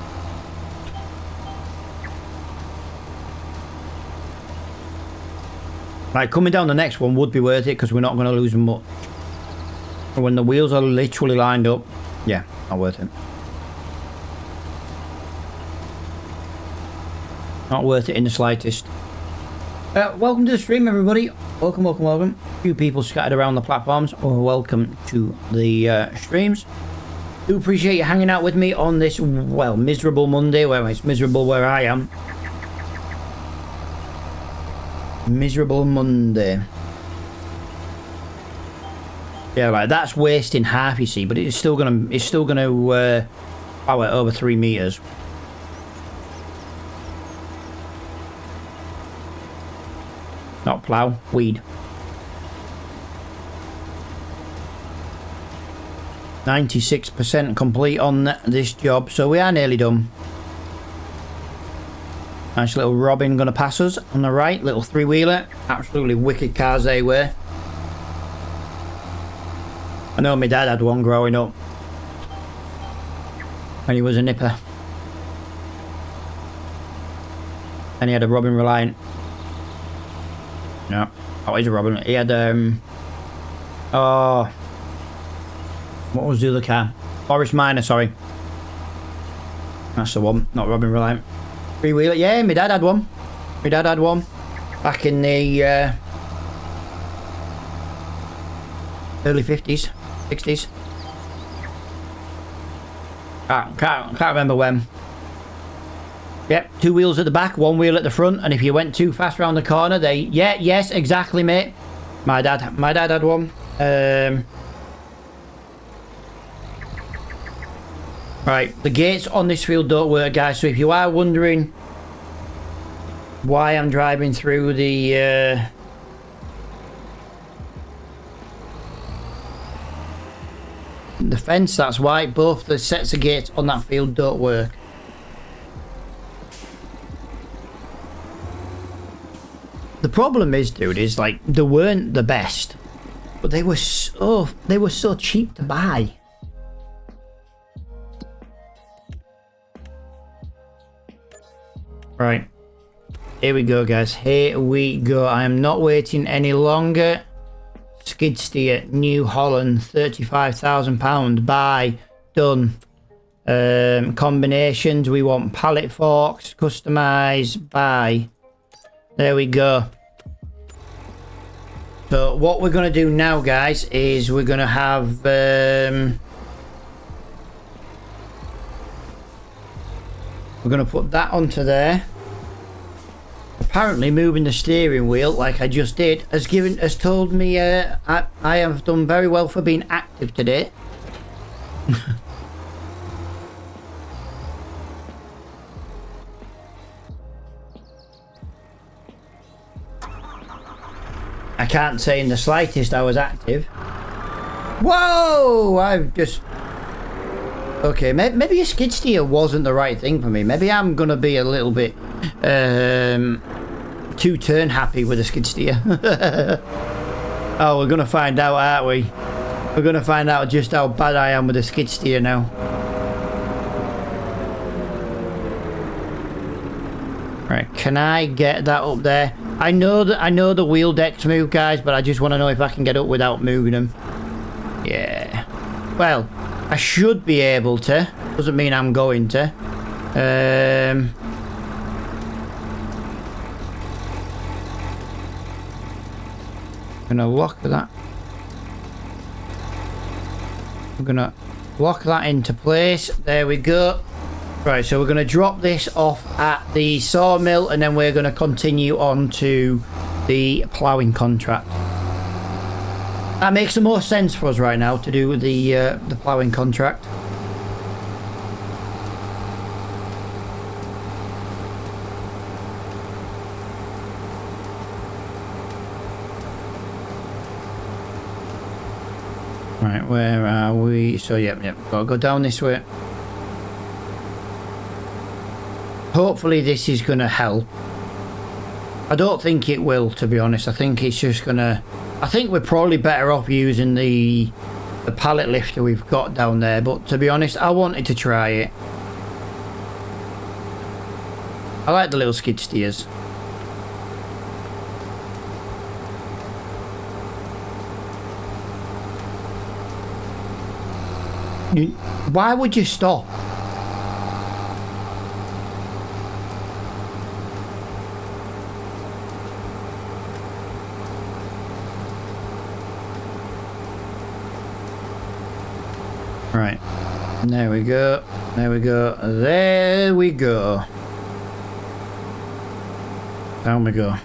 Like coming down the next one would be worth it because we're not going to lose much. And when the wheels are literally lined up, yeah, not worth it. Not worth it in the slightest. Welcome to the stream, everybody. Welcome, welcome, welcome. A few people scattered around the platforms. Welcome to the streams. Do appreciate you hanging out with me on this, well, miserable Monday. Well, it's miserable where I am. Miserable Monday. Yeah, like that's wasting half, you see, but it's still gonna power over 3 meters. Not plow, weed. 96% complete on this job, so we are nearly done. Nice little Robin gonna pass us on the right, little three-wheeler. Absolutely wicked cars they were. I know my dad had one growing up. And he was a nipper. And he had a Robin Reliant. No, that was a Robin. He had oh, what was the other car? Forest Miner, sorry. That's the one, not Robin Reliant. Three-wheeler, yeah, my dad had one. My dad had one back in the early 50s, 60s. Can't remember when. Yep, 2 wheels at the back, 1 wheel at the front, and if you went too fast around the corner, yes, exactly, mate. My dad had one. Right, the gates on this field don't work, guys, so if you are wondering why I'm driving through the fence, that's why. Both the sets of gates on that field don't work. The problem is, dude, is like they weren't the best, but they were so cheap to buy. Right, here we go, guys. Here we go. I am not waiting any longer. Skid steer, New Holland, £35,000. Buy, done. Combinations. We want pallet forks. Customize. Buy. There we go. So what we're gonna do now, guys, is we're gonna have We're going to put that onto there. Apparently moving the steering wheel like I just did has told me I have done very well for being active today. I can't say in the slightest I was active. Whoa! I've just... Okay, maybe a skid steer wasn't the right thing for me. Maybe I'm gonna be a little bit too turn happy with a skid steer. Oh, we're gonna find out, aren't we? We're gonna find out just how bad I am with a skid steer now. Right, can I get that up there? I know the wheel decks move, guys, but I just want to know if I can get up without moving them. Yeah. Well, I should be able to. Doesn't mean I'm going to. Gonna lock that. I'm gonna lock that into place. There we go. Right, so we're gonna drop this off at the sawmill, and then we're gonna continue on to the ploughing contract. That makes the most sense for us right now to do the ploughing contract. Right, where are we? So, yep, gotta go down this way. Hopefully this is gonna help. I don't think it will, to be honest. I think it's just gonna... I think we're probably better off using the pallet lifter we've got down there, but to be honest, I wanted to try it. I like the little skid steers. Why would you stop? Right, there we go, there we go, there we go. Down we go.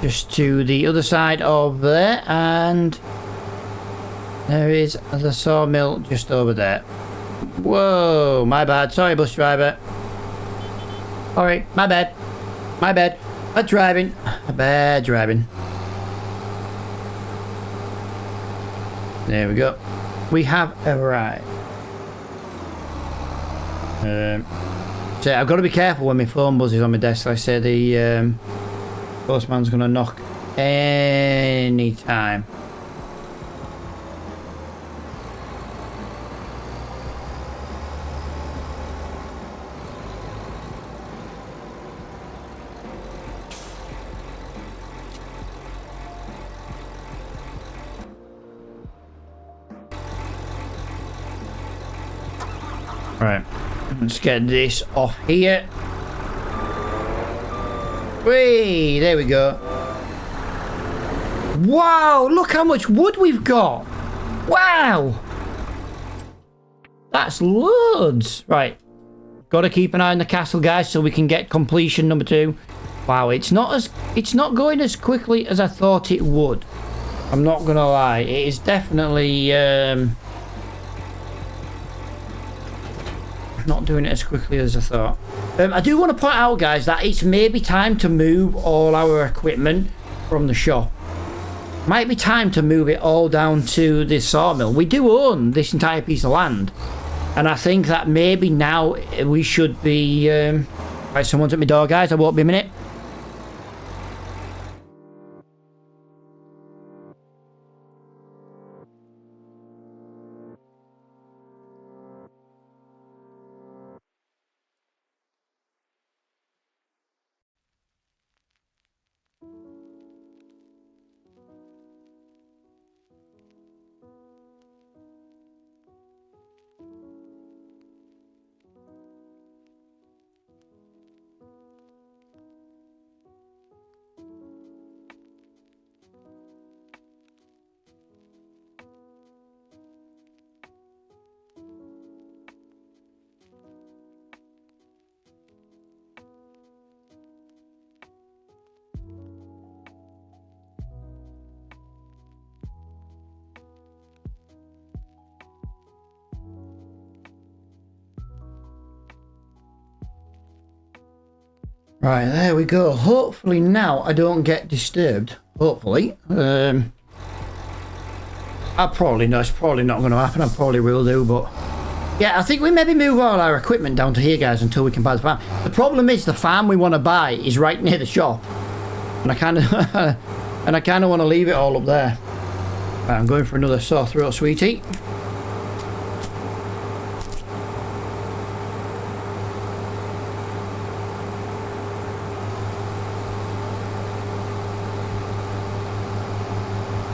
Just to the other side of there, and there is the sawmill just over there. Whoa, my bad, sorry bus driver. Alright, my bad, bad driving, bad driving. There we go. We have arrived. So I've got to be careful when my phone buzzes on my desk. Like I say, the postman's going to knock any time. Right, let's get this off here. Whee, there we go. Wow, look how much wood we've got. Wow. That's loads. Right, got to keep an eye on the castle, guys, so we can get completion number 2. Wow, it's not going as quickly as I thought it would. I'm not gonna lie, it is definitely not doing it as quickly as I thought. I do want to point out, guys, that it's maybe time to move all our equipment from the shop. Might be time to move it all down to the sawmill. We do own this entire piece of land, and I think that maybe now we should be right, someone's at my door, guys. I won't be a minute. Right, there we go. Hopefully now I don't get disturbed. Hopefully. I probably know it's probably not going to happen. I probably will do, but yeah, I think we maybe move all our equipment down to here, guys, until we can buy the farm. The problem is the farm we want to buy is right near the shop, and I kind of want to leave it all up there. Right, I'm going for another sore throat, sweetie.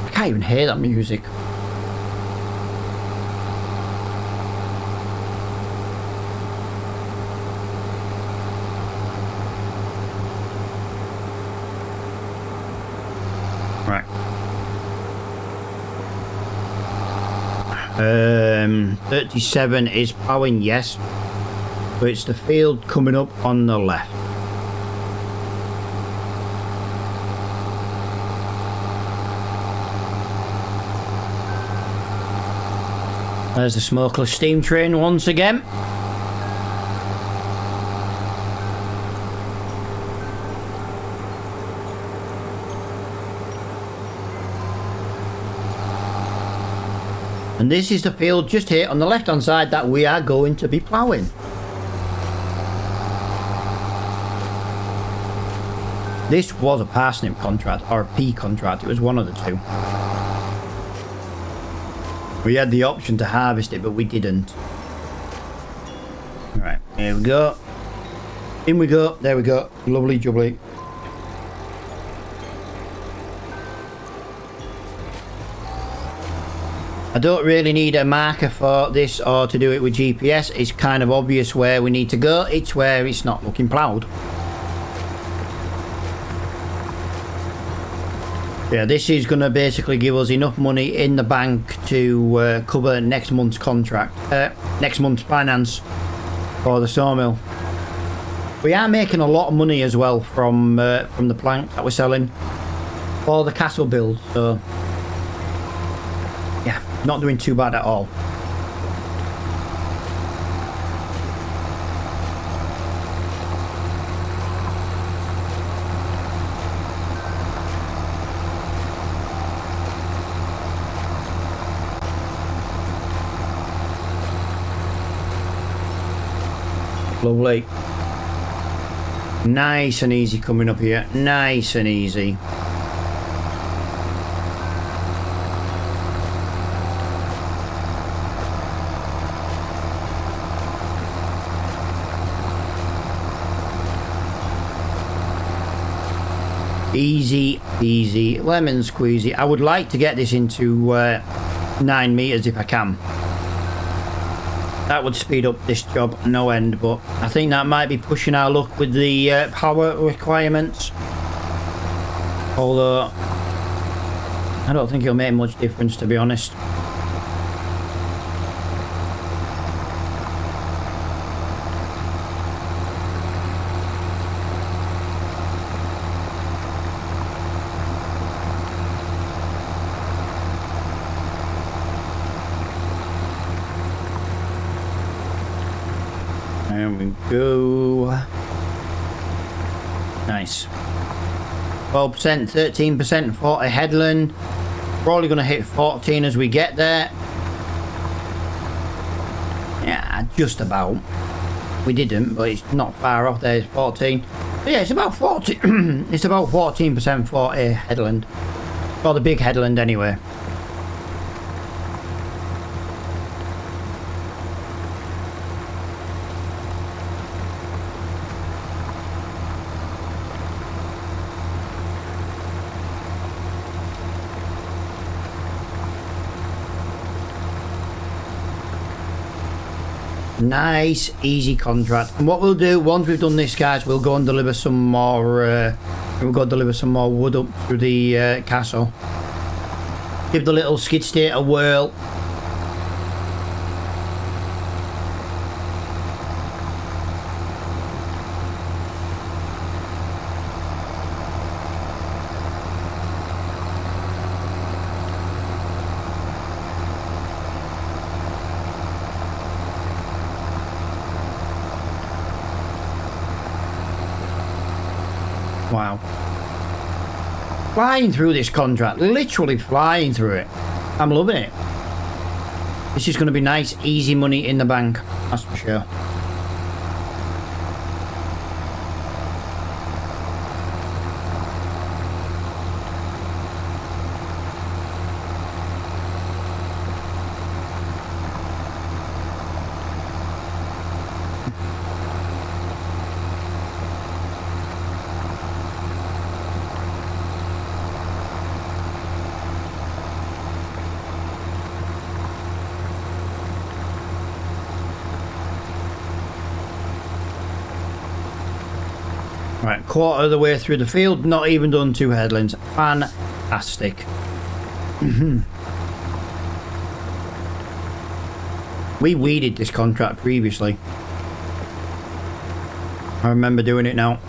I can't even hear that music. Right. 37 is plowing, yes. So it's the field coming up on the left. There's the smokeless steam train once again. And this is the field just here on the left hand side that we are going to be ploughing. This was a parsnip contract or a pea contract, it was one of the two. We had the option to harvest it, but we didn't. Right, here we go. In we go, there we go. Lovely jubbly. I don't really need a marker for this or to do it with GPS. It's kind of obvious where we need to go. It's where it's not looking ploughed. Yeah, this is going to basically give us enough money in the bank to cover next month's contract. Next month's finance for the sawmill. We are making a lot of money as well from the plank that we're selling for the castle build. So yeah, not doing too bad at all. Lovely. Nice and easy coming up here. Nice and easy. Easy peasy, lemon squeezy. I would like to get this into 9 meters if I can. That would speed up this job no end, but I think that might be pushing our luck with the power requirements. Although I don't think it'll make much difference, to be honest. There we go. Nice. 12%, 13%, 40 headland. Probably going to hit 14 as we get there. Yeah, just about. We didn't, but it's not far off. There's 14. But yeah, it's about 40. It's about 14% 40 headland. For the big headland anyway. Nice, easy contract. And what we'll do once we've done this, guys, we'll go and deliver some more. We'll go deliver some more wood up to the castle. Give the little skid steer a whirl. Wow. Flying through this contract. Literally flying through it. I'm loving it. This is going to be nice, easy money in the bank. That's for sure. Right, quarter of the way through the field, not even done 2 headlands. Fantastic. We weeded this contract previously. I remember doing it now.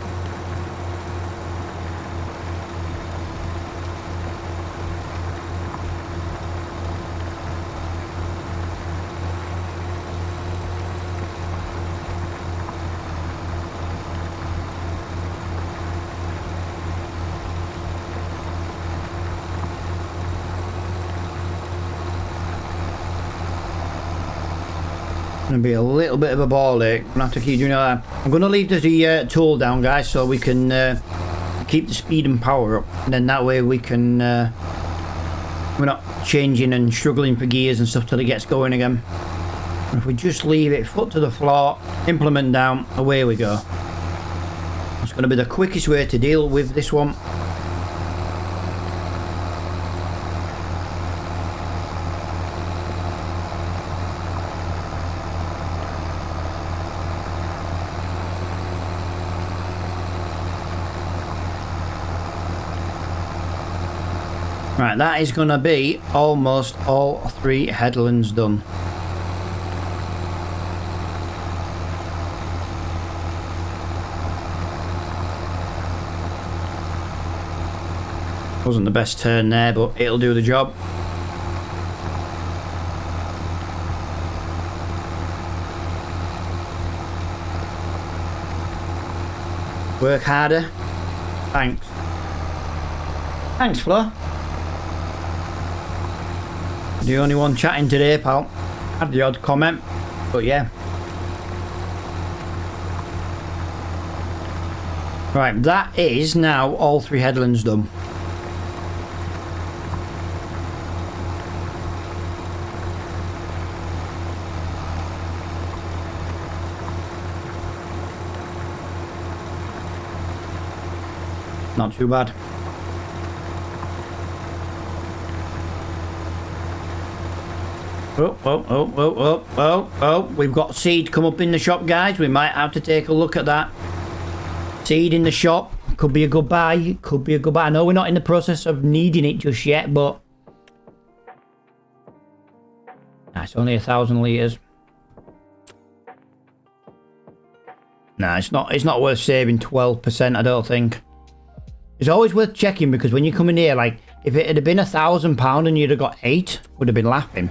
Gonna be a little bit of a ball ache. I'm gonna have to keep doing that. I'm gonna leave the tool down, guys, so we can keep the speed and power up, and then that way we can we're not changing and struggling for gears and stuff till it gets going again. And if we just leave it foot to the floor, implement down, away we go. It's gonna be the quickest way to deal with this one. Right, that is going to be almost all 3 headlands done. Wasn't the best turn there, but it'll do the job. Work harder. Thanks. Thanks, Flo. The only one chatting today, pal. Had the odd comment, but yeah. Right, that is now all 3 headlands done. Not too bad. Oh, we've got seed come up in the shop, guys. We might have to take a look at that. Seed in the shop. Could be a good buy. Could be a good buy. I know we're not in the process of needing it just yet, but... Nah, it's only 1,000 litres. Nah, it's not worth saving 12%, I don't think. It's always worth checking, because when you come in here, like, if it had been £1,000 and you'd have got 8, would have been laughing.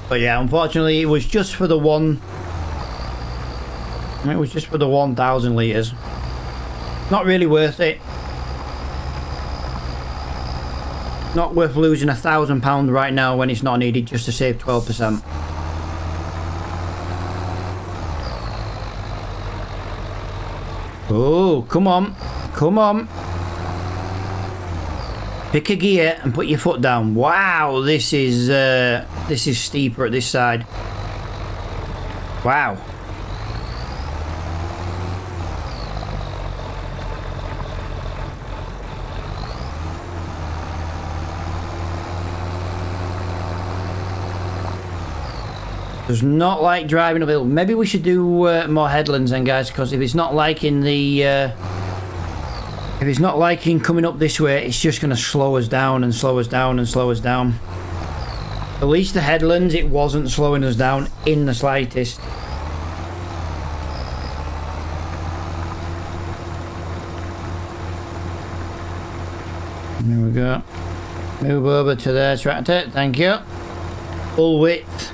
But yeah, unfortunately, it was just for the one. It was just for the 1,000 litres. Not really worth it. Not worth losing £1,000 right now when it's not needed just to save 12%. Oh, come on, come on. Pick a gear and put your foot down. Wow, this is steeper at this side. Wow. Does not like driving uphill. Maybe we should do more headlands then, guys, because if it's not liking the if it's not liking coming up this way, it's just going to slow us down and slow us down and slow us down. At least the headlands, it wasn't slowing us down in the slightest. There we go. Move over to there, tractor. Thank you. Full width.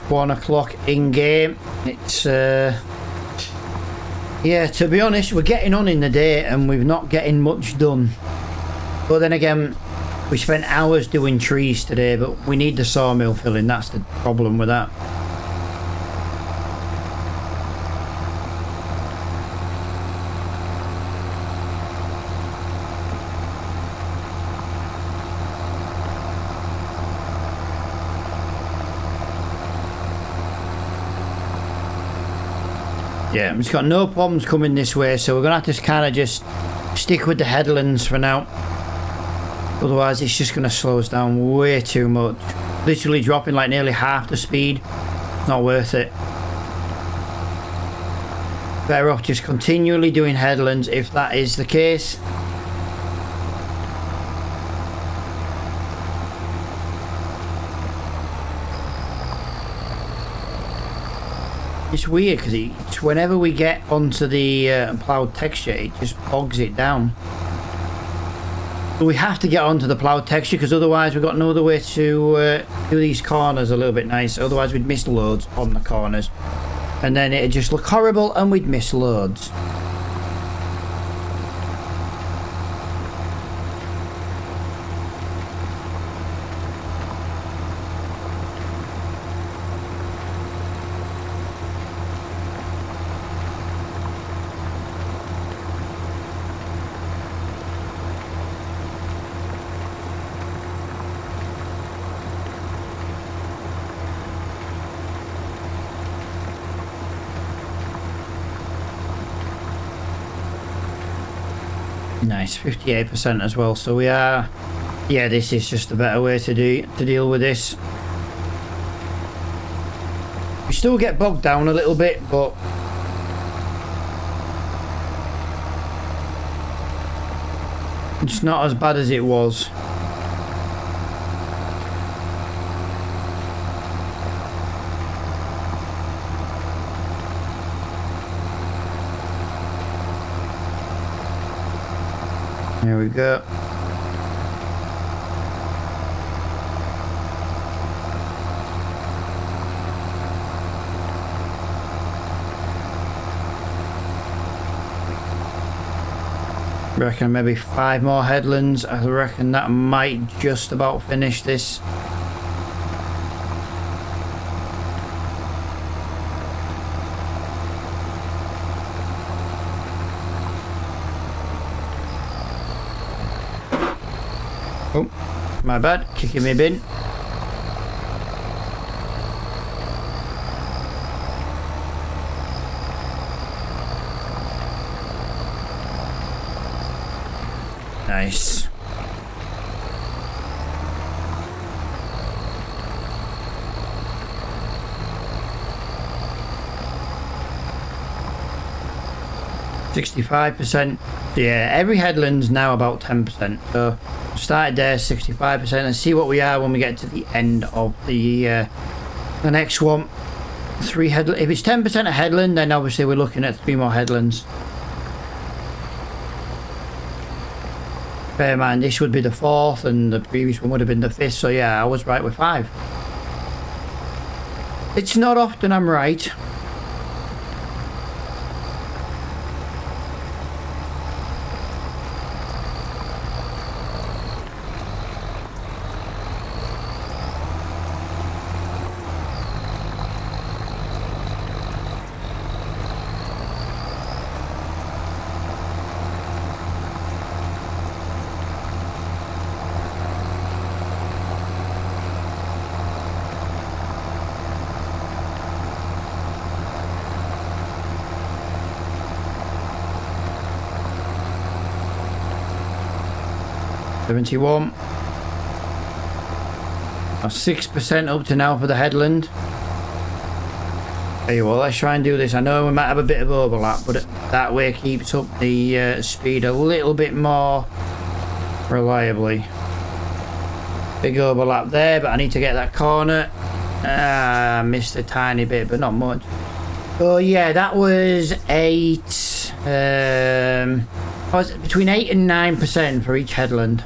1 o'clock in game. It's yeah, to be honest, we're getting on in the day and we're not getting much done. But then again, we spent hours doing trees today, but we need the sawmill filling. That's the problem with that. Yeah, it's got no problems coming this way, so we're gonna have to kind of just stick with the headlands for now. Otherwise, it's just gonna slow us down way too much. Literally dropping like nearly half the speed. Not worth it. Better off just continually doing headlands if that is the case. It's weird because it's whenever we get onto the ploughed texture, it just bogs it down. So we have to get onto the ploughed texture because otherwise we've got no other way to do these corners a little bit nice. Otherwise we'd miss loads on the corners. And then it'd just look horrible and we'd miss loads. Nice, 58% as well. So we are, yeah, this is just a better way to deal with this. We still get bogged down a little bit, but it's not as bad as it was. Here we go. Reckon maybe 5 more headlands. I reckon that might just about finish this. Oh, my bad, kicking me bin. Nice. %65%. Yeah, every headland's now about 10%. So started there 65% and see what we are when we get to the end of the next one. 3 headland. If it's 10% a headland, then obviously we're looking at 3 more headlands. Bear in mind, this would be the 4th and the previous one would have been the 5th, so yeah, I was right with 5. It's not often I'm right. $71. 6% up to now for the headland. Tell you what, let's try and do this. I know we might have a bit of overlap, but that way keeps up the speed a little bit more reliably. Big overlap there, but I need to get that corner. I missed a tiny bit, but not much. So yeah, that was 8. Was between 8 and 9% for each headland.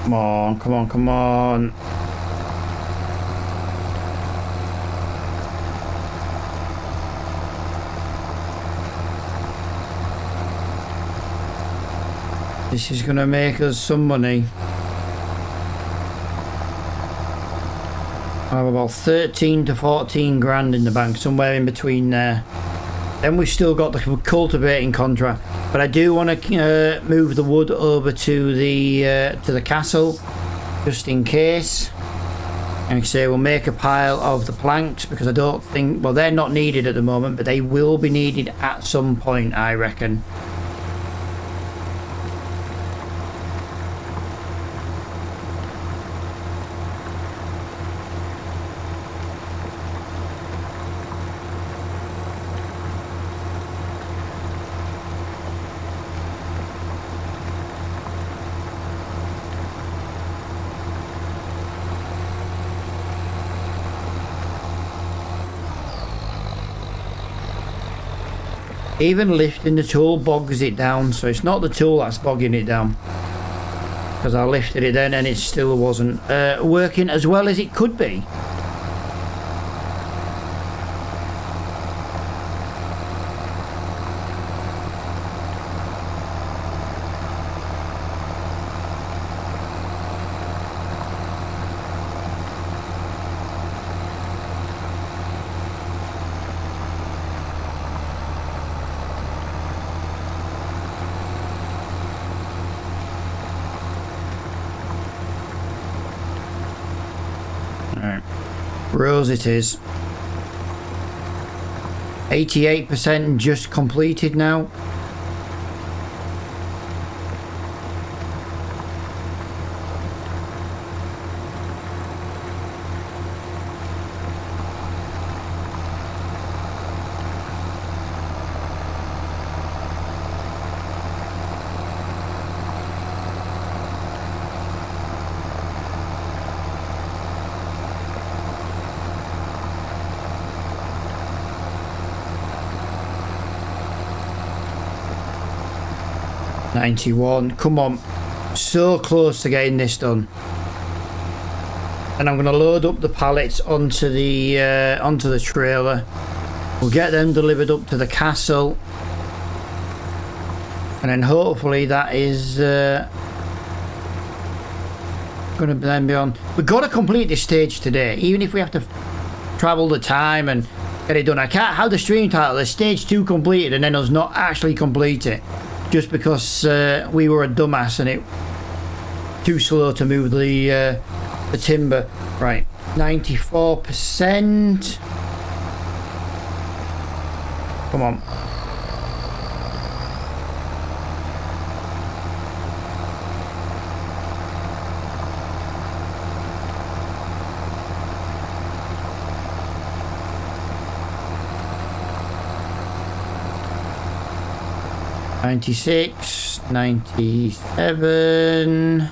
Come on, come on, come on. This is gonna make us some money. I have about 13 to 14 grand in the bank, somewhere in between there. Then we've still got the cultivating contract, but I do want to move the wood over to the castle, just in case. And like I say, we'll make a pile of the planks, because I don't think, well, they're not needed at the moment, but they will be needed at some point, I reckon. Even lifting the tool bogs it down, so it's not the tool that's bogging it down, because I lifted it then and it still wasn't working as well as it could be. Rose it is. 88% just completed now. $91. Come on. So close to getting this done. And I'm going to load up the pallets onto the trailer. We'll get them delivered up to the castle. And then hopefully that is going to then be on. We've got to complete this stage today. Even if we have to travel the time and get it done. I can't have the stream title, the stage 2 completed, and then us not actually complete it. Just because we were a dumbass and it too slow to move the timber. Right, 94%. Come on. $96, $97.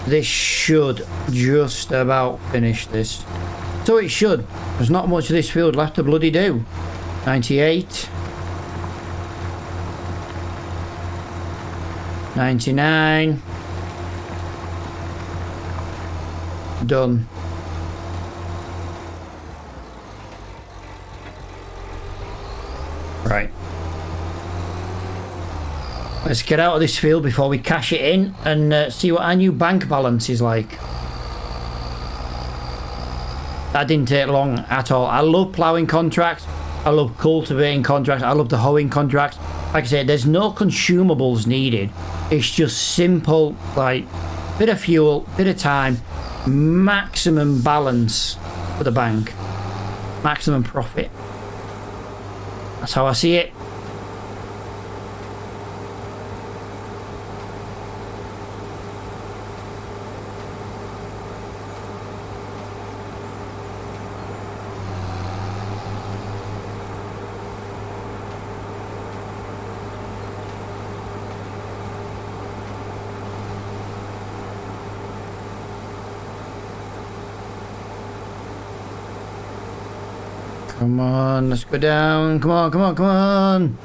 This should just about finish this. So it should. There's not much of this field left to bloody do. 98. 99. Done. Right. Let's get out of this field before we cash it in and see what our new bank balance is like. That didn't take long at all. I love ploughing contracts. I love cultivating contracts. I love the hoeing contracts. Like I said, there's no consumables needed. It's just simple, like, bit of fuel, bit of time, maximum balance for the bank, maximum profit. That's how I see it. Come on, let's go down. Come on, come on, come on.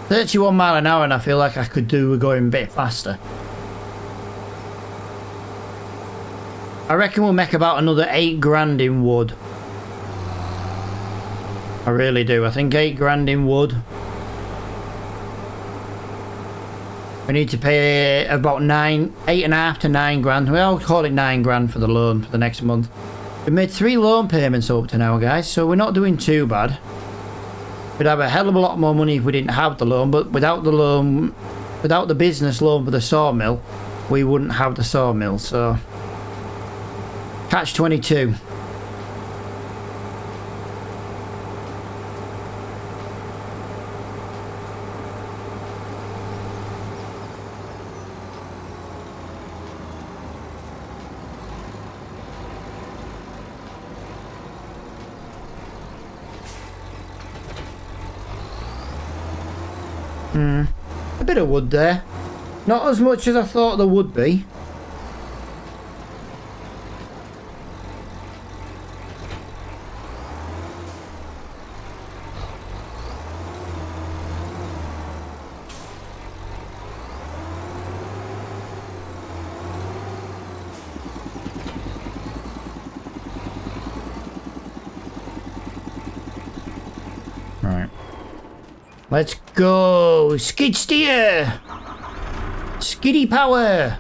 31 mile an hour and I feel like I could do with going a bit faster. I reckon we'll make about another 8 grand in wood. I really do. I think 8 grand in wood. We need to pay about 8.5 to 9 grand. Well, I'll call it 9 grand for the loan for the next month. We've made 3 loan payments up to now, guys, so we're not doing too bad. We'd have a hell of a lot more money if we didn't have the loan, but without the loan, without the business loan for the sawmill, we wouldn't have the sawmill, so... Catch 22. A bit of wood there. Not as much as I thought there would be. Right. Let's go! Skid steer! Skiddy power!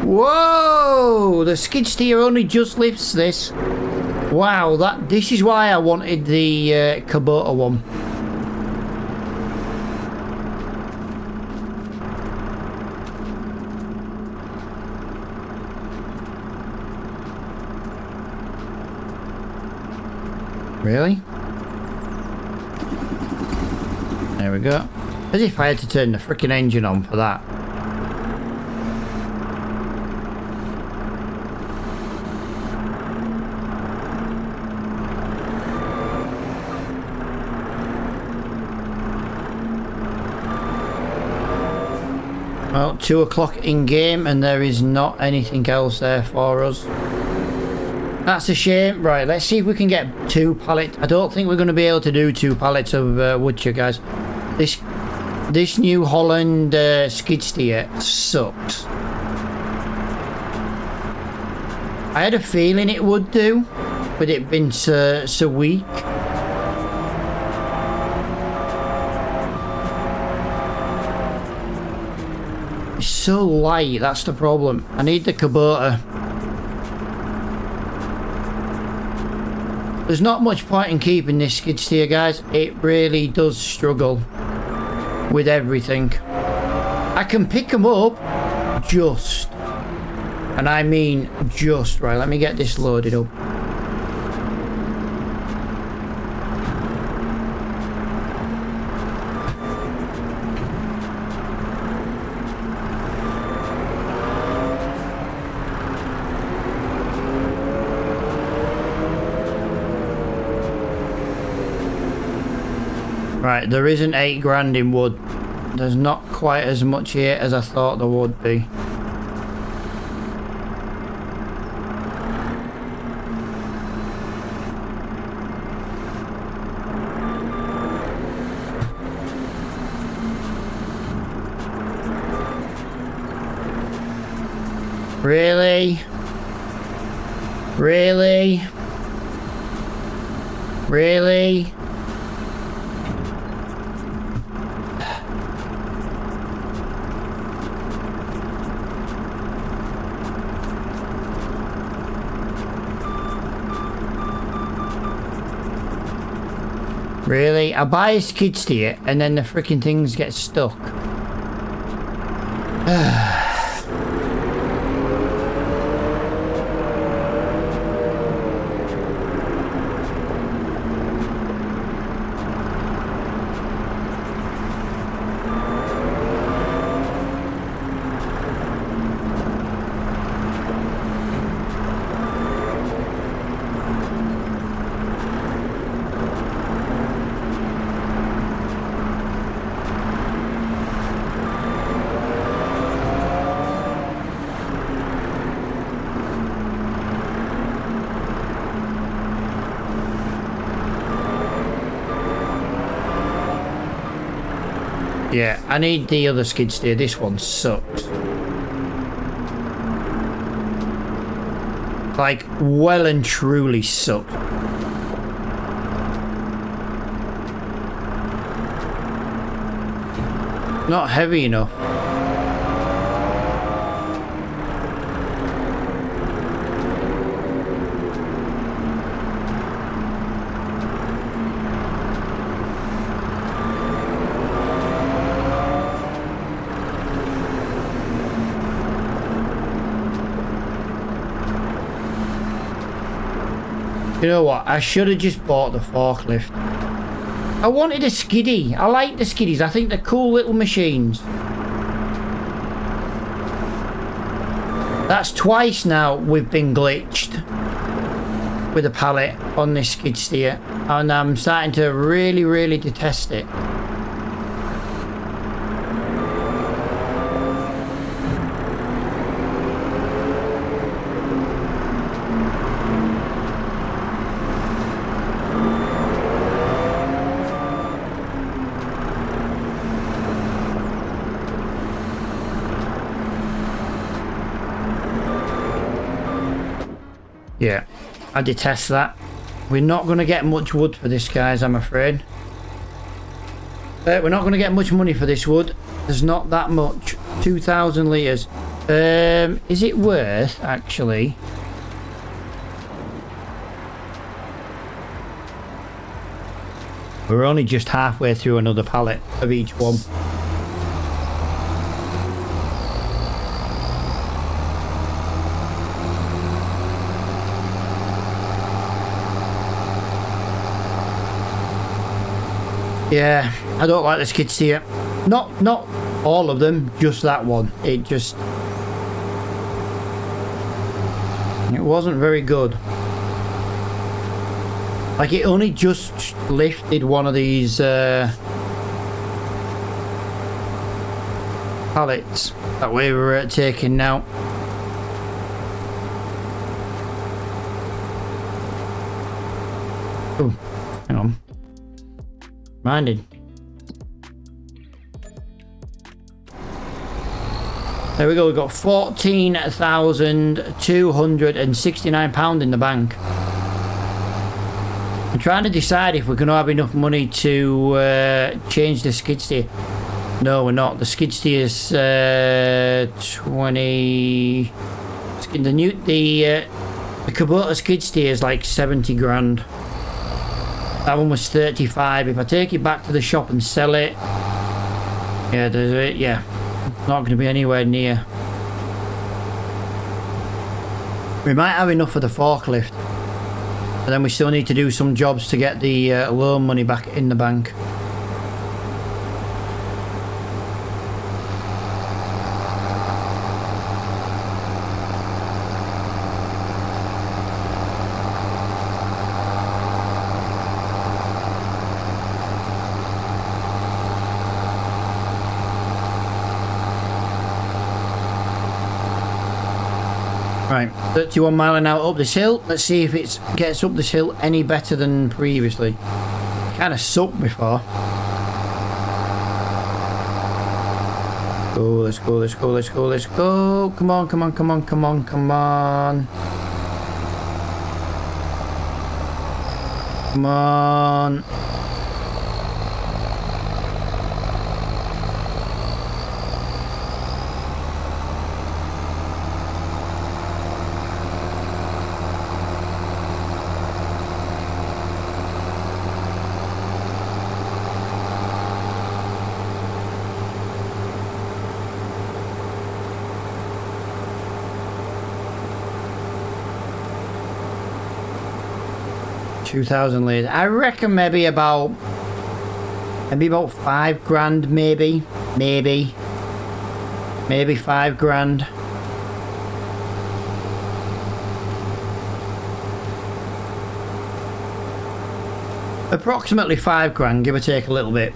Whoa! The skid steer only just lifts this. Wow, this is why I wanted the Kubota one. Really? There we go. As if I had to turn the freaking engine on for that. Well, 2 o'clock in game and there is not anything else there for us. That's a shame. Right, let's see if we can get 2 pallets. I don't think we're going to be able to do 2 pallets of wood chip, guys. This New Holland skid steer sucks. I had a feeling it would do, but it been so weak. It's so light, that's the problem. I need the Kubota. There's not much point in keeping this skid steer, guys. It really does struggle with everything. I can pick them up just, and I mean just. Right, let me get this loaded up. Right, there isn't 8 grand in wood. There's not quite as much here as I thought there would be. Really? Really? Really? Really? I buy a skid steer and then the freaking things get stuck. Yeah, I need the other skid steer. This one sucks. Like, well and truly sucks. Not heavy enough. You know what? I should have just bought the forklift. I wanted a skiddy. I like the skiddies. I think they're cool little machines. That's twice now we've been glitched with a pallet on this skid steer. And I'm starting to really, really detest it. Yeah, I detest that. We're not going to get much wood for this, guys, I'm afraid. We're not going to get much money for this wood. There's not that much. 2,000 litres. Is it worth, actually? We're only just halfway through another pallet of each one. Yeah, I don't like the skid steer. Not all of them, just that one. It wasn't very good. Like, it only just lifted one of these pallets that we were taking now. Oh, hang on. Minded. There we go, we've got £14,269 in the bank. I'm trying to decide if we're going to have enough money to change the skid steer. No, we're not. The skid steer's 20. The Kubota skid steer is like 70 grand. That one was 35. If I take it back to the shop and sell it, yeah, not going to be anywhere near. We might have enough for the forklift, but then we still need to do some jobs to get the loan money back in the bank. Right, 31 mile an hour up this hill. Let's see if it gets up this hill any better than previously. Kind of sucked before. Oh, let's go, let's go, let's go, let's go. Come on, come on, come on, come on, come on. Come on. 2,000 litres. I reckon maybe about 5 grand, maybe 5 grand. Approximately 5 grand, give or take a little bit.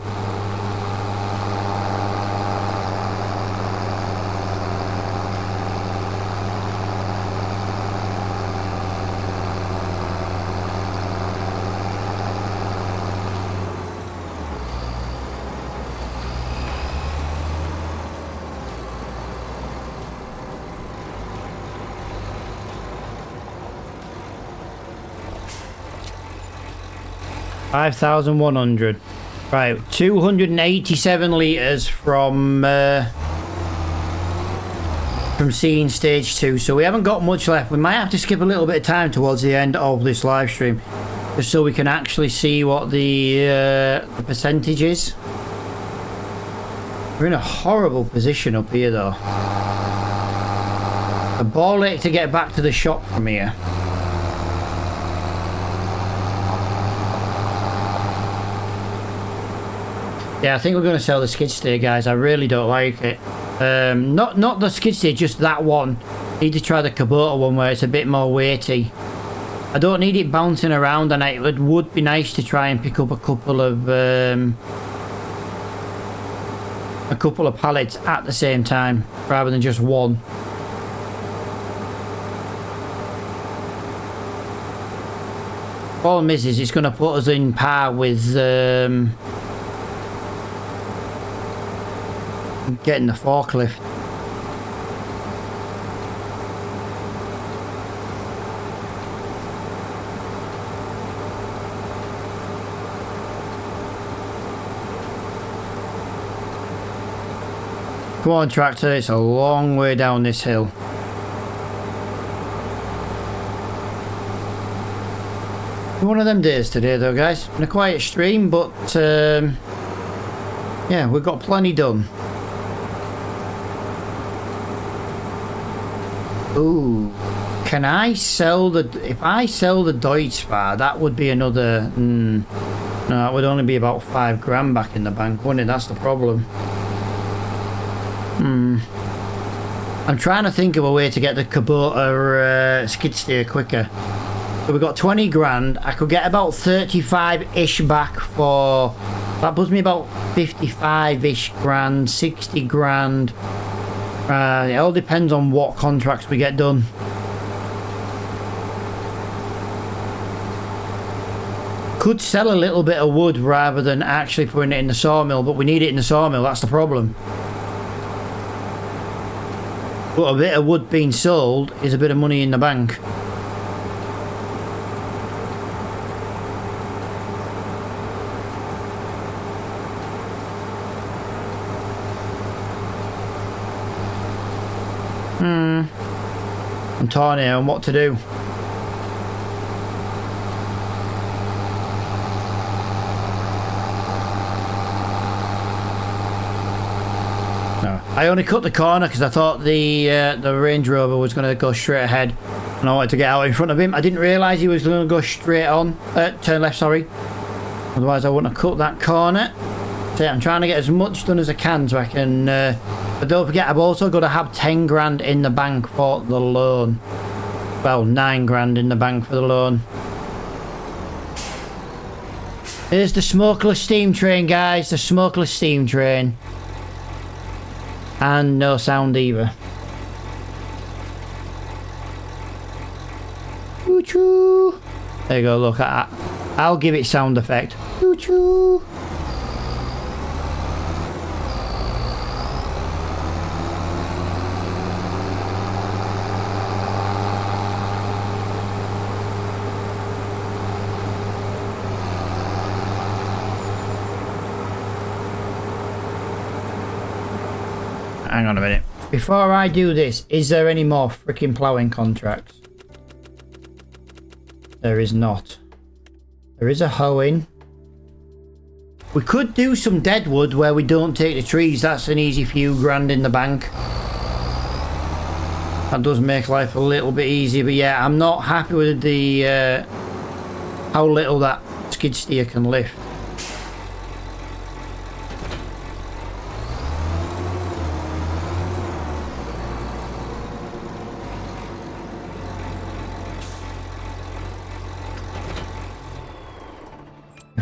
5,100. Right, 287 litres from seeing stage 2. So we haven't got much left. We might have to skip a little bit of time towards the end of this live stream, just so we can actually see what the percentage is. We're in a horrible position up here though. A ball ache to get back to the shop from here. Yeah, I think we're going to sell the skid steer, guys. I really don't like it. Not the skid steer, just that one. Need to try the Kubota one where it's a bit more weighty. I don't need it bouncing around, and it would be nice to try and pick up a couple of pallets at the same time rather than just one. Problem is it's going to put us in par with getting the forklift. Come on, tractor, it's a long way down this hill. One of them days today though, guys. Been a quiet stream, but yeah, we've got plenty done. Ooh, can I sell the... If I sell the Deutz-Fahr, that would be another... no, it would only be about 5 grand back in the bank, wouldn't it? That's the problem. I'm trying to think of a way to get the Kubota skid steer quicker. So we've got 20 grand. I could get about 35-ish back for... That puts me about 55-ish grand, 60 grand. It all depends on what contracts we get done. Could sell a little bit of wood rather than actually putting it in the sawmill, but we need it in the sawmill, that's the problem. But a bit of wood being sold is a bit of money in the bank. I'm torn here on what to do. No, I only cut the corner because I thought the Range Rover was going to go straight ahead, and I wanted to get out in front of him. I didn't realise he was going to go straight on, turn left, sorry. Otherwise I wouldn't have cut that corner. So I'm trying to get as much done as I can so I can... but don't forget, I've also got to have 10 grand in the bank for the loan. Well, 9 grand in the bank for the loan. Here's the smokeless steam train, guys. The smokeless steam train. And no sound either. Choo-choo. There you go, look at that. I'll give it sound effect. Choo-choo. Hang on a minute. Before I do this, is there any more freaking ploughing contracts? There is not. There is a hoeing. We could do some deadwood where we don't take the trees. That's an easy few grand in the bank. That does make life a little bit easier. But yeah, I'm not happy with the how little that skid steer can lift.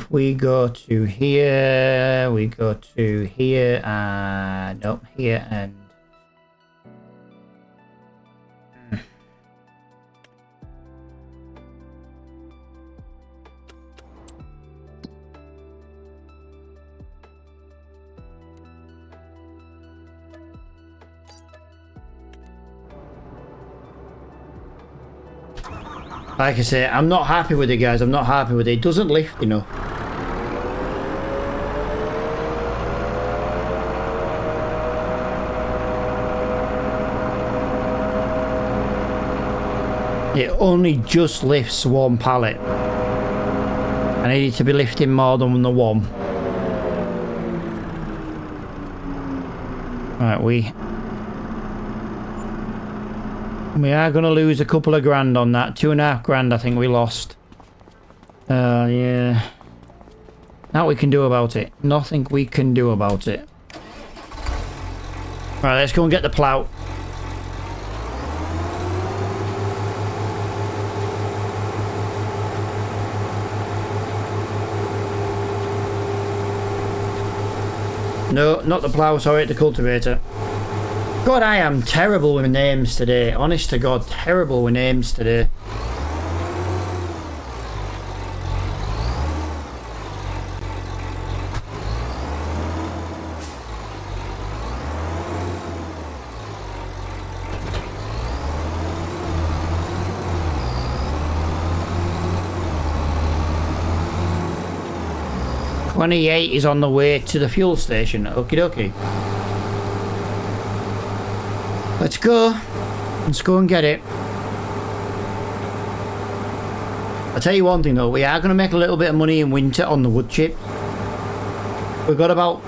We go to here, we go to here, and nope, here and like I say, I'm not happy with it, guys. I'm not happy with it. It doesn't lift enough. It only just lifts one pallet. I need it to be lifting more than the one. Right, we are going to lose a couple of grand on that. 2.5 grand I think we lost. Yeah. Nothing we can do about it. Nothing we can do about it. Right, let's go and get the plough. No, not the plough, sorry, the cultivator. God, I am terrible with names today. Honest to God, terrible with names today. $28 is on the way to the fuel station. Okie dokie. Let's go. Let's go and get it. I'll tell you one thing though, we are going to make a little bit of money in winter on the wood chip. We've got about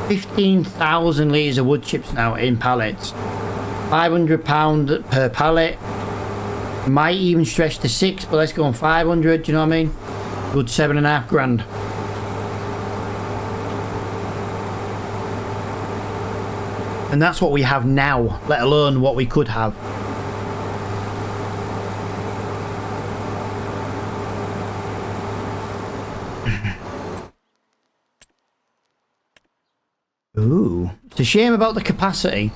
15,000 litres of wood chips now in pallets. £500 per pallet. Might even stretch to 6, but let's go on 500, do you know what I mean? Good 7.5 grand. And that's what we have now, let alone what we could have. Ooh, it's a shame about the capacity.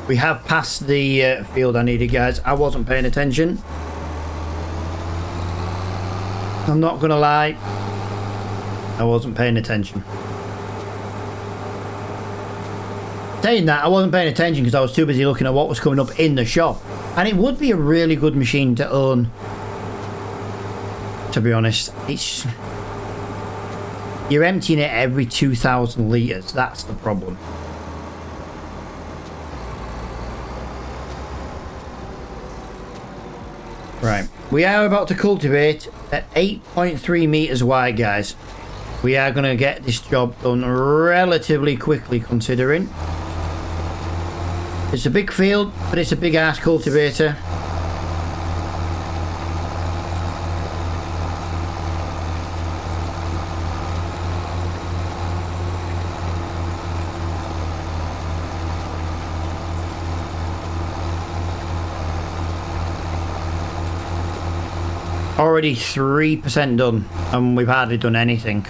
We have passed the field I needed, guys. I wasn't paying attention. I'm not gonna lie. I wasn't paying attention. Saying that, I wasn't paying attention because I was too busy looking at what was coming up in the shop. And it would be a really good machine to own. To be honest, it's... You're emptying it every 2,000 litres. That's the problem. Right. We are about to cultivate at 8.3 metres wide, guys. We are going to get this job done relatively quickly, considering. It's a big field, but it's a big ass cultivator. Already 3% done, and we've hardly done anything.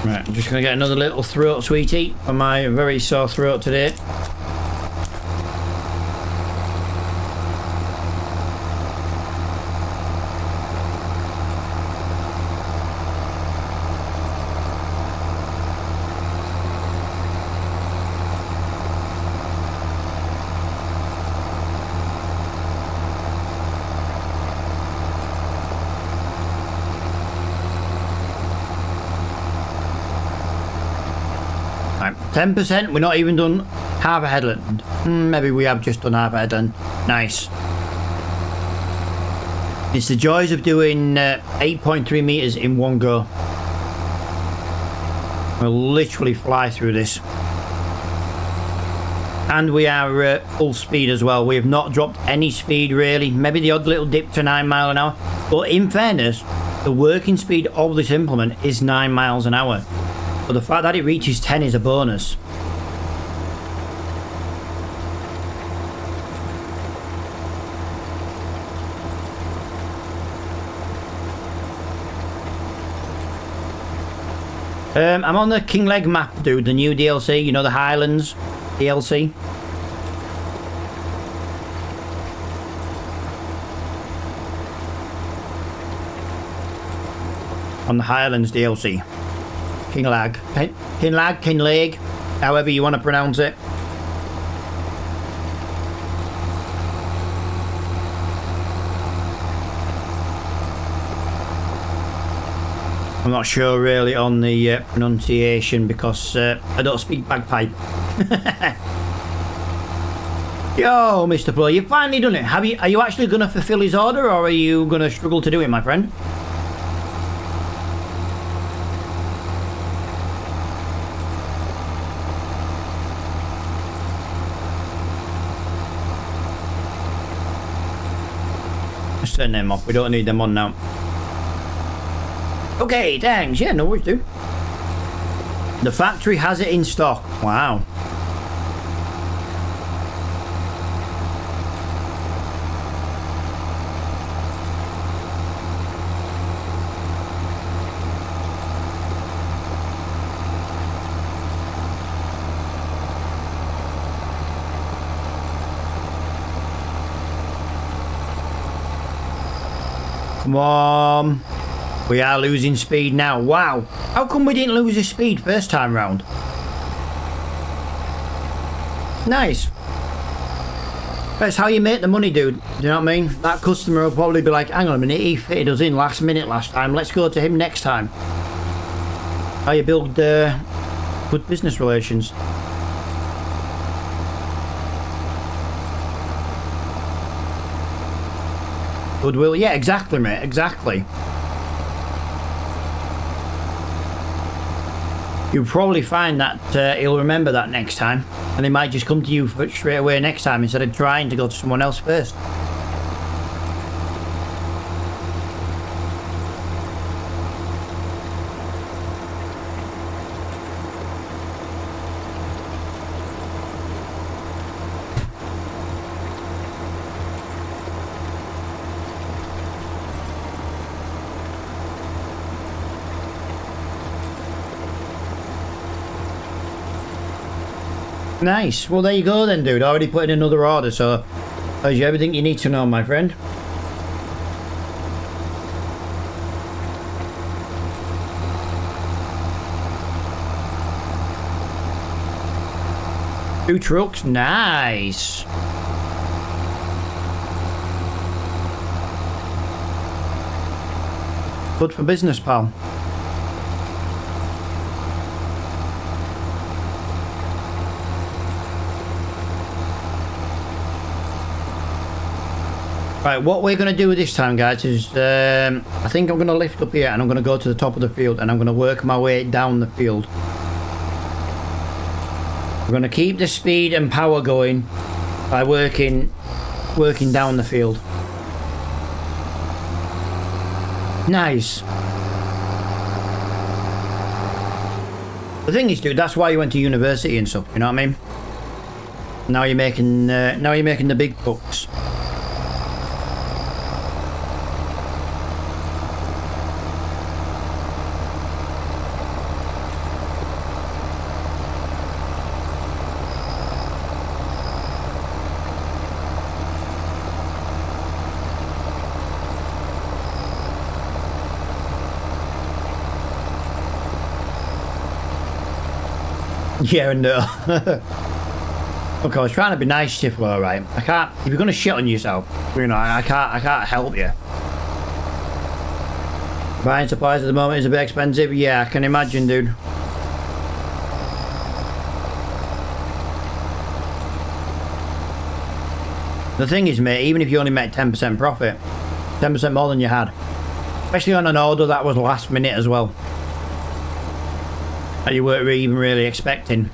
Right, I'm just going to get another little throat sweetie for my very sore throat today. Right, 10%, we're not even done half a headland. Maybe we have just done half a headland. Nice. It's the joys of doing 8.3 metres in one go. We'll literally fly through this. And we are full speed as well. We have not dropped any speed really. Maybe the odd little dip to 9 miles an hour. But in fairness, the working speed of this implement is 9 miles an hour. But the fact that it reaches 10 is a bonus. I'm on the Kinlaig map, dude, the new DLC, you know, the Highlands DLC. On the Highlands DLC. Kinlaig. Kinlaig. however you want to pronounce it. I'm not sure really on the pronunciation because I don't speak bagpipe. Yo, Mr. Pro, you've finally done it. Are you actually going to fulfill his order, or are you going to struggle to do it, my friend? Let's turn them off. We don't need them on now. Okay, thanks. Yeah, no worries, dude. The factory has it in stock. Wow. Come on. We are losing speed now. Wow. How come we didn't lose the speed first time round? Nice. That's how you make the money, dude. Do you know what I mean? That customer will probably be like, hang on a minute, he fitted us in last minute last time. Let's go to him next time. How you build good business relations. Goodwill. Yeah, exactly, mate. Exactly. You'll probably find that he'll remember that next time, and he might just come to you straight away next time instead of trying to go to someone else first. Nice. Well, there you go then, dude. Already put in another order, so that's everything you need to know, my friend. Two trucks. Nice. Good for business, pal. Right, what we're going to do this time, guys, is I think I'm going to lift up here and I'm going to go to the top of the field and I'm going to work my way down the field. We're going to keep the speed and power going by working down the field. Nice. The thing is, dude, that's why you went to university and stuff. You know what I mean? Now you're making the big bucks. Yeah, no. Okay, I was trying to be nice to you, alright. I can't. If you're gonna shit on yourself, you know, I can't help you. Buying supplies at the moment is a bit expensive. Yeah, I can imagine, dude. The thing is, mate, even if you only make 10% profit, 10% more than you had, especially on an order that was last minute as well, that you weren't even really expecting.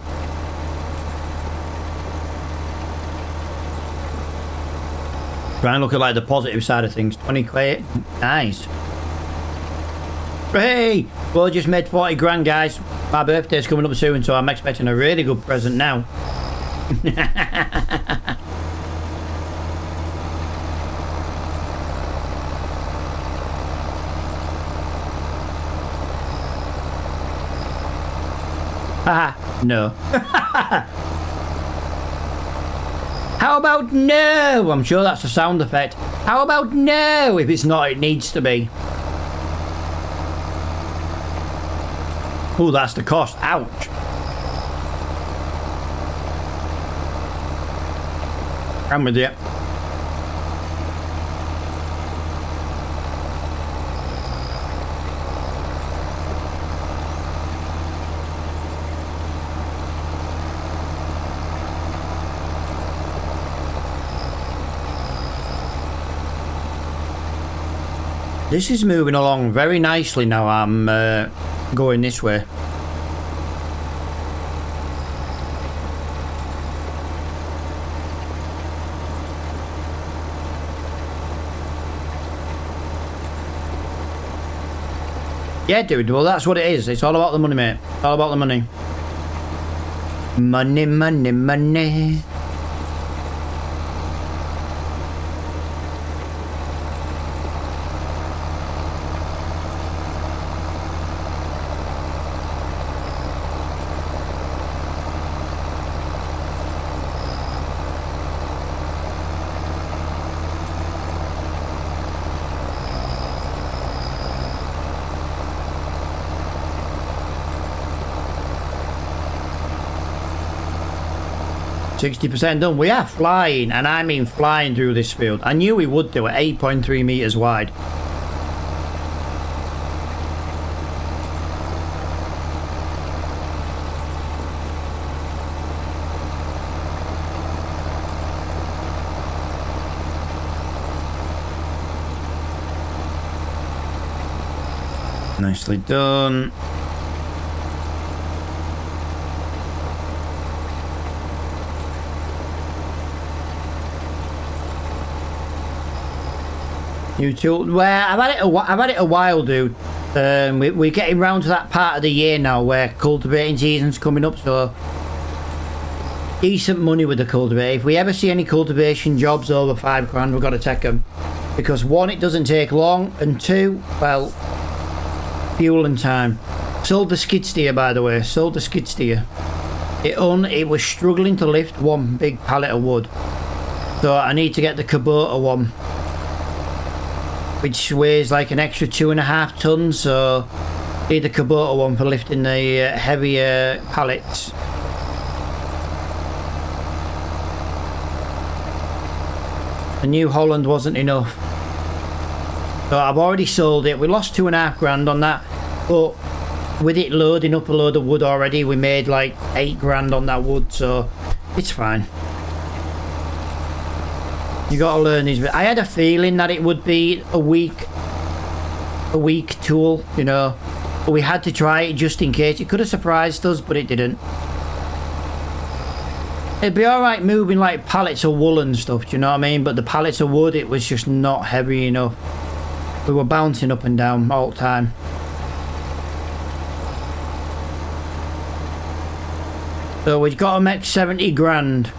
Try and look at like the positive side of things. 20 quid, nice. Hey, well, I just made 40 grand, guys. My birthday's coming up soon, so I'm expecting a really good present now. Haha, no. How about no? I'm sure that's a sound effect. How about no? If it's not, it needs to be. Oh, that's the cost. Ouch. I'm with you. This is moving along very nicely now. I'm going this way. Yeah, dude. Well, that's what it is. It's all about the money, mate. All about the money. Money, money, money. %60 done. We are flying, and I mean flying through this field. I knew we would do it. 8.3 meters wide. Nicely done. YouTube. Well, I've had it a while, dude. We're getting round to that part of the year now where cultivating season's coming up, so decent money with the cultivator. If we ever see any cultivation jobs over £5 we've got to take them, because one, it doesn't take long, and two, well, fuel and time. Sold the skid steer, by the way. Sold the skid steer. It was struggling to lift one big pallet of wood, so I need to get the Kubota one, which weighs like an extra 2.5 tons, so need the Kubota one for lifting the heavier pallets. The New Holland wasn't enough, so I've already sold it. We lost 2.5 grand on that, but with it loading up a load of wood already, we made like 8 grand on that wood, so it's fine. You gotta learn these. I had a feeling that it would be a weak tool, you know, but we had to try it just in case. It could have surprised us, but it didn't. It'd be alright moving like pallets of wool and stuff, do you know what I mean? But the pallets of wood, it was just not heavy enough. We were bouncing up and down all the time. So we've got to make 70 grand.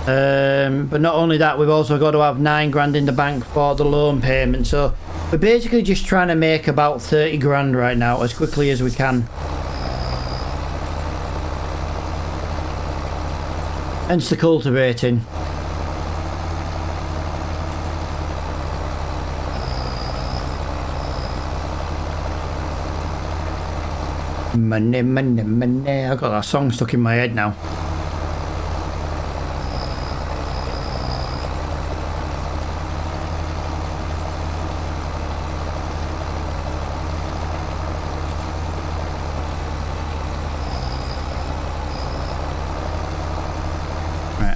But not only that, we've also got to have 9 grand in the bank for the loan payment. So we're basically just trying to make about 30 grand right now as quickly as we can. Hence the cultivating. Money, money, money. I've got that song stuck in my head now.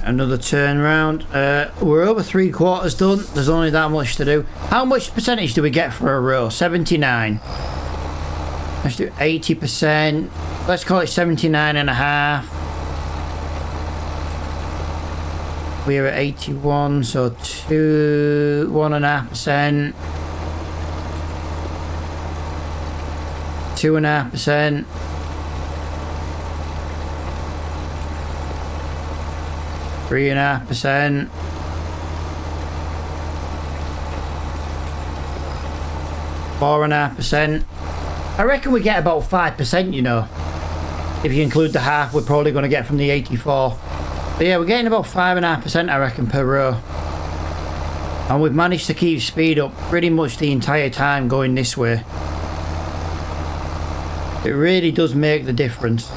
Another turn round. We're over 3/4 done. There's only that much to do. How much percentage do we get for a row? 79. Let's do 80%. Let's call it 79.5. We're at 81, so 1.5%. 2.5%. 3.5%. 4.5%. I reckon we get about 5%, you know. If you include the half we're probably going to get from the 84. But yeah, we're getting about 5.5%, I reckon, per row. And we've managed to keep speed up pretty much the entire time going this way. It really does make the difference.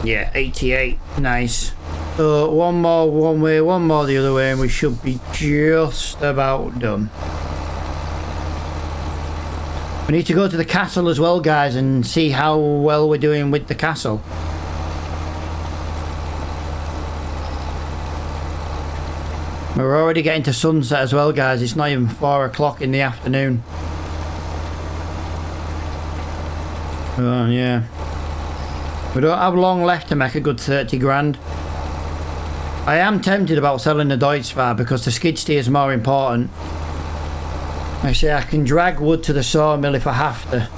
Yeah, 88. Nice. So one more one way, one more the other way, and we should be just about done. We need to go to the castle as well, guys, and see how well we're doing with the castle. We're already getting to sunset as well, guys. It's not even 4 o'clock in the afternoon. Oh, yeah. We don't have long left to make a good 30 grand. I am tempted about selling the Deutz because the skid steer is more important. I say I can drag wood to the sawmill if I have to.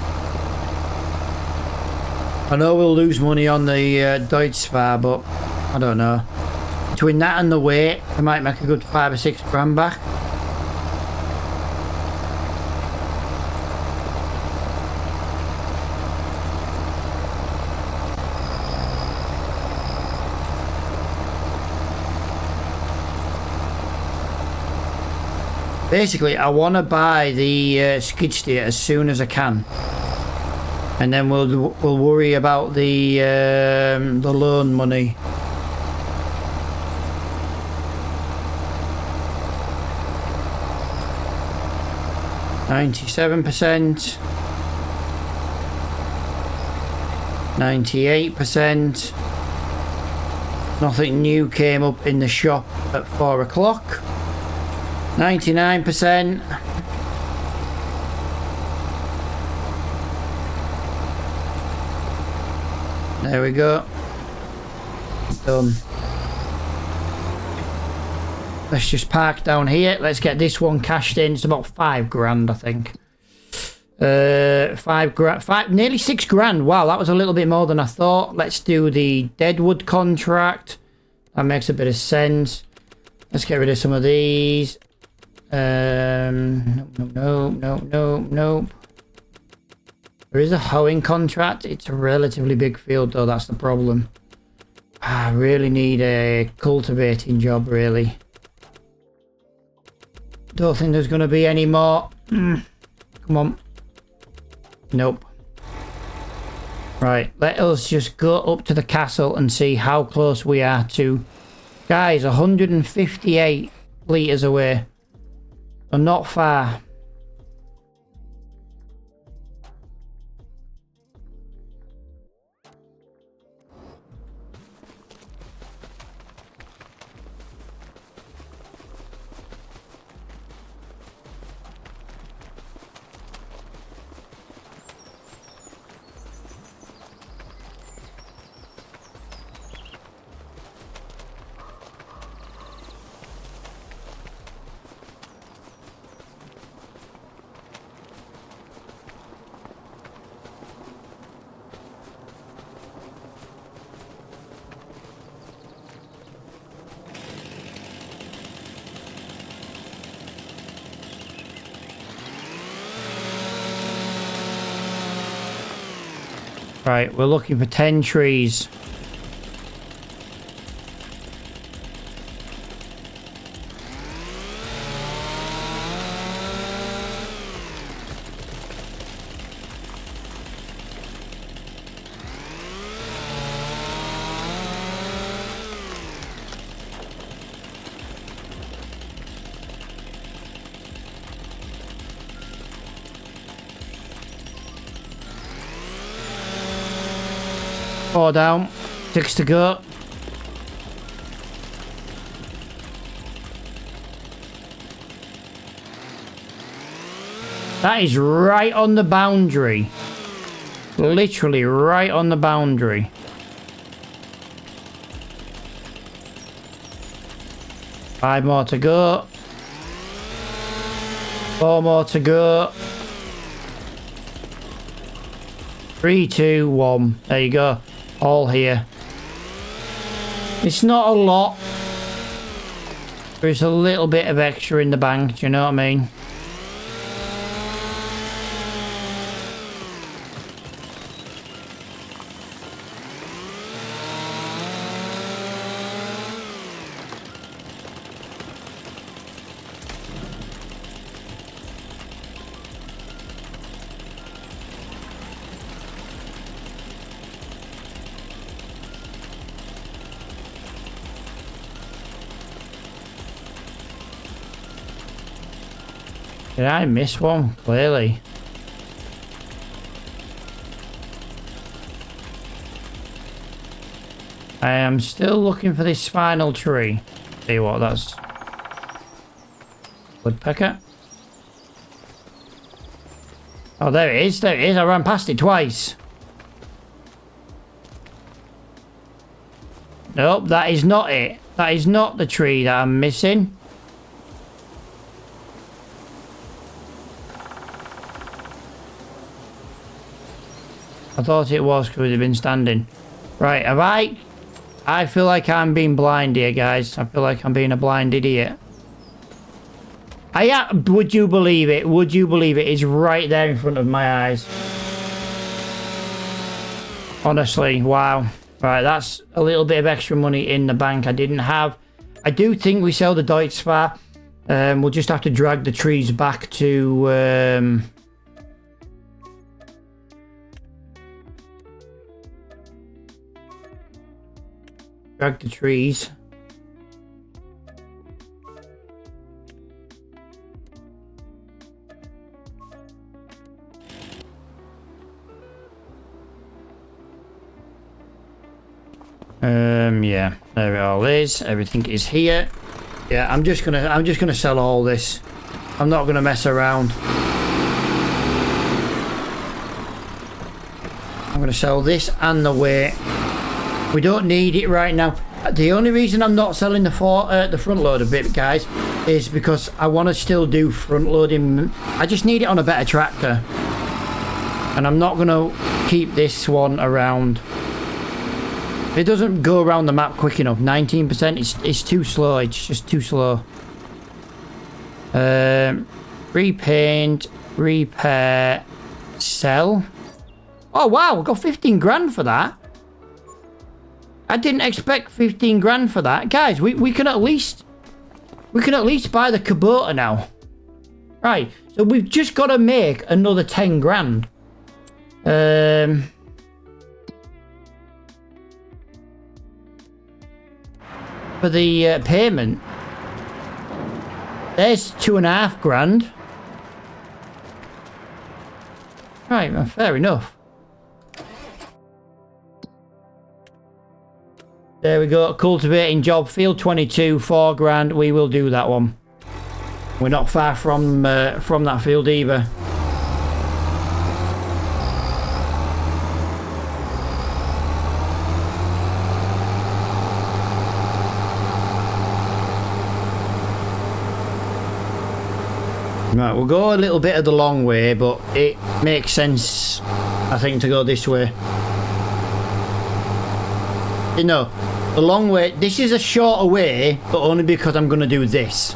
I know we'll lose money on the Deutz, but I don't know. Between that and the weight, I might make a good 5 or 6 grand back. Basically, I want to buy the skid steer as soon as I can, and then we'll worry about the loan money. %, 98%. Nothing new came up in the shop at 4 o'clock. 99%. There we go. Done. Let's just park down here. Let's get this one cashed in. It's about 5 grand, I think. 5 grand, nearly 6 grand. Wow, that was a little bit more than I thought. Let's do the Deadwood contract. That makes a bit of sense. Let's get rid of some of these. No. There is a hoeing contract. It's a relatively big field though, that's the problem. I really need a cultivating job, really. Don't think there's going to be any more. Come on. Nope. Right, let us just go up to the castle and see how close we are to... Guys, 158 litres away. So not far. Right, we're looking for 10 trees. Four down, 6 to go. That is right on the boundary. Literally right on the boundary. Five more to go. 4 more to go. 3, 2, 1. There you go. All here. It's not a lot. There's a little bit of extra in the bank, do you know what I mean? Did I miss one? Clearly. I am still looking for this spinal tree. See what that's... Woodpecker. Oh, there it is. There it is. I ran past it twice. Nope, that is not it. That is not the tree that I'm missing. I thought it was because it had been standing. Right, have I feel like I'm being blind here, guys. I feel like I'm being a blind idiot. Would you believe it? Would you believe it? It's right there in front of my eyes. Honestly, wow. Right, that's a little bit of extra money in the bank I didn't have. I do think we sell the Deutsch Spa. We'll just have to drag the trees back to... drag the trees. Yeah, there it all is. Everything is here. Yeah, I'm just gonna sell all this. I'm not gonna mess around. I'm gonna sell this and the weight. We don't need it right now. The only reason I'm not selling the front loader bit, guys, is because I want to still do front loading. I just need it on a better tractor, and I'm not gonna keep this one around. It doesn't go around the map quick enough. 19%, it's too slow. It's just too slow. Repaint, repair, sell. Oh wow, we got 15 grand for that. I didn't expect 15 grand for that. Guys, we can at least buy the Kubota now. Right, so we've just got to make another 10 grand. For the payment. There's 2.5 grand. Right, well, fair enough. There we go. Cultivating job, field 22, 4 grand. We will do that one. We're not far from that field either. Right, we'll go a little bit of the long way, but it makes sense, I think, to go this way. You know, the long way, this is a shorter way, but only because I'm going to do this.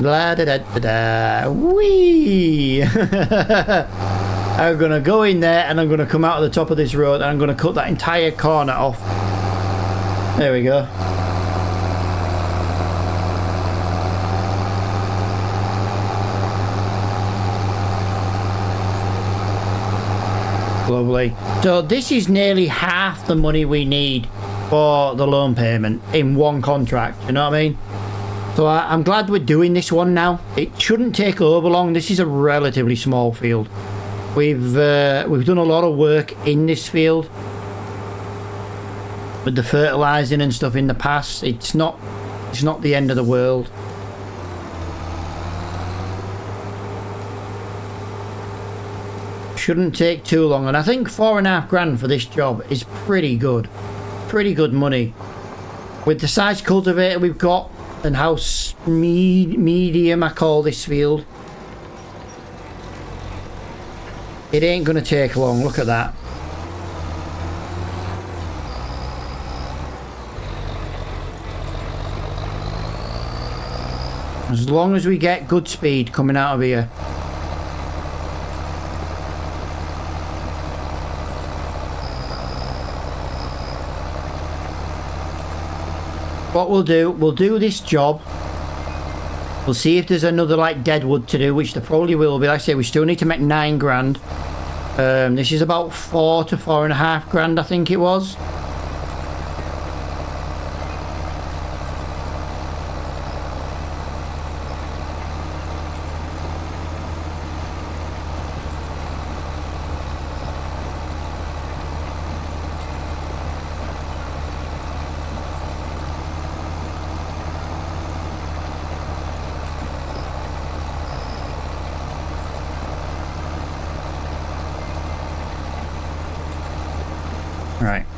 La da da da da, whee! I'm going to go in there and I'm going to come out of the top of this road and I'm going to cut that entire corner off. There we go. Lovely. So this is nearly half the money we need for the loan payment in one contract, you know what I mean? So I'm glad we're doing this one now. It shouldn't take over long. This is a relatively small field. We've done a lot of work in this field with the fertilizing and stuff in the past. It's not the end of the world. Shouldn't take too long, and I think 4.5 grand for this job is pretty good money with the size cultivator we've got and how medium I call this field. It ain't gonna take long. Look at that. As long as we get good speed coming out of here. What we'll do this job. We'll see if there's another like deadwood to do, which there probably will be. Like I say, we still need to make 9 grand. This is about 4 to 4.5 grand, I think it was.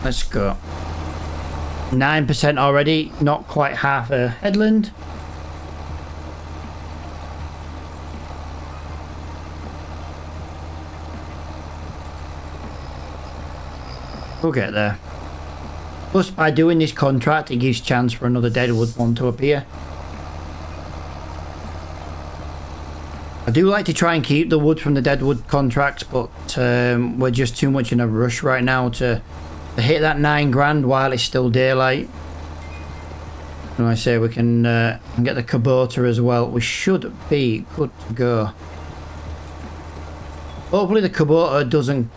Let's go. 9% already, not quite half a headland. We'll get there. Plus, by doing this contract, it gives chance for another Deadwood one to appear. I do like to try and keep the wood from the Deadwood contracts, but we're just too much in a rush right now to hit that 9 grand while it's still daylight. And I say we can get the Kubota as well. We should be good to go. Hopefully the Kubota doesn't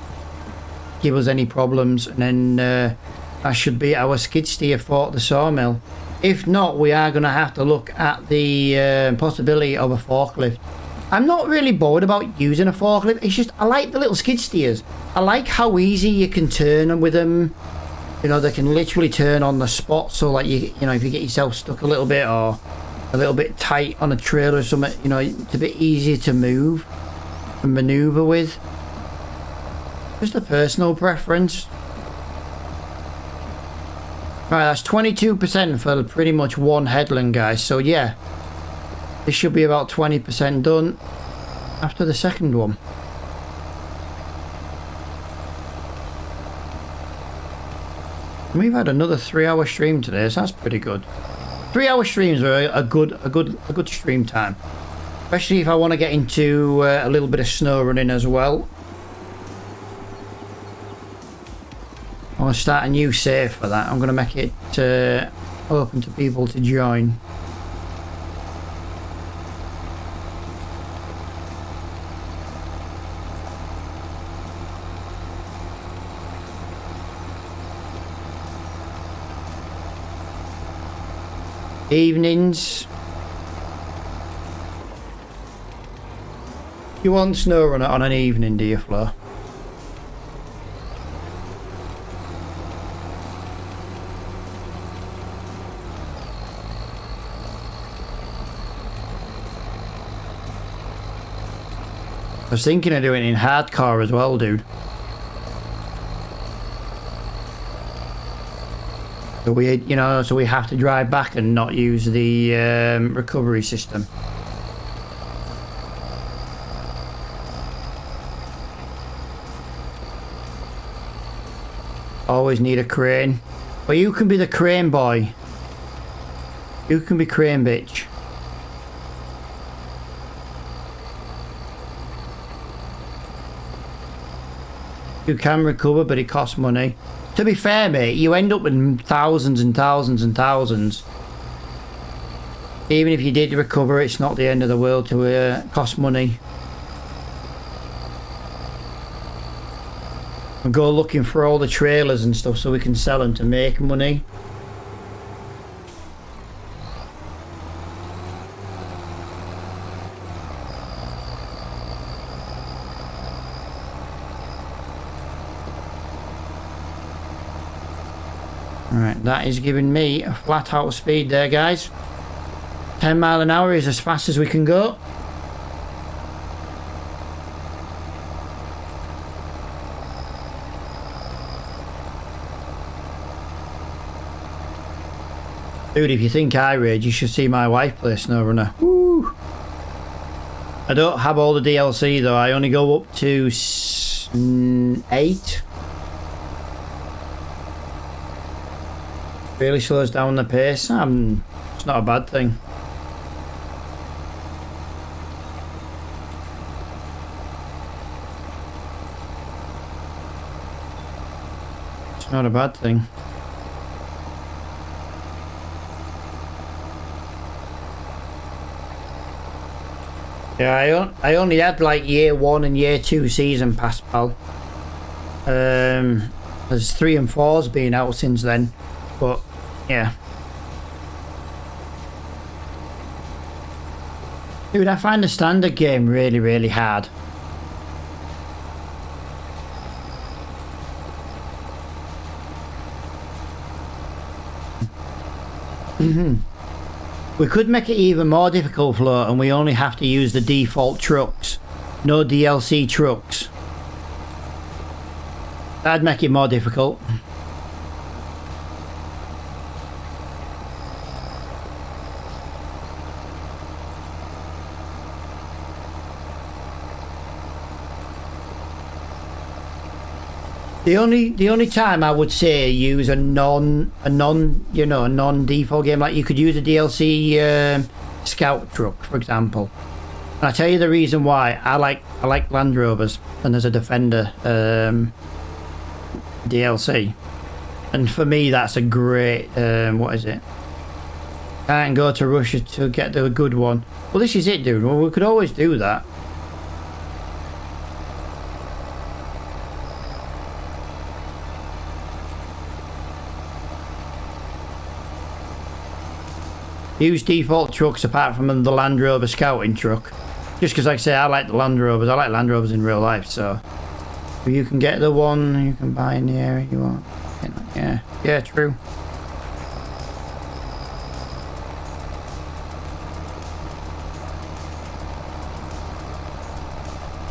give us any problems, and then that should be our skid steer for the sawmill. If not, we are going to have to look at the possibility of a forklift. I'm not really bored about using a forklift. It's just I like the little skid steers. I like how easy you can turn them with them. You know, they can literally turn on the spot. So like you know, if you get yourself stuck a little bit or a little bit tight on a trailer or something, you know, it's a bit easier to move and maneuver with. Just a personal preference. Right, that's 22% for pretty much one headland, guys. So yeah. This should be about 20% done after the second one. And we've had another 3-hour stream today, so that's pretty good. 3-hour streams are a good stream time, especially if I want to get into a little bit of snow running as well. I want to start a new save for that. I'm going to make it open to people to join. Evenings. You want snow runner on an evening, do you, Flo? I was thinking of doing it in hardcore as well, dude. So we, you know, so we have to drive back and not use the recovery system. Always need a crane. Well, you can be the crane boy. You can be crane bitch. You can recover, but it costs money. To be fair, mate, you end up with thousands and thousands and thousands. Even if you did recover, it's not the end of the world to cost money. And go looking for all the trailers and stuff so we can sell them to make money. Right, that is giving me a flat out speed there, guys. 10 mile an hour is as fast as we can go. Dude, if you think I rage, you should see my wife play SnowRunner. Woo! I don't have all the DLC though, I only go up to 8. Really slows down the pace. It's not a bad thing. It's not a bad thing. Yeah, I only had like year 1 and year 2 season pass, pal. There's 3 and 4's been out since then, but yeah. Dude, I find the standard game really, really hard. We could make it even more difficult, Flo, and we only have to use the default trucks. No DLC trucks. That'd make it more difficult. The only time I would say use a non default game, like you could use a DLC scout truck, for example. And I tell you the reason why. I like Land Rovers, and there's a Defender DLC, and for me that's a great what is it? Can't go to Russia to get the good one. Well, this is it, dude. Well, we could always do that. Use default trucks apart from the Land Rover scouting truck. Just because, like I say, I like the Land Rovers. I like Land Rovers in real life, so... You can get the one you can buy in the area you want. Yeah, yeah, true.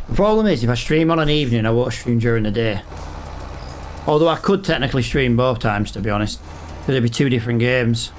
The problem is, if I stream on an evening, I won't stream during the day. Although I could technically stream both times, to be honest. Because it'd be two different games.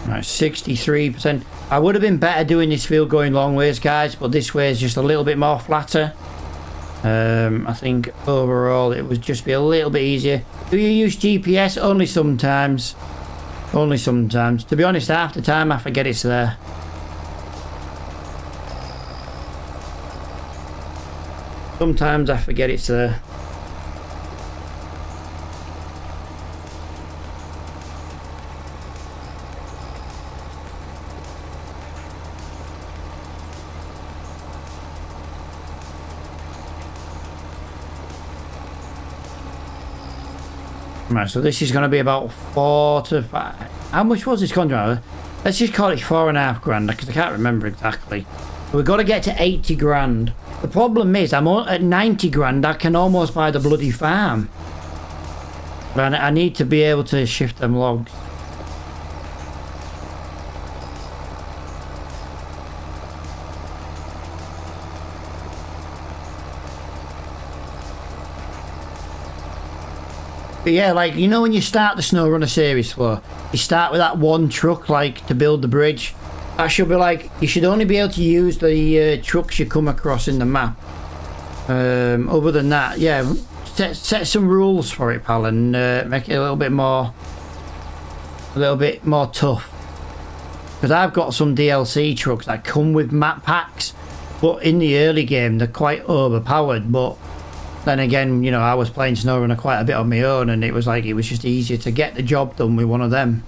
Right, 63%. I would have been better doing this field going long ways, guys, but this way is just a little bit more flatter. I think overall it would just be a little bit easier. Do you use GPS? Only sometimes. Only sometimes. To be honest, half the time I forget it's there. Sometimes I forget it's there. Right, so this is going to be about 4 to 5. How much was this contract? Let's just call it 4.5 grand, because I can't remember exactly. We've got to get to 80 grand. The problem is, I'm at 90 grand. I can almost buy the bloody farm. But I need to be able to shift them logs. But yeah, like, you know when you start the SnowRunner series floor, you start with that one truck, like, to build the bridge. That should be like, you should only be able to use the trucks you come across in the map. Other than that, yeah, set some rules for it, pal, and make it a little bit more tough. Because I've got some DLC trucks that come with map packs, but in the early game they're quite overpowered. But then again, you know, I was playing SnowRunner quite a bit on my own, and it was just easier to get the job done with one of them.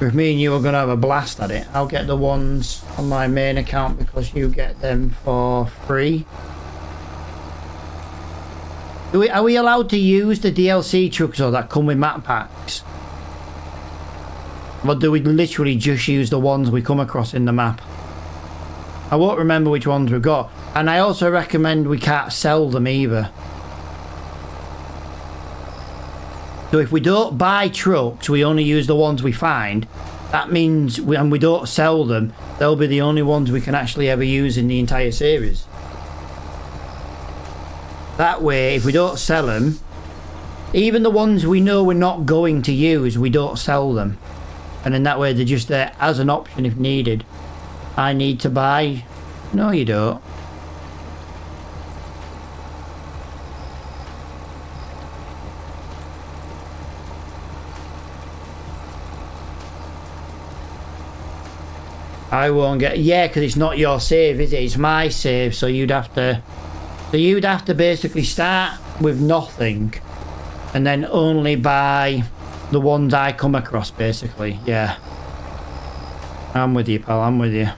If me and you are going to have a blast at it, I'll get the ones on my main account because you get them for free. Are we allowed to use the DLC trucks or that come with map packs? Or do we literally just use the ones we come across in the map? I won't remember which ones we've got. And I also recommend we can't sell them either. So if we don't buy trucks, we only use the ones we find. That means, and we don't sell them, they'll be the only ones we can actually ever use in the entire series. That way, if we don't sell them, even the ones we know we're not going to use, we don't sell them. And in that way, they're just there as an option if needed. I need to buy... No, you don't. I won't get... Yeah, because it's not your save, is it? It's my save, so you'd have to... So you'd have to basically start with nothing and then only buy the ones I come across, basically. Yeah. I'm with you, pal. I'm with you.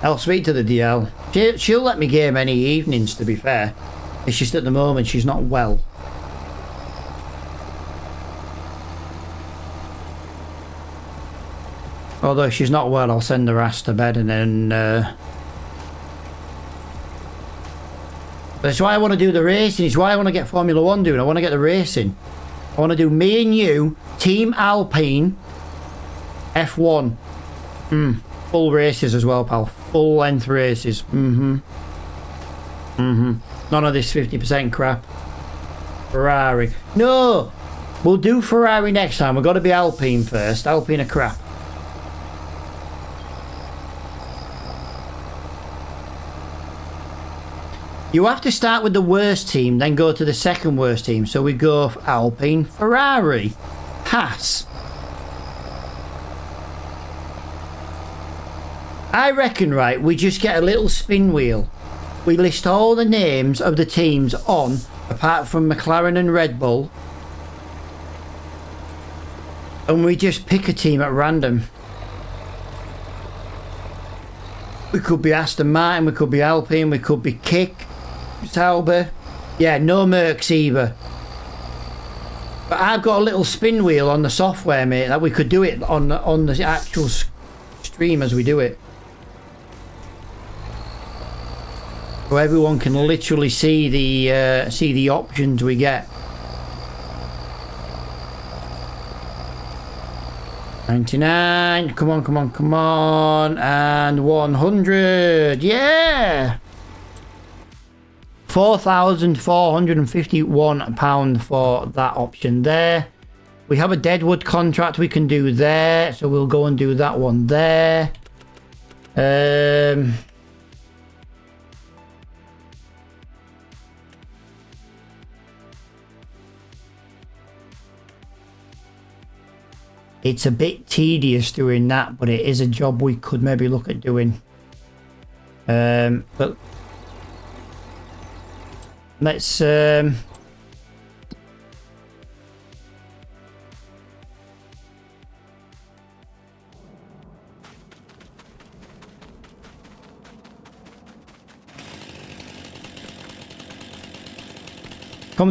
I'll speak to the DL. She'll let me game any evenings, to be fair. It's just at the moment she's not well. Although if she's not well, I'll send her ass to bed and then... That's why I want to do the racing. It's why I want to get Formula 1 doing. I want to get the racing. I want to do me and you, Team Alpine, F1. Full races as well, pal. Full length races. None of this 50% crap. Ferrari. No! We'll do Ferrari next time. We've got to be Alpine first. Alpine are crap. You have to start with the worst team, then go to the second worst team. So we go for Alpine, Ferrari, Haas. I reckon, right, we just get a little spin wheel. We list all the names of the teams on, apart from McLaren and Red Bull. And we just pick a team at random. We could be Aston Martin, we could be Alpine, we could be Kick. Sauber. Yeah, no Mercs either. But I've got a little spin wheel on the software, mate, that we could do it on the actual stream as we do it. So everyone can literally see the options we get. 99. Come on, come on, come on. And 100. Yeah! £4,451 for that option there. We have a Deadwood contract we can do there, so we'll go and do that one there. It's a bit tedious doing that, but it is a job we could maybe look at doing. But let's come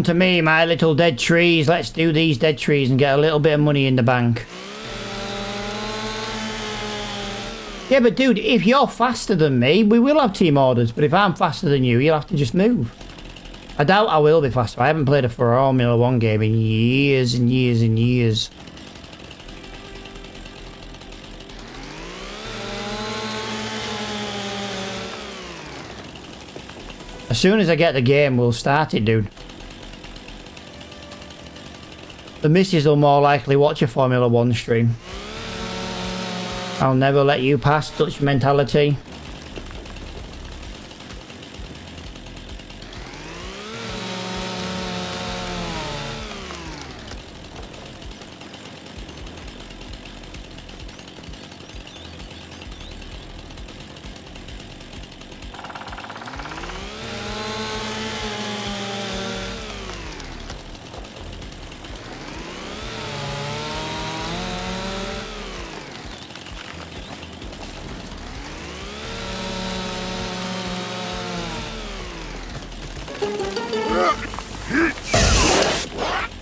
to me, my little dead trees. Let's do these dead trees and get a little bit of money in the bank. Yeah, but dude, if you're faster than me, we will have team orders. But if I'm faster than you, you'll have to just move. I doubt I will be faster. I haven't played a Formula 1 game in years and years and years. As soon as I get the game, we'll start it, dude. The missus will more likely watch a Formula 1 stream. I'll never let you pass, Dutch mentality.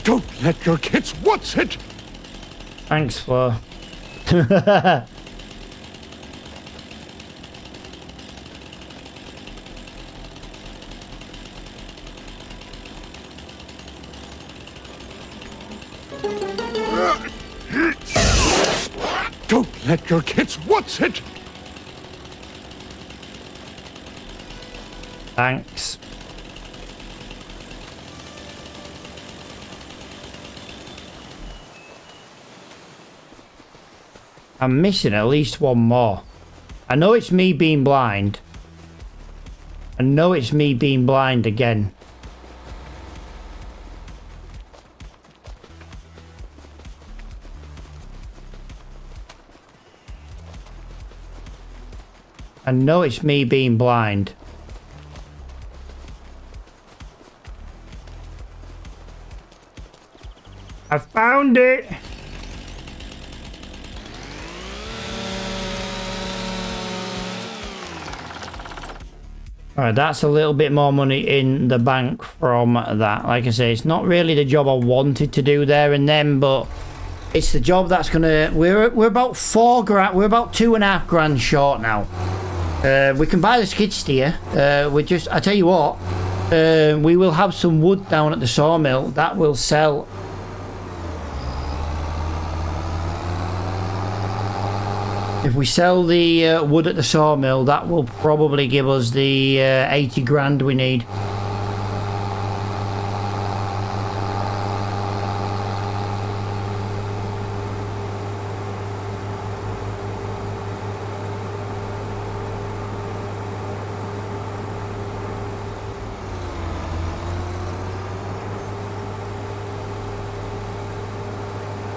Don't let your kids watch it!
Thanks, Flo.
Don't let your kids watch it!
Thanks. I'm missing at least one more. I know it's me being blind. I know it's me being blind again. I know it's me being blind. I found it! Alright, that's a little bit more money in the bank from that. Like I say, it's not really the job I wanted to do there and then, but It's the job that's gonna. We're about 4 grand. We're about 2.5 grand short now. We can buy the skid steer. I tell you what. We will have some wood down at the sawmill that will sell. If we sell the wood at the sawmill, that will probably give us the 80 grand we need.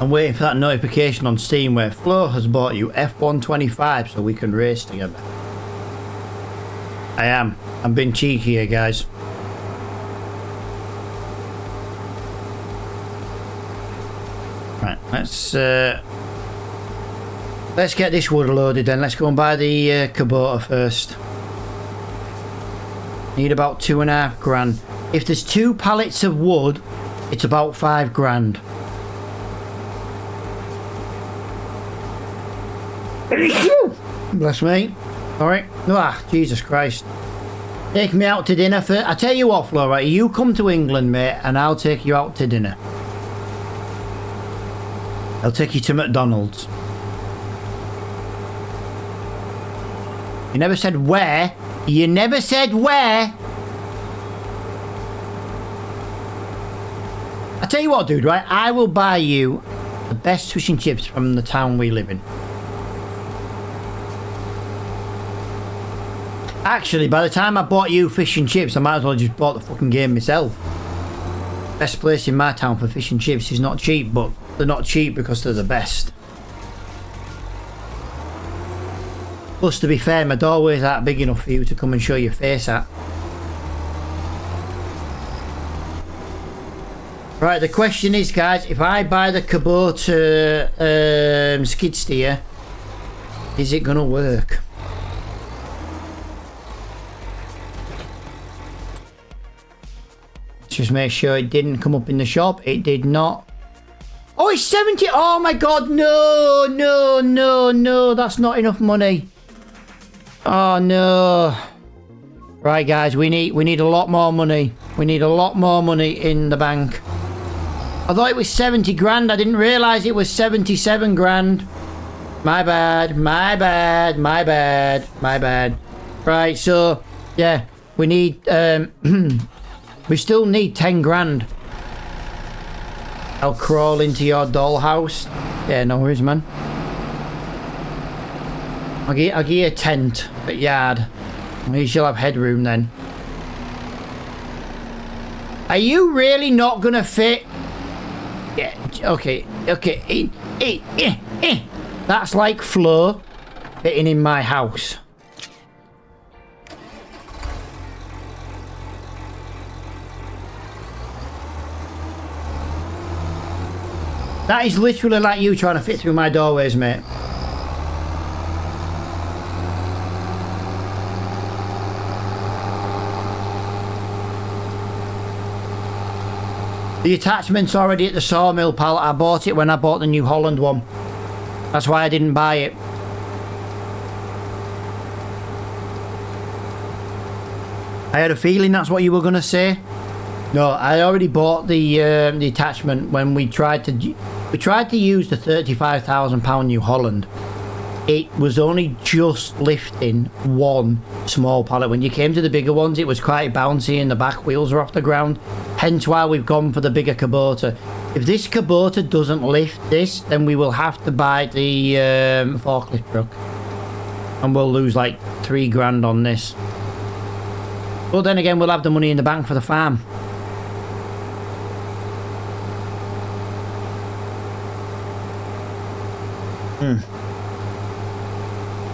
I'm waiting for that notification on Steam where Flo has bought you F125 so we can race together. I am. I'm being cheeky here, guys. Right, let's get this wood loaded then. Let's go and buy the Kubota first. Need about 2.5 grand. If there's 2 pallets of wood, it's about 5 grand. Bless me. Alright. Ah, Jesus Christ. Take me out to dinner for... I tell you what, Flo, right? You come to England, mate, and I'll take you out to dinner. I'll take you to McDonald's. You never said where. You never said where. I tell you what, dude, right? I will buy you the best fish and chips from the town we live in. Actually, by the time I bought you fish and chips, I might as well just bought the fucking game myself. Best place in my town for fish and chips is not cheap, but they're not cheap because they're the best. Plus, to be fair, my doorways aren't big enough for you to come and show your face at. Right, the question is, guys, if I buy the Kubota skid steer, is it going to work? Just make sure it didn't come up in the shop. It did not. Oh, it's 70. Oh my god, no, no, no, no. That's not enough money. Oh no. Right, guys, we need a lot more money. We need a lot more money in the bank. I thought it was 70 grand. I didn't realize it was 77 grand. My bad, my bad, my bad, my bad. Right, so yeah, we need we still need 10 grand. I'll crawl into your dollhouse. Yeah, no worries, man. I'll give you a tent at yard. At least you'll have headroom then. Are you really not gonna fit? Yeah, okay, okay. That's like Flo fitting in my house. That is literally like you trying to fit through my doorways, mate. The attachment's already at the sawmill, pal. I bought it when I bought the New Holland one. That's why I didn't buy it. I had a feeling that's what you were going to say. No, I already bought the attachment when we tried to use the £35,000 New Holland. It was only just lifting one small pallet. When you came to the bigger ones, it was quite bouncy and the back wheels were off the ground. Hence why we've gone for the bigger Kubota. If this Kubota doesn't lift this, then we will have to buy the forklift truck. And we'll lose like 3 grand on this. But then again, we'll have the money in the bank for the farm.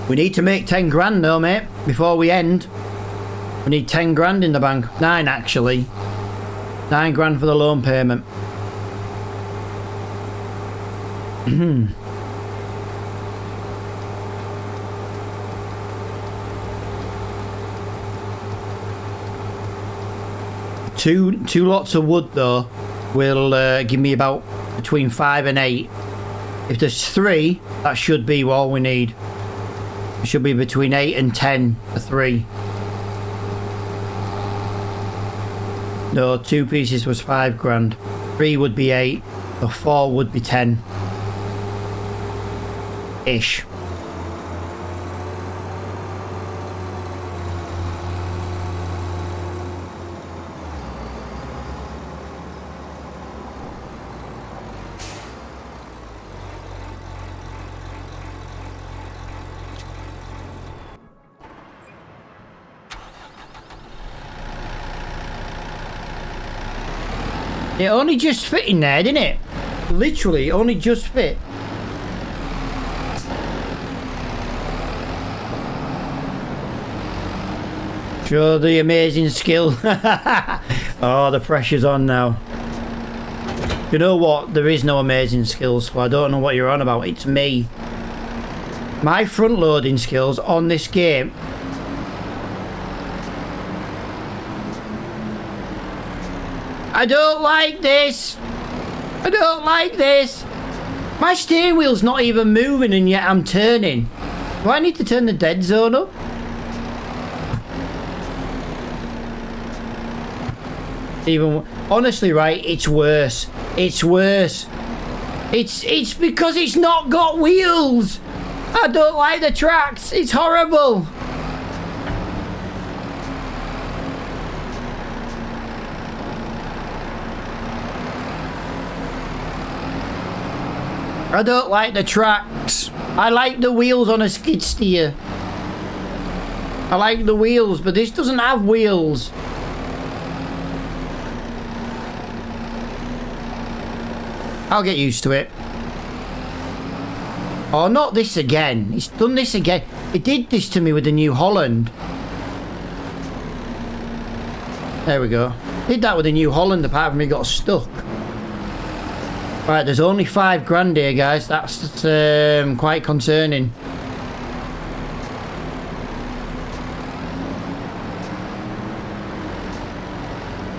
We need to make 10 grand though, mate, before we end. We need 10 grand in the bank. 9 actually. 9 grand for the loan payment. Two lots of wood though will give me about between 5 and 8. If there's 3, that should be all we need. It should be between 8 and 10 for 3. No, 2 pieces was 5 grand. 3 would be 8, or 4 would be 10. Ish. It only just fit in there, didn't it? Literally, only just fit. Show the amazing skill. Oh, the pressure's on now. You know what? There is no amazing skills, so I don't know what you're on about. It's me. My front loading skills on this game. I don't like this. I don't like this. My steering wheel's not even moving and yet I'm turning. Do I need to turn the dead zone up? Even honestly, right, it's worse. It's worse. It's because it's not got wheels. I don't like the tracks. It's horrible. I don't like the tracks. I like the wheels on a skid steer. I like the wheels, but this doesn't have wheels. I'll get used to it. Oh, not this again. It's done this again. It did this to me with the New Holland. There we go. Did that with the New Holland apart from it got stuck. Right, there's only 5 grand here, guys. That's quite concerning.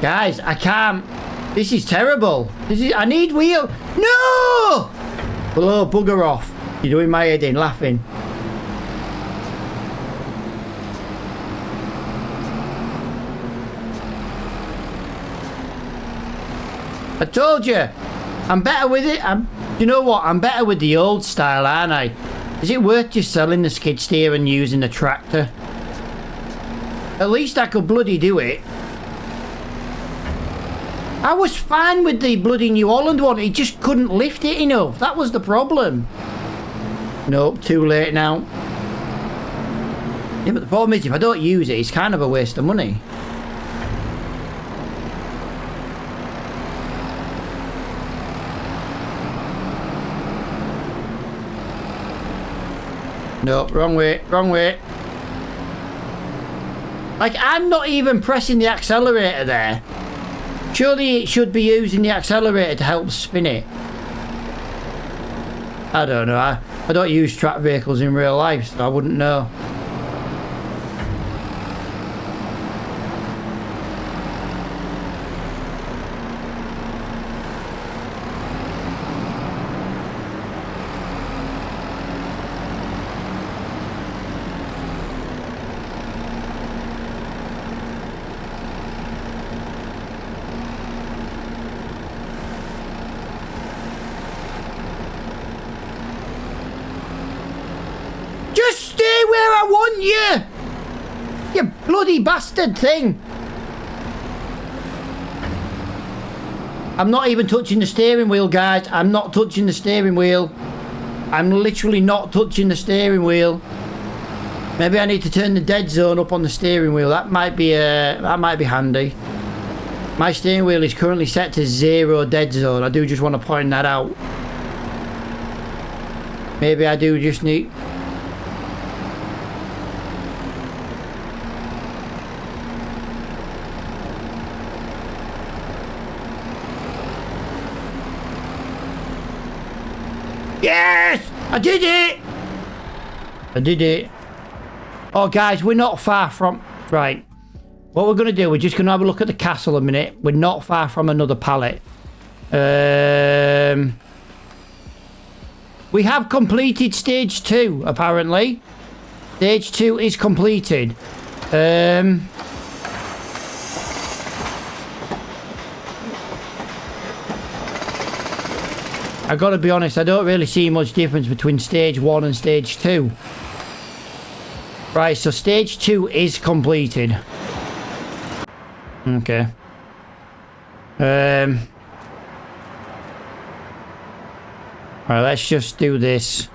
Guys, I can't. This is terrible. I need wheel. No! Hello, bugger off. You're doing my head in, laughing. I told you. I'm better with it. You know what? I'm better with the old style, aren't I? Is it worth just selling the skid steer and using the tractor? At least I could bloody do it. I was fine with the bloody New Holland one. It just couldn't lift it enough. That was the problem. Nope, too late now. Yeah, but the problem is if I don't use it, it's kind of a waste of money. Nope, wrong way, wrong way. Like, I'm not even pressing the accelerator there. Surely it should be using the accelerator to help spin it. I don't know. I don't use track vehicles in real life, so I wouldn't know. You bloody bastard thing! I'm not even touching the steering wheel, guys. I'm not touching the steering wheel. I'm literally not touching the steering wheel. Maybe I need to turn the dead zone up on the steering wheel. That might be handy. My steering wheel is currently set to 0 dead zone. I do just want to point that out. Maybe I do just need... Yes! I did it! I did it. Oh, guys, we're not far from... Right. What we're going to do, we're just going to have a look at the castle a minute. We're not far from another pallet. We have completed stage 2, apparently. Stage 2 is completed. I gotta be honest, I don't really see much difference between stage 1 and stage 2. Right, so stage 2 is completed. Okay. Right, let's just do this.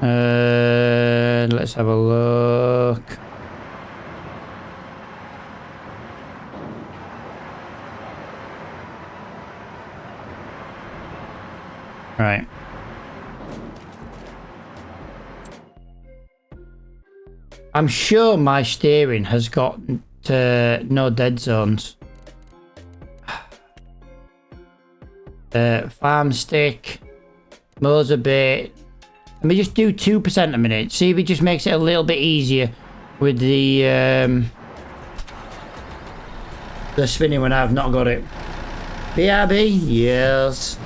Let's have a look. Right. I'm sure my steering has got no dead zones. Farm stick, motor bait. Let me just do 2% a minute. See if it just makes it a little bit easier with the spinning when I've not got it. BRB, yes.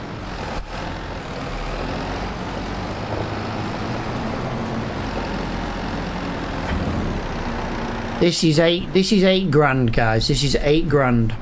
This is 8 grand, guys. This is 8 grand.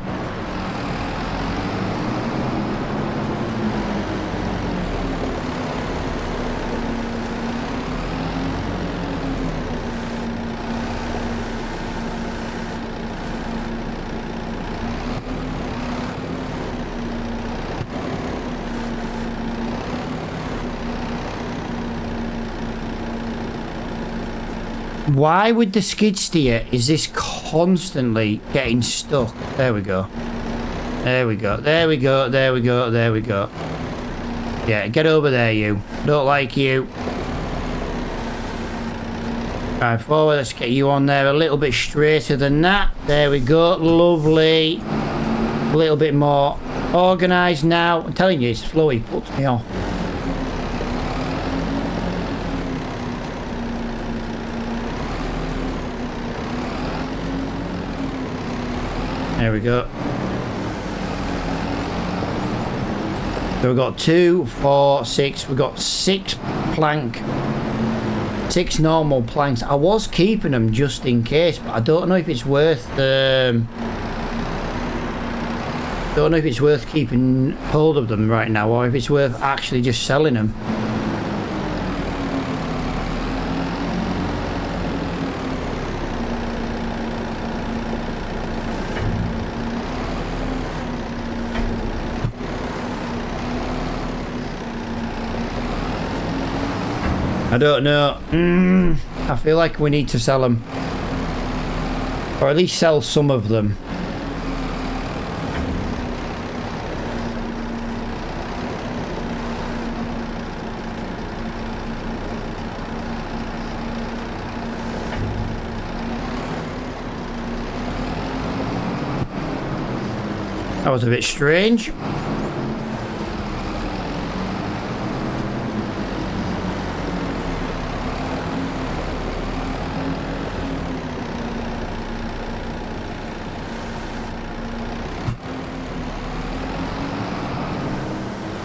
Why with the skid steer is this constantly getting stuck? There we go. There we go. There we go. There we go. There we go. Yeah, get over there, you. Don't like you. Right, forward. Let's get you on there a little bit straighter than that. There we go. Lovely. A little bit more organised now. I'm telling you, it's flowy. Puts me off. There we go. So we've got 2, 4, 6. We've got 6 normal planks. I was keeping them just in case, but I don't know if it's worth. Don't know if it's worth keeping hold of them right now, or if it's worth actually just selling them. I don't know. I feel like we need to sell them. Or at least sell some of them. That was a bit strange.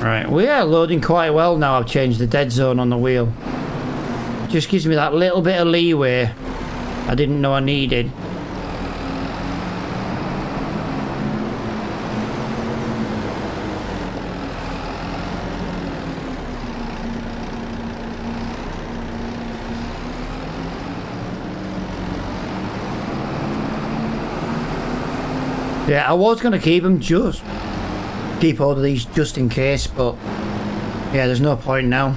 Right, we are loading quite well now. I've changed the dead zone on the wheel. Just gives me that little bit of leeway I didn't know I needed. Yeah, I was going to keep them, just keep hold of these just in case, but yeah, there's no point now.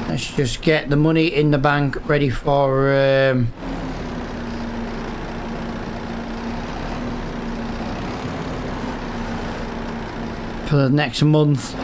Let's just get the money in the bank ready for the next month.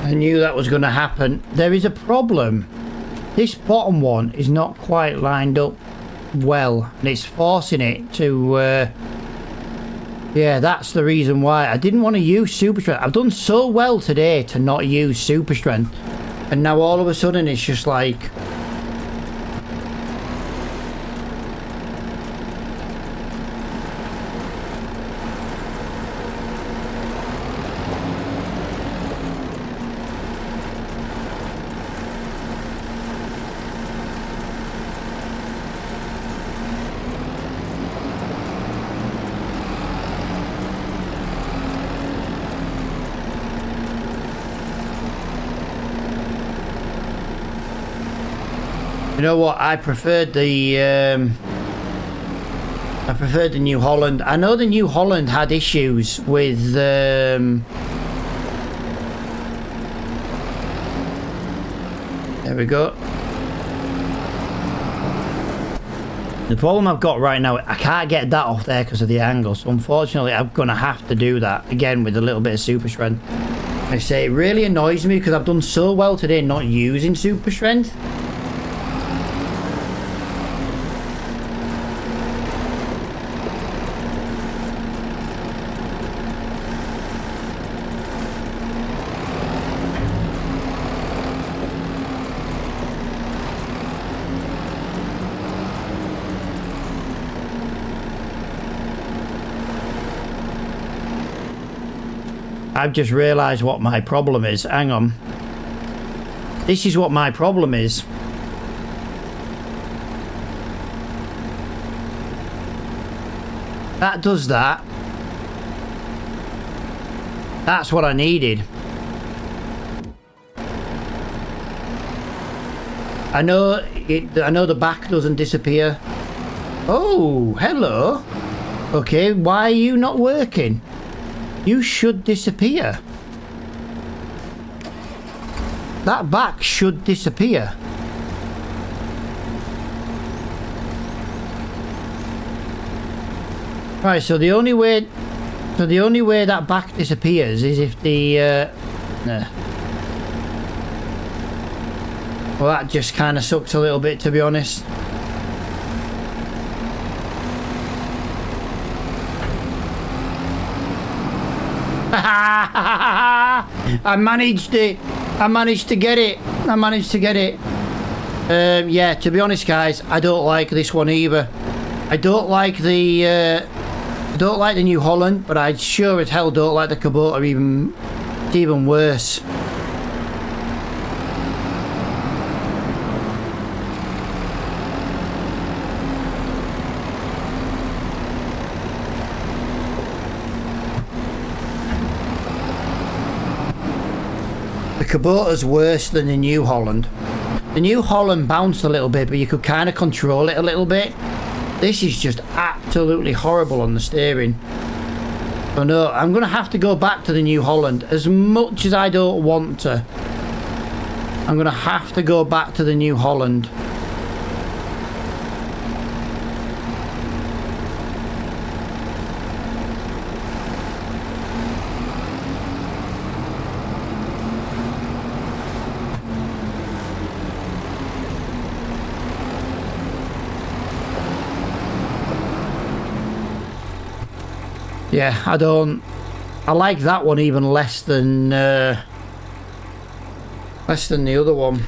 I knew that was going to happen. There is a problem. This bottom one is not quite lined up well, and it's forcing it to... yeah, that's the reason why. I didn't want to use super strength. I've done so well today to not use super strength. And now all of a sudden it's just like... You know what? I preferred the New Holland. I know the New Holland had issues with there we go. The problem I've got right now, I can't get that off there because of the angle. So unfortunately, I'm gonna have to do that again with a little bit of super strength. I say it really annoys me because I've done so well today not using super strength. I've just realised what my problem is. Hang on. This is what my problem is. That does that. That's what I needed. I know the back doesn't disappear. Oh, hello. Okay, why are you not working? You should disappear. That back should disappear. Right, so the only way that back disappears is if the well, that just kind of sucks a little bit, to be honest. I managed it. I managed to get it. I managed to get it. Yeah, to be honest, guys, I don't like this one either. I don't like the New Holland, but I sure as hell don't like the Kubota even. It's even worse. The Kubota's worse than the New Holland. The New Holland bounced a little bit, but you could kind of control it a little bit. This is just absolutely horrible on the steering. So no, I'm going to have to go back to the New Holland. As much as I don't want to, I'm going to have to go back to the New Holland. Yeah, I like that one even less than the other one.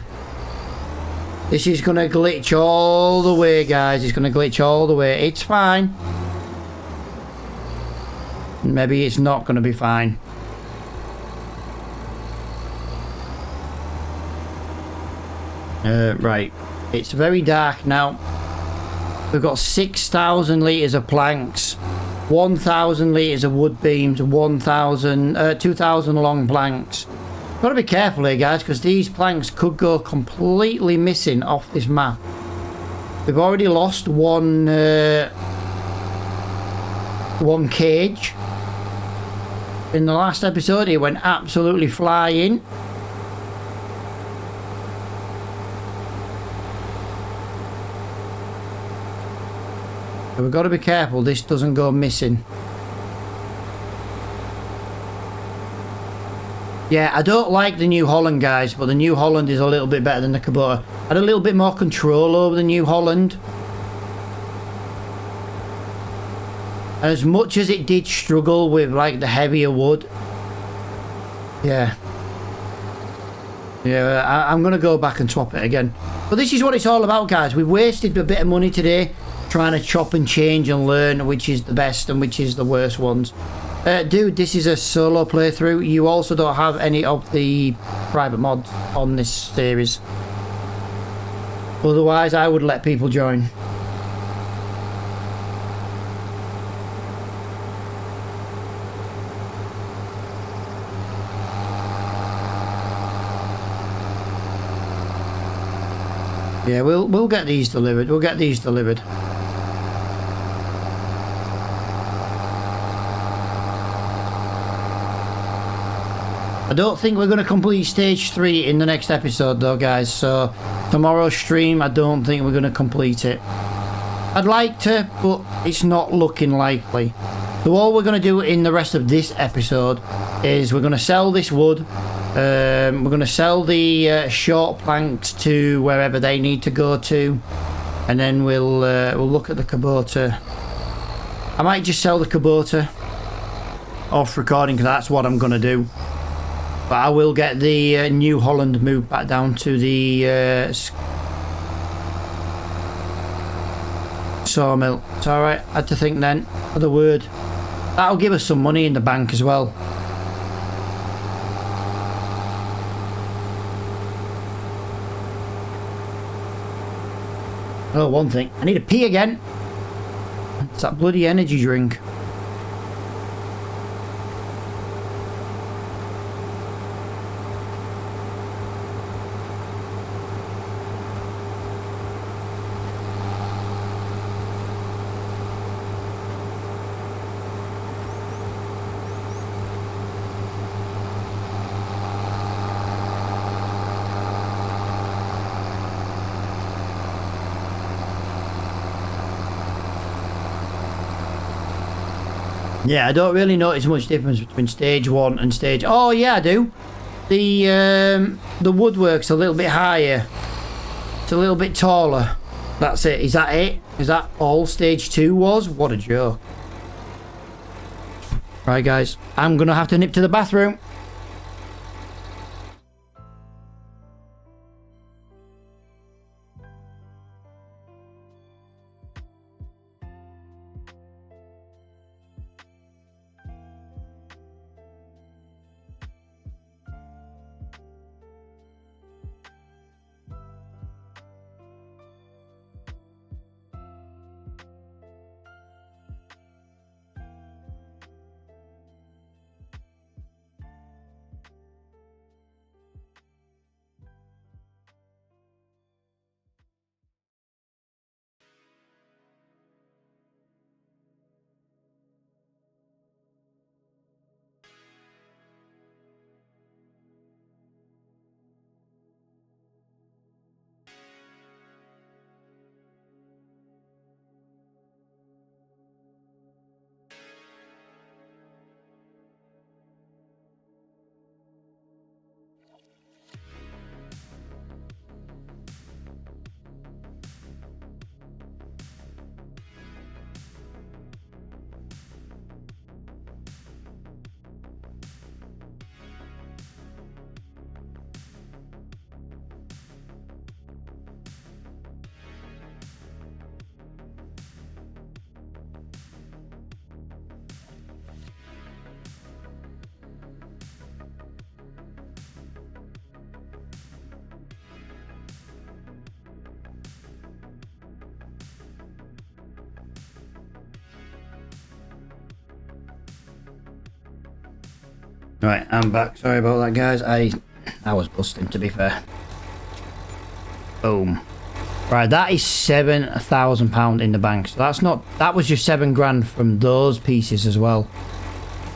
This is gonna glitch all the way, guys. It's gonna glitch all the way. It's fine. Maybe it's not gonna be fine. Right. It's very dark now. We've got 6,000 litres of planks. 1,000 litres of wood beams, 2,000 long planks. Got to be careful here, guys, because these planks could go completely missing off this map. We've already lost one cage. In the last episode, it went absolutely flying. So we've got to be careful this doesn't go missing. Yeah, I don't like the New Holland, guys, but the New Holland is a little bit better than the Kubota. I had a little bit more control over the New Holland. And as much as it did struggle with, like, the heavier wood. Yeah. Yeah, I'm going to go back and swap it again. But this is what it's all about, guys. We wasted a bit of money today trying to chop and change and learn which is the best and which is the worst ones. Dude, this is a solo playthrough. You also don't have any of the private mods on this series. Otherwise, I would let people join. Yeah, we'll get these delivered. We'll get these delivered. I don't think we're going to complete stage 3 in the next episode though, guys. So tomorrow's stream, I don't think we're going to complete it. I'd like to, but it's not looking likely. So all we're going to do in the rest of this episode is we're going to sell this wood. We're going to sell the short planks to wherever they need to go to, and then we'll look at the Kubota. I might just sell the Kubota off recording because that's what I'm going to do. But I will get the New Holland moved back down to the sawmill. It's alright, I had to think then of the word. That'll give us some money in the bank as well. Oh, one thing. I need a pee again. It's that bloody energy drink. Yeah, I don't really notice much difference between stage 1 and stage... Oh, yeah, I do. The woodwork's a little bit higher. It's a little bit taller. That's it. Is that it? Is that all stage 2 was? What a joke. Right, guys. I'm going to have to nip to the bathroom. Right, I'm back. Sorry about that, guys. I was busting, to be fair. Boom. Right, that is £7,000 in the bank. So that's not... That was just 7 grand from those pieces as well.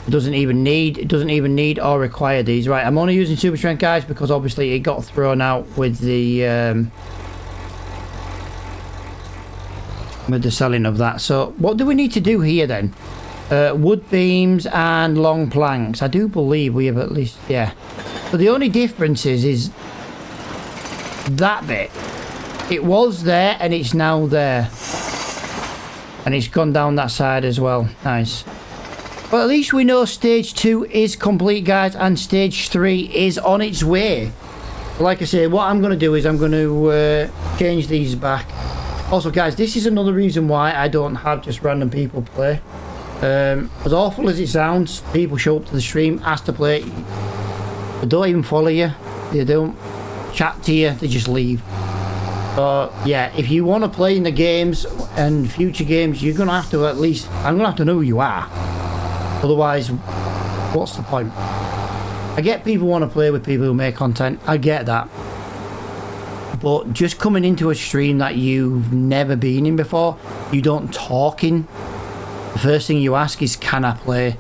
It doesn't even need or require these. Right, I'm only using super strength, guys, because obviously it got thrown out with the selling of that. So what do we need to do here then? Wood beams and long planks. I do believe we have at least, yeah. But the only difference is that bit. It was there and it's now there. And it's gone down that side as well. Nice. But at least we know stage 2 is complete, guys, and stage 3 is on its way. Like I say, what I'm going to do is I'm going to change these back. Also, guys, this is another reason why I don't have just random people play. As awful as it sounds, people show up to the stream, ask to play. They don't even follow you. They don't chat to you. They just leave. So, yeah, if you want to play in the games and future games, you're going to have to at least... I'm going to have to know who you are. Otherwise, what's the point? I get people want to play with people who make content. I get that. But just coming into a stream that you've never been in before, you don't talk in. The first thing you ask is, can I play?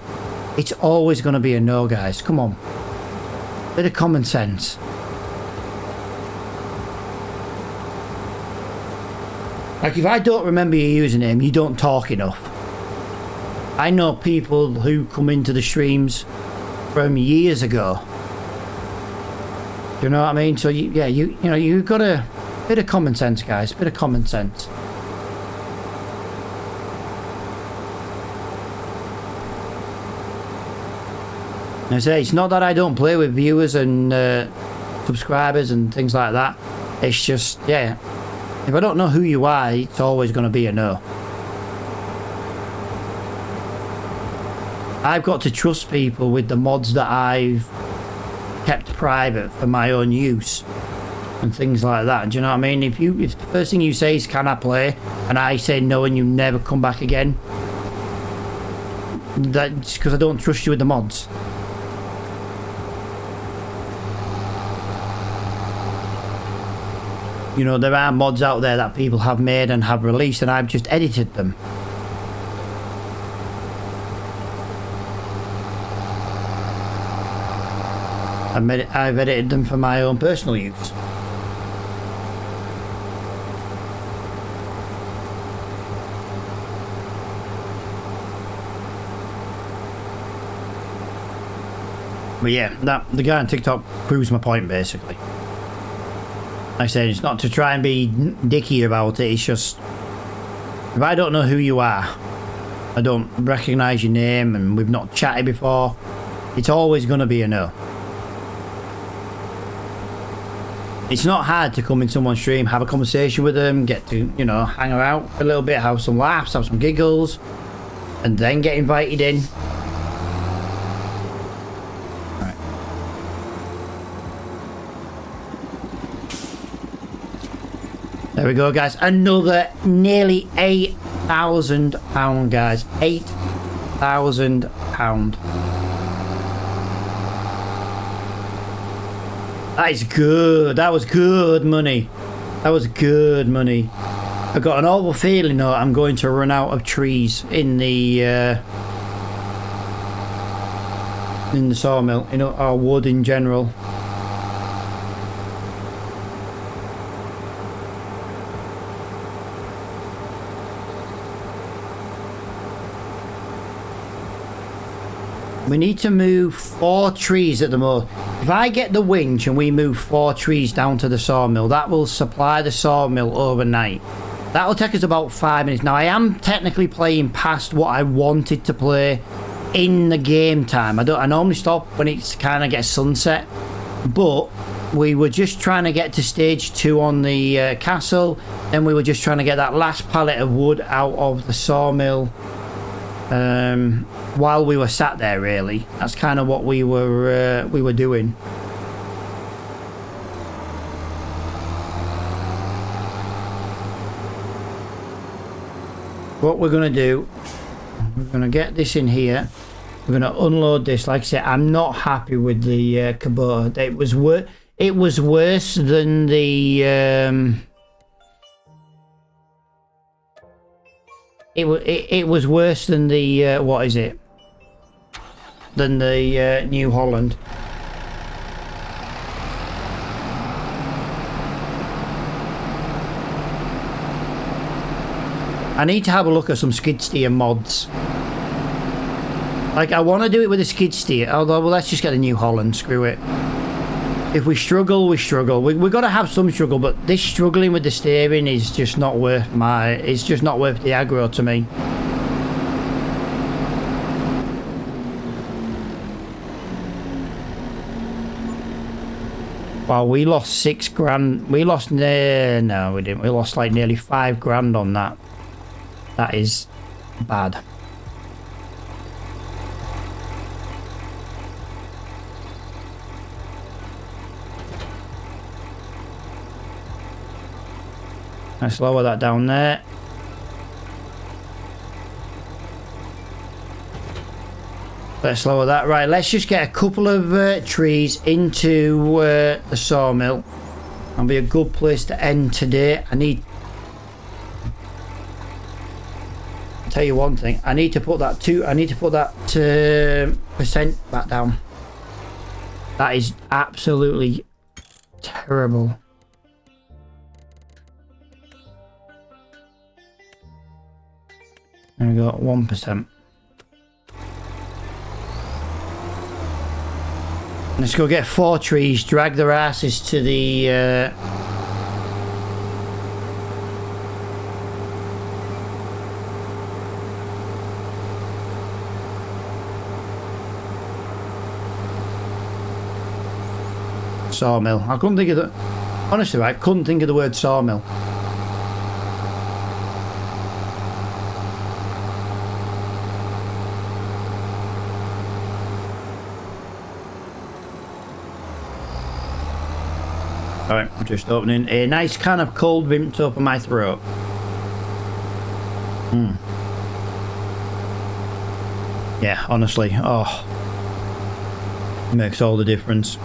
It's always going to be a no, guys. Come on. Bit of common sense. Like, if I don't remember your username, you don't talk enough. I know people who come into the streams from years ago. Do you know what I mean? So, you know, you've got a bit of common sense, guys. Bit of common sense. I say, it's not that I don't play with viewers and subscribers and things like that. It's just, yeah, if I don't know who you are, it's always going to be a no. I've got to trust people with the mods that I've kept private for my own use and things like that. Do you know what I mean? If the first thing you say is, can I play? And I say no and you never come back again, that's because I don't trust you with the mods. You know, there are mods out there that people have made and have released, and I've just edited them. I've edited them for my own personal use. But yeah, the guy on TikTok proves my point, basically. Like I said, it's not to try and be dicky about it, it's just, if I don't know who you are, I don't recognise your name, and we've not chatted before, it's always going to be a no. It's not hard to come in someone's stream, have a conversation with them, get to, you know, hang around a little bit, have some laughs, have some giggles, and then get invited in. Right. There we go, guys. Another nearly £8,000, guys. £8,000. That is good. That was good money. That was good money. I got an awful feeling though I'm going to run out of trees in the sawmill, you know, or wood in general. We need to move 4 trees at the most. If I get the winch and we move 4 trees down to the sawmill, that will supply the sawmill overnight. That will take us about 5 minutes. Now, I am technically playing past what I wanted to play in the game time. I normally stop when it's kind of gets sunset. But we were just trying to get to stage 2 on the castle. Then we were just trying to get that last pallet of wood out of the sawmill. While we were sat there, really, that's kind of what we were doing. What we're gonna do, we're gonna get this in here. We're gonna unload this. Like I said, I'm not happy with the Kubota. It was worse than the. It was worse than the what is it? Than the New Holland. I need to have a look at some skid steer mods. Like, I want to do it with a skid steer, although, well, let's just get a New Holland, screw it. If we struggle, we struggle. We've got to have some struggle, but this struggling with the steering is just not worth it's just not worth the aggro to me. Wow, we lost 6 grand. We lost, no, we didn't. We lost like nearly 5 grand on that. That is bad. Let's lower that down there. Let's lower that. Right, let's just get a couple of trees into the sawmill. That'll be a good place to end today. I'll tell you one thing. I need to put that percent back down. That is absolutely terrible. There we go, 1%. Let's go get 4 trees, drag their asses to the sawmill. I couldn't think of the... Honestly, I couldn't think of the word sawmill. Alright, I'm just opening a nice can of cold drink to open my throat. Yeah, honestly, oh, makes all the difference.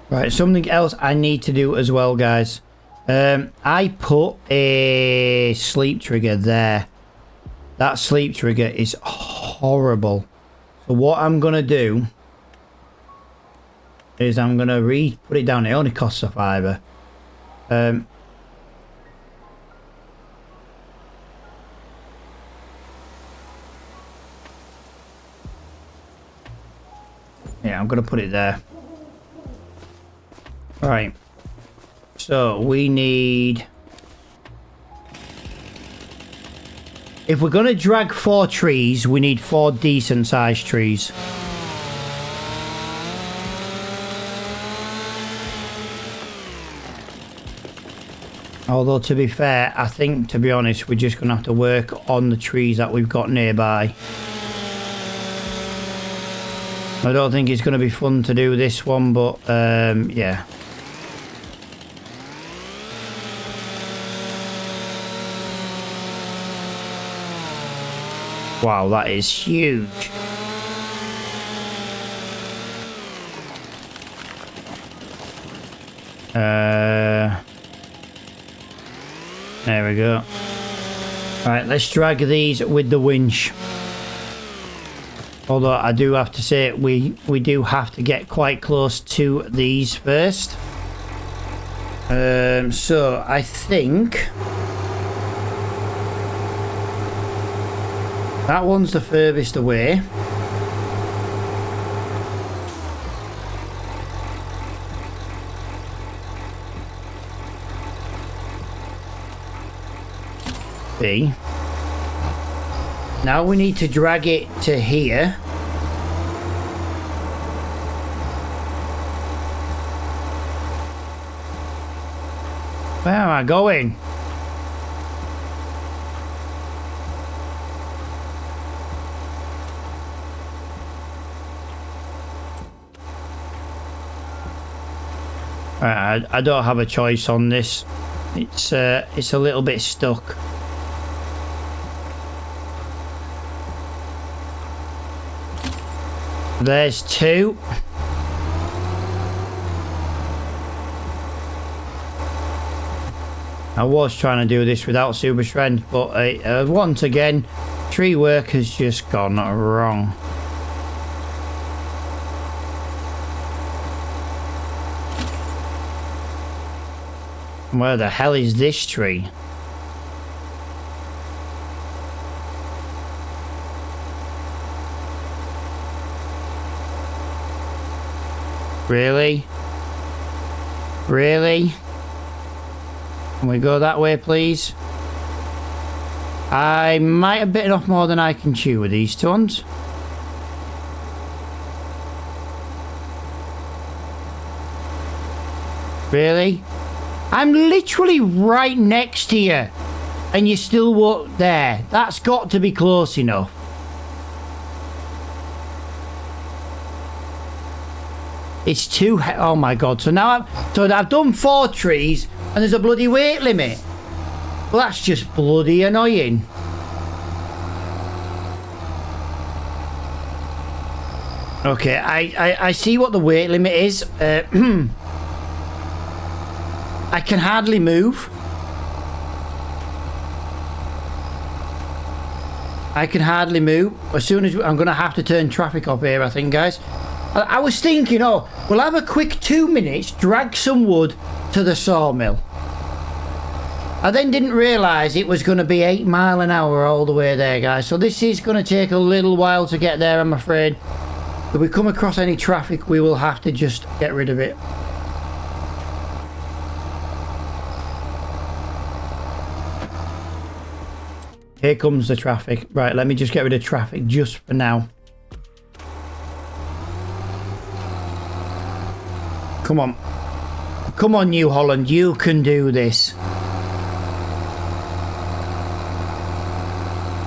Right, something else I need to do as well, guys. I put a sleep trigger there. That sleep trigger is horrible. So what I'm going to do is I'm going to put it down. It only costs a £5. Yeah, I'm going to put it there. Right, so we need, if we're going to drag 4 trees, we need 4 decent sized trees. Although, to be fair, I think, to be honest, we're just going to have to work on the trees that we've got nearby. I don't think it's going to be fun to do this one, but yeah. Wow, that is huge. There we go. Right, let's drag these with the winch. Although I do have to say we do have to get quite close to these first. So I think that one's the furthest away. B. Now we need to drag it to here. Where am I going? I don't have a choice on this. It's a little bit stuck. There's 2. I was trying to do this without super strength, but once again, Tree work has just gone wrong. Where the hell is this tree? Really? Really? Can we go that way, please? I might have bitten off more than I can chew with these tons. Really? I'm literally right next to you, and you still walk there. That's got to be close enough. It's too... Oh my god. So now I've done 4 trees, and there's a bloody weight limit. Well, that's just bloody annoying. Okay, I see what the weight limit is. I can hardly move. I can hardly move. As soon as I'm going to have to turn traffic off here, I think, guys. I was thinking, oh, we'll have a quick 2 minutes, drag some wood to the sawmill. I then didn't realise it was going to be 8 miles an hour all the way there, guys. So this is going to take a little while to get there, I'm afraid. If we come across any traffic, we will have to just get rid of it. Here comes the traffic. Right, let me just get rid of traffic just for now. Come on. Come on, New Holland. You can do this.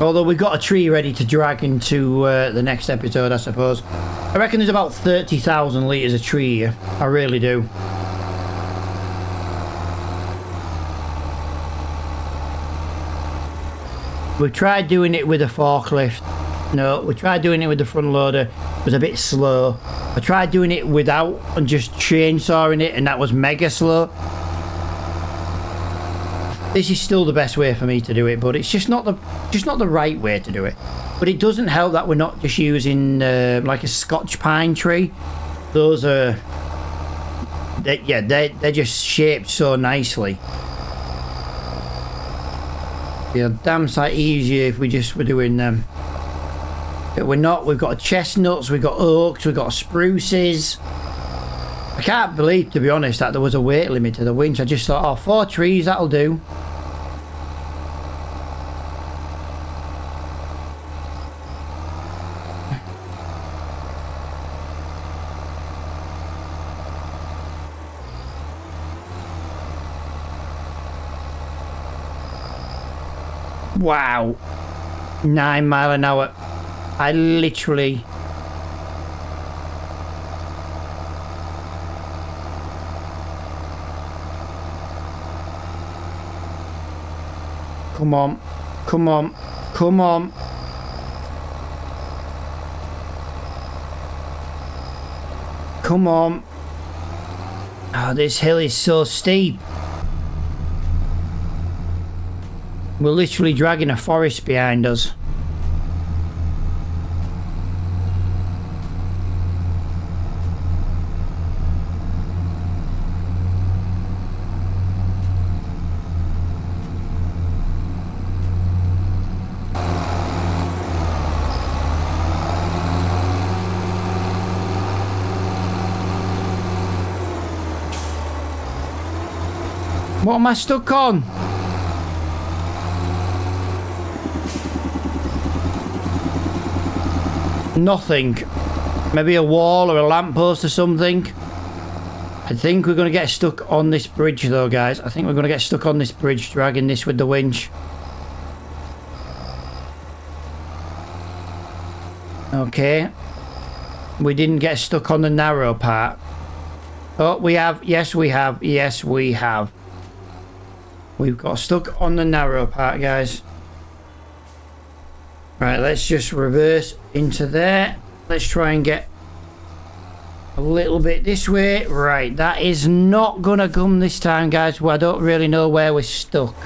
Although we've got a tree ready to drag into the next episode, I suppose. I reckon there's about 30,000 litres of tree here. I really do. We tried doing it with a forklift. No, we tried doing it with the front loader. It was a bit slow. I tried doing it without and just chainsawing it, and that was mega slow. This is still the best way for me to do it, but it's just not the right way to do it. But it doesn't help that we're not just using like a Scotch pine tree. Those are, they're just shaped so nicely. Yeah, damn sight easier if we just were doing them. But we're not. We've got chestnuts, we've got oaks, we've got spruces. I can't believe, to be honest, that there was a weight limit to the winch. I just thought, oh, 4 trees, that'll do. Wow. 9 miles an hour. I literally... Come on. Come on. Come on. Come on. Oh, this hill is so steep. We're literally dragging a forest behind us. What am I stuck on? Nothing. Maybe a wall or a lamppost or something. I think we're going to get stuck on this bridge though, guys. I think we're going to get stuck on this bridge dragging this with the winch. Okay. We didn't get stuck on the narrow part. Oh, we have. Yes, we have. Yes, we have. We've got stuck on the narrow part, guys. Right, let's just reverse into there. Let's try and get a little bit this way. Right, that is not gonna come this time, guys. Well, I don't really know where we're stuck.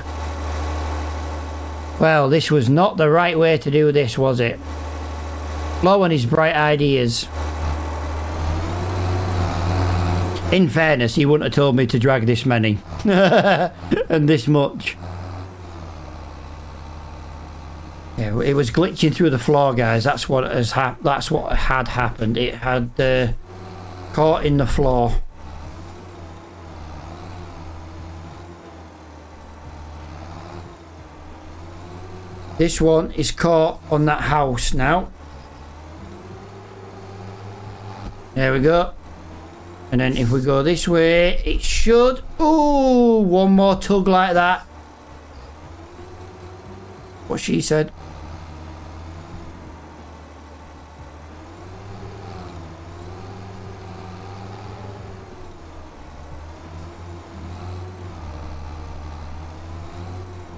Well, this was not the right way to do this, was it? Flo and his bright ideas. In fairness, he wouldn't have told me to drag this many. And this much. Yeah, it was glitching through the floor, guys. That's what that's what had happened. It had caught in the floor. This one is caught on that house now. There we go. And then if we go this way, it should... Ooh, one more tug like that. What she said.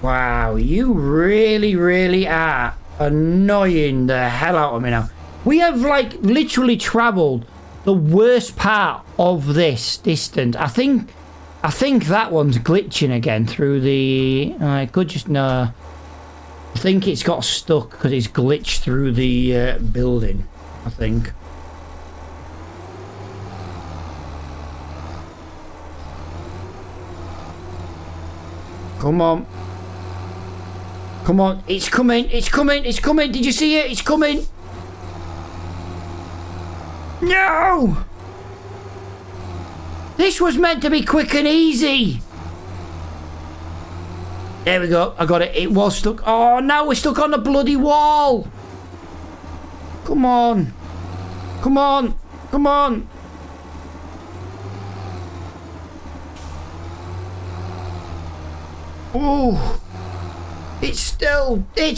Wow, you really, really are annoying the hell out of me now. We have, like, literally travelled the worst part of this distance. I think that one's glitching again through the... I could just... No. I think it's got stuck because it's glitched through the building, I think. Come on. Come on, it's coming, it's coming, it's coming. Did you see it? It's coming. No! This was meant to be quick and easy. There we go. I got it. It was stuck. Oh, now we're stuck on the bloody wall. Come on. Come on. Come on. Oh. It's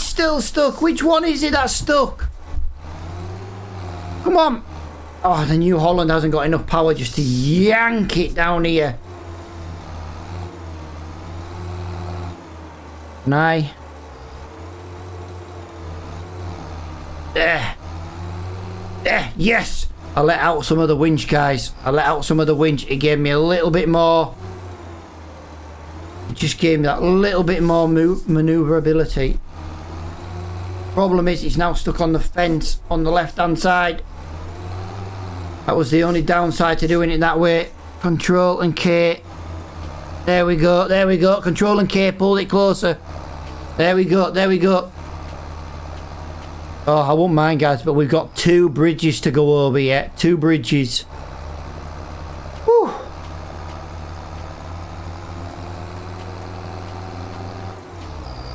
still stuck. Which one is it that's stuck? Come on. Oh, the New Holland hasn't got enough power just to yank it down here. Can I? There. There. Yes. I let out some of the winch, guys. I let out some of the winch. It gave me a little bit more. It just gave me that little bit more maneuverability. Problem is, it's now stuck on the fence on the left-hand side. That was the only downside to doing it that way. Control and K. There we go, there we go. Control and K, pulled it closer. There we go, there we go. Oh, I won't mind, guys, but we've got 2 bridges to go over yet. 2 bridges. Whew.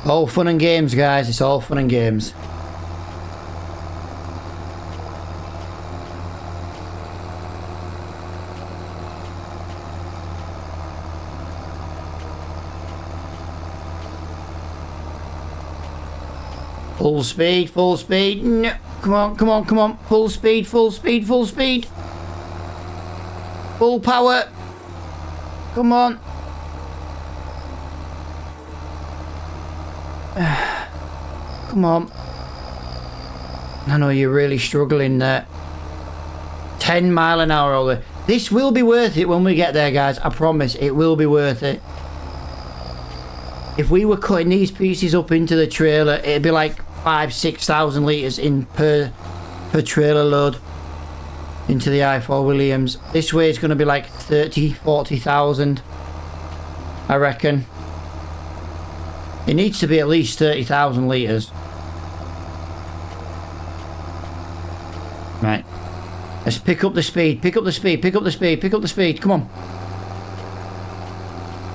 All fun and games, guys. It's all fun and games. Full speed, full speed. No. Come on, come on, come on. Full speed, full speed, full speed. Full power. Come on. Come on. I know you're really struggling there. 10 mile an hour over. This will be worth it when we get there, guys. I promise it will be worth it. If we were cutting these pieces up into the trailer, it'd be like 5,000-6,000 litres in per trailer load into the i4 Williams. This way it's going to be like 30,000-40,000, I reckon. It needs to be at least 30,000 litres. Right. Let's pick up the speed, pick up the speed, pick up the speed, pick up the speed. Come on.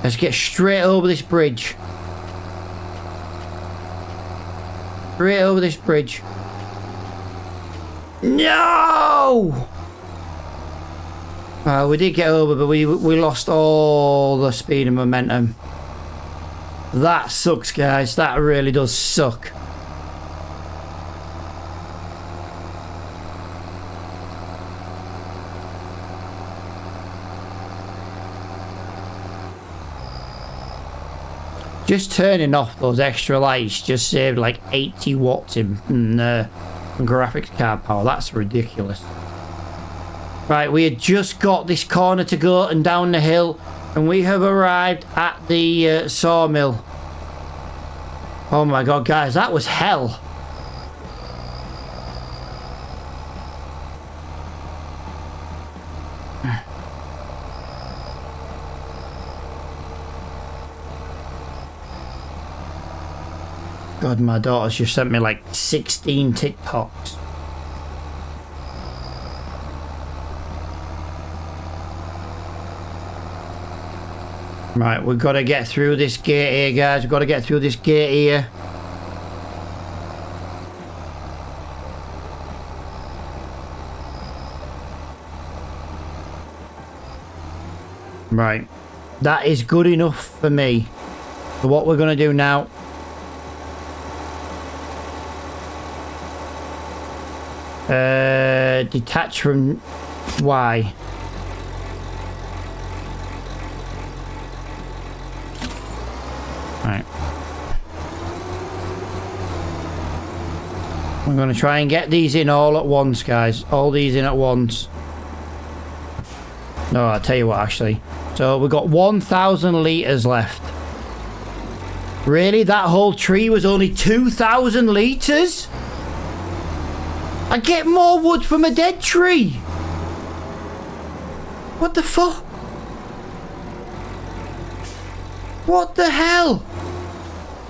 Let's get straight over this bridge. Straight over this bridge. No! Well, we did get over, but we lost all the speed and momentum. That sucks, guys. That really does suck. Just turning off those extra lights just saved like 80 watts in graphics card power. That's ridiculous. Right, we had just got this corner to go and down the hill, and we have arrived at the sawmill. Oh my god, guys, that was hell. God, my daughter's just sent me like 16 TikToks. Right, we've got to get through this gate here, guys. We've got to get through this gate here. Right. That is good enough for me. So what we're going to do now... detach from Y. Right. I'm going to try and get these in all at once, guys. All these in at once. No, I'll tell you what, actually. So we've got 1,000 litres left. Really? That whole tree was only 2,000 litres? I get more wood from a dead tree. What the fuck? What the hell?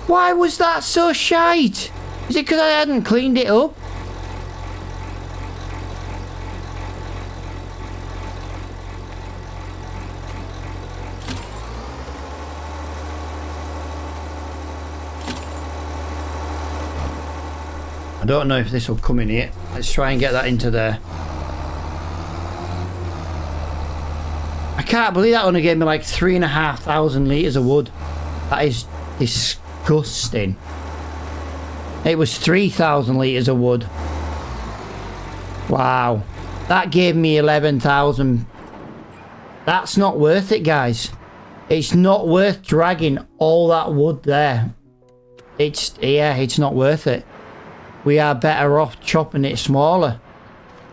Why was that so shite? Is it because I hadn't cleaned it up? I don't know if this will come in here. Let's try and get that into there. I can't believe that only gave me like 3,500 litres of wood. That is disgusting. It was 3,000 litres of wood. Wow. That gave me 11,000. That's not worth it, guys. It's not worth dragging all that wood there. It's not worth it. We are better off chopping it smaller.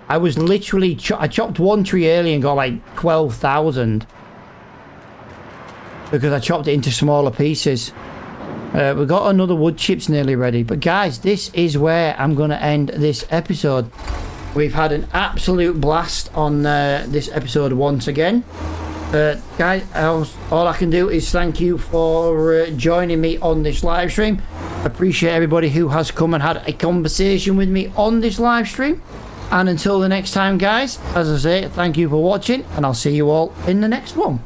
I was literally... I chopped one tree early and got like 12,000. Because I chopped it into smaller pieces. We've got another wood chips nearly ready. But guys, this is where I'm going to end this episode. We've had an absolute blast on this episode once again. Guys, all I can do is thank you for joining me on this live stream. Appreciate everybody who has come and had a conversation with me on this live stream. And until the next time, guys, as I say, thank you for watching, and I'll see you all in the next one.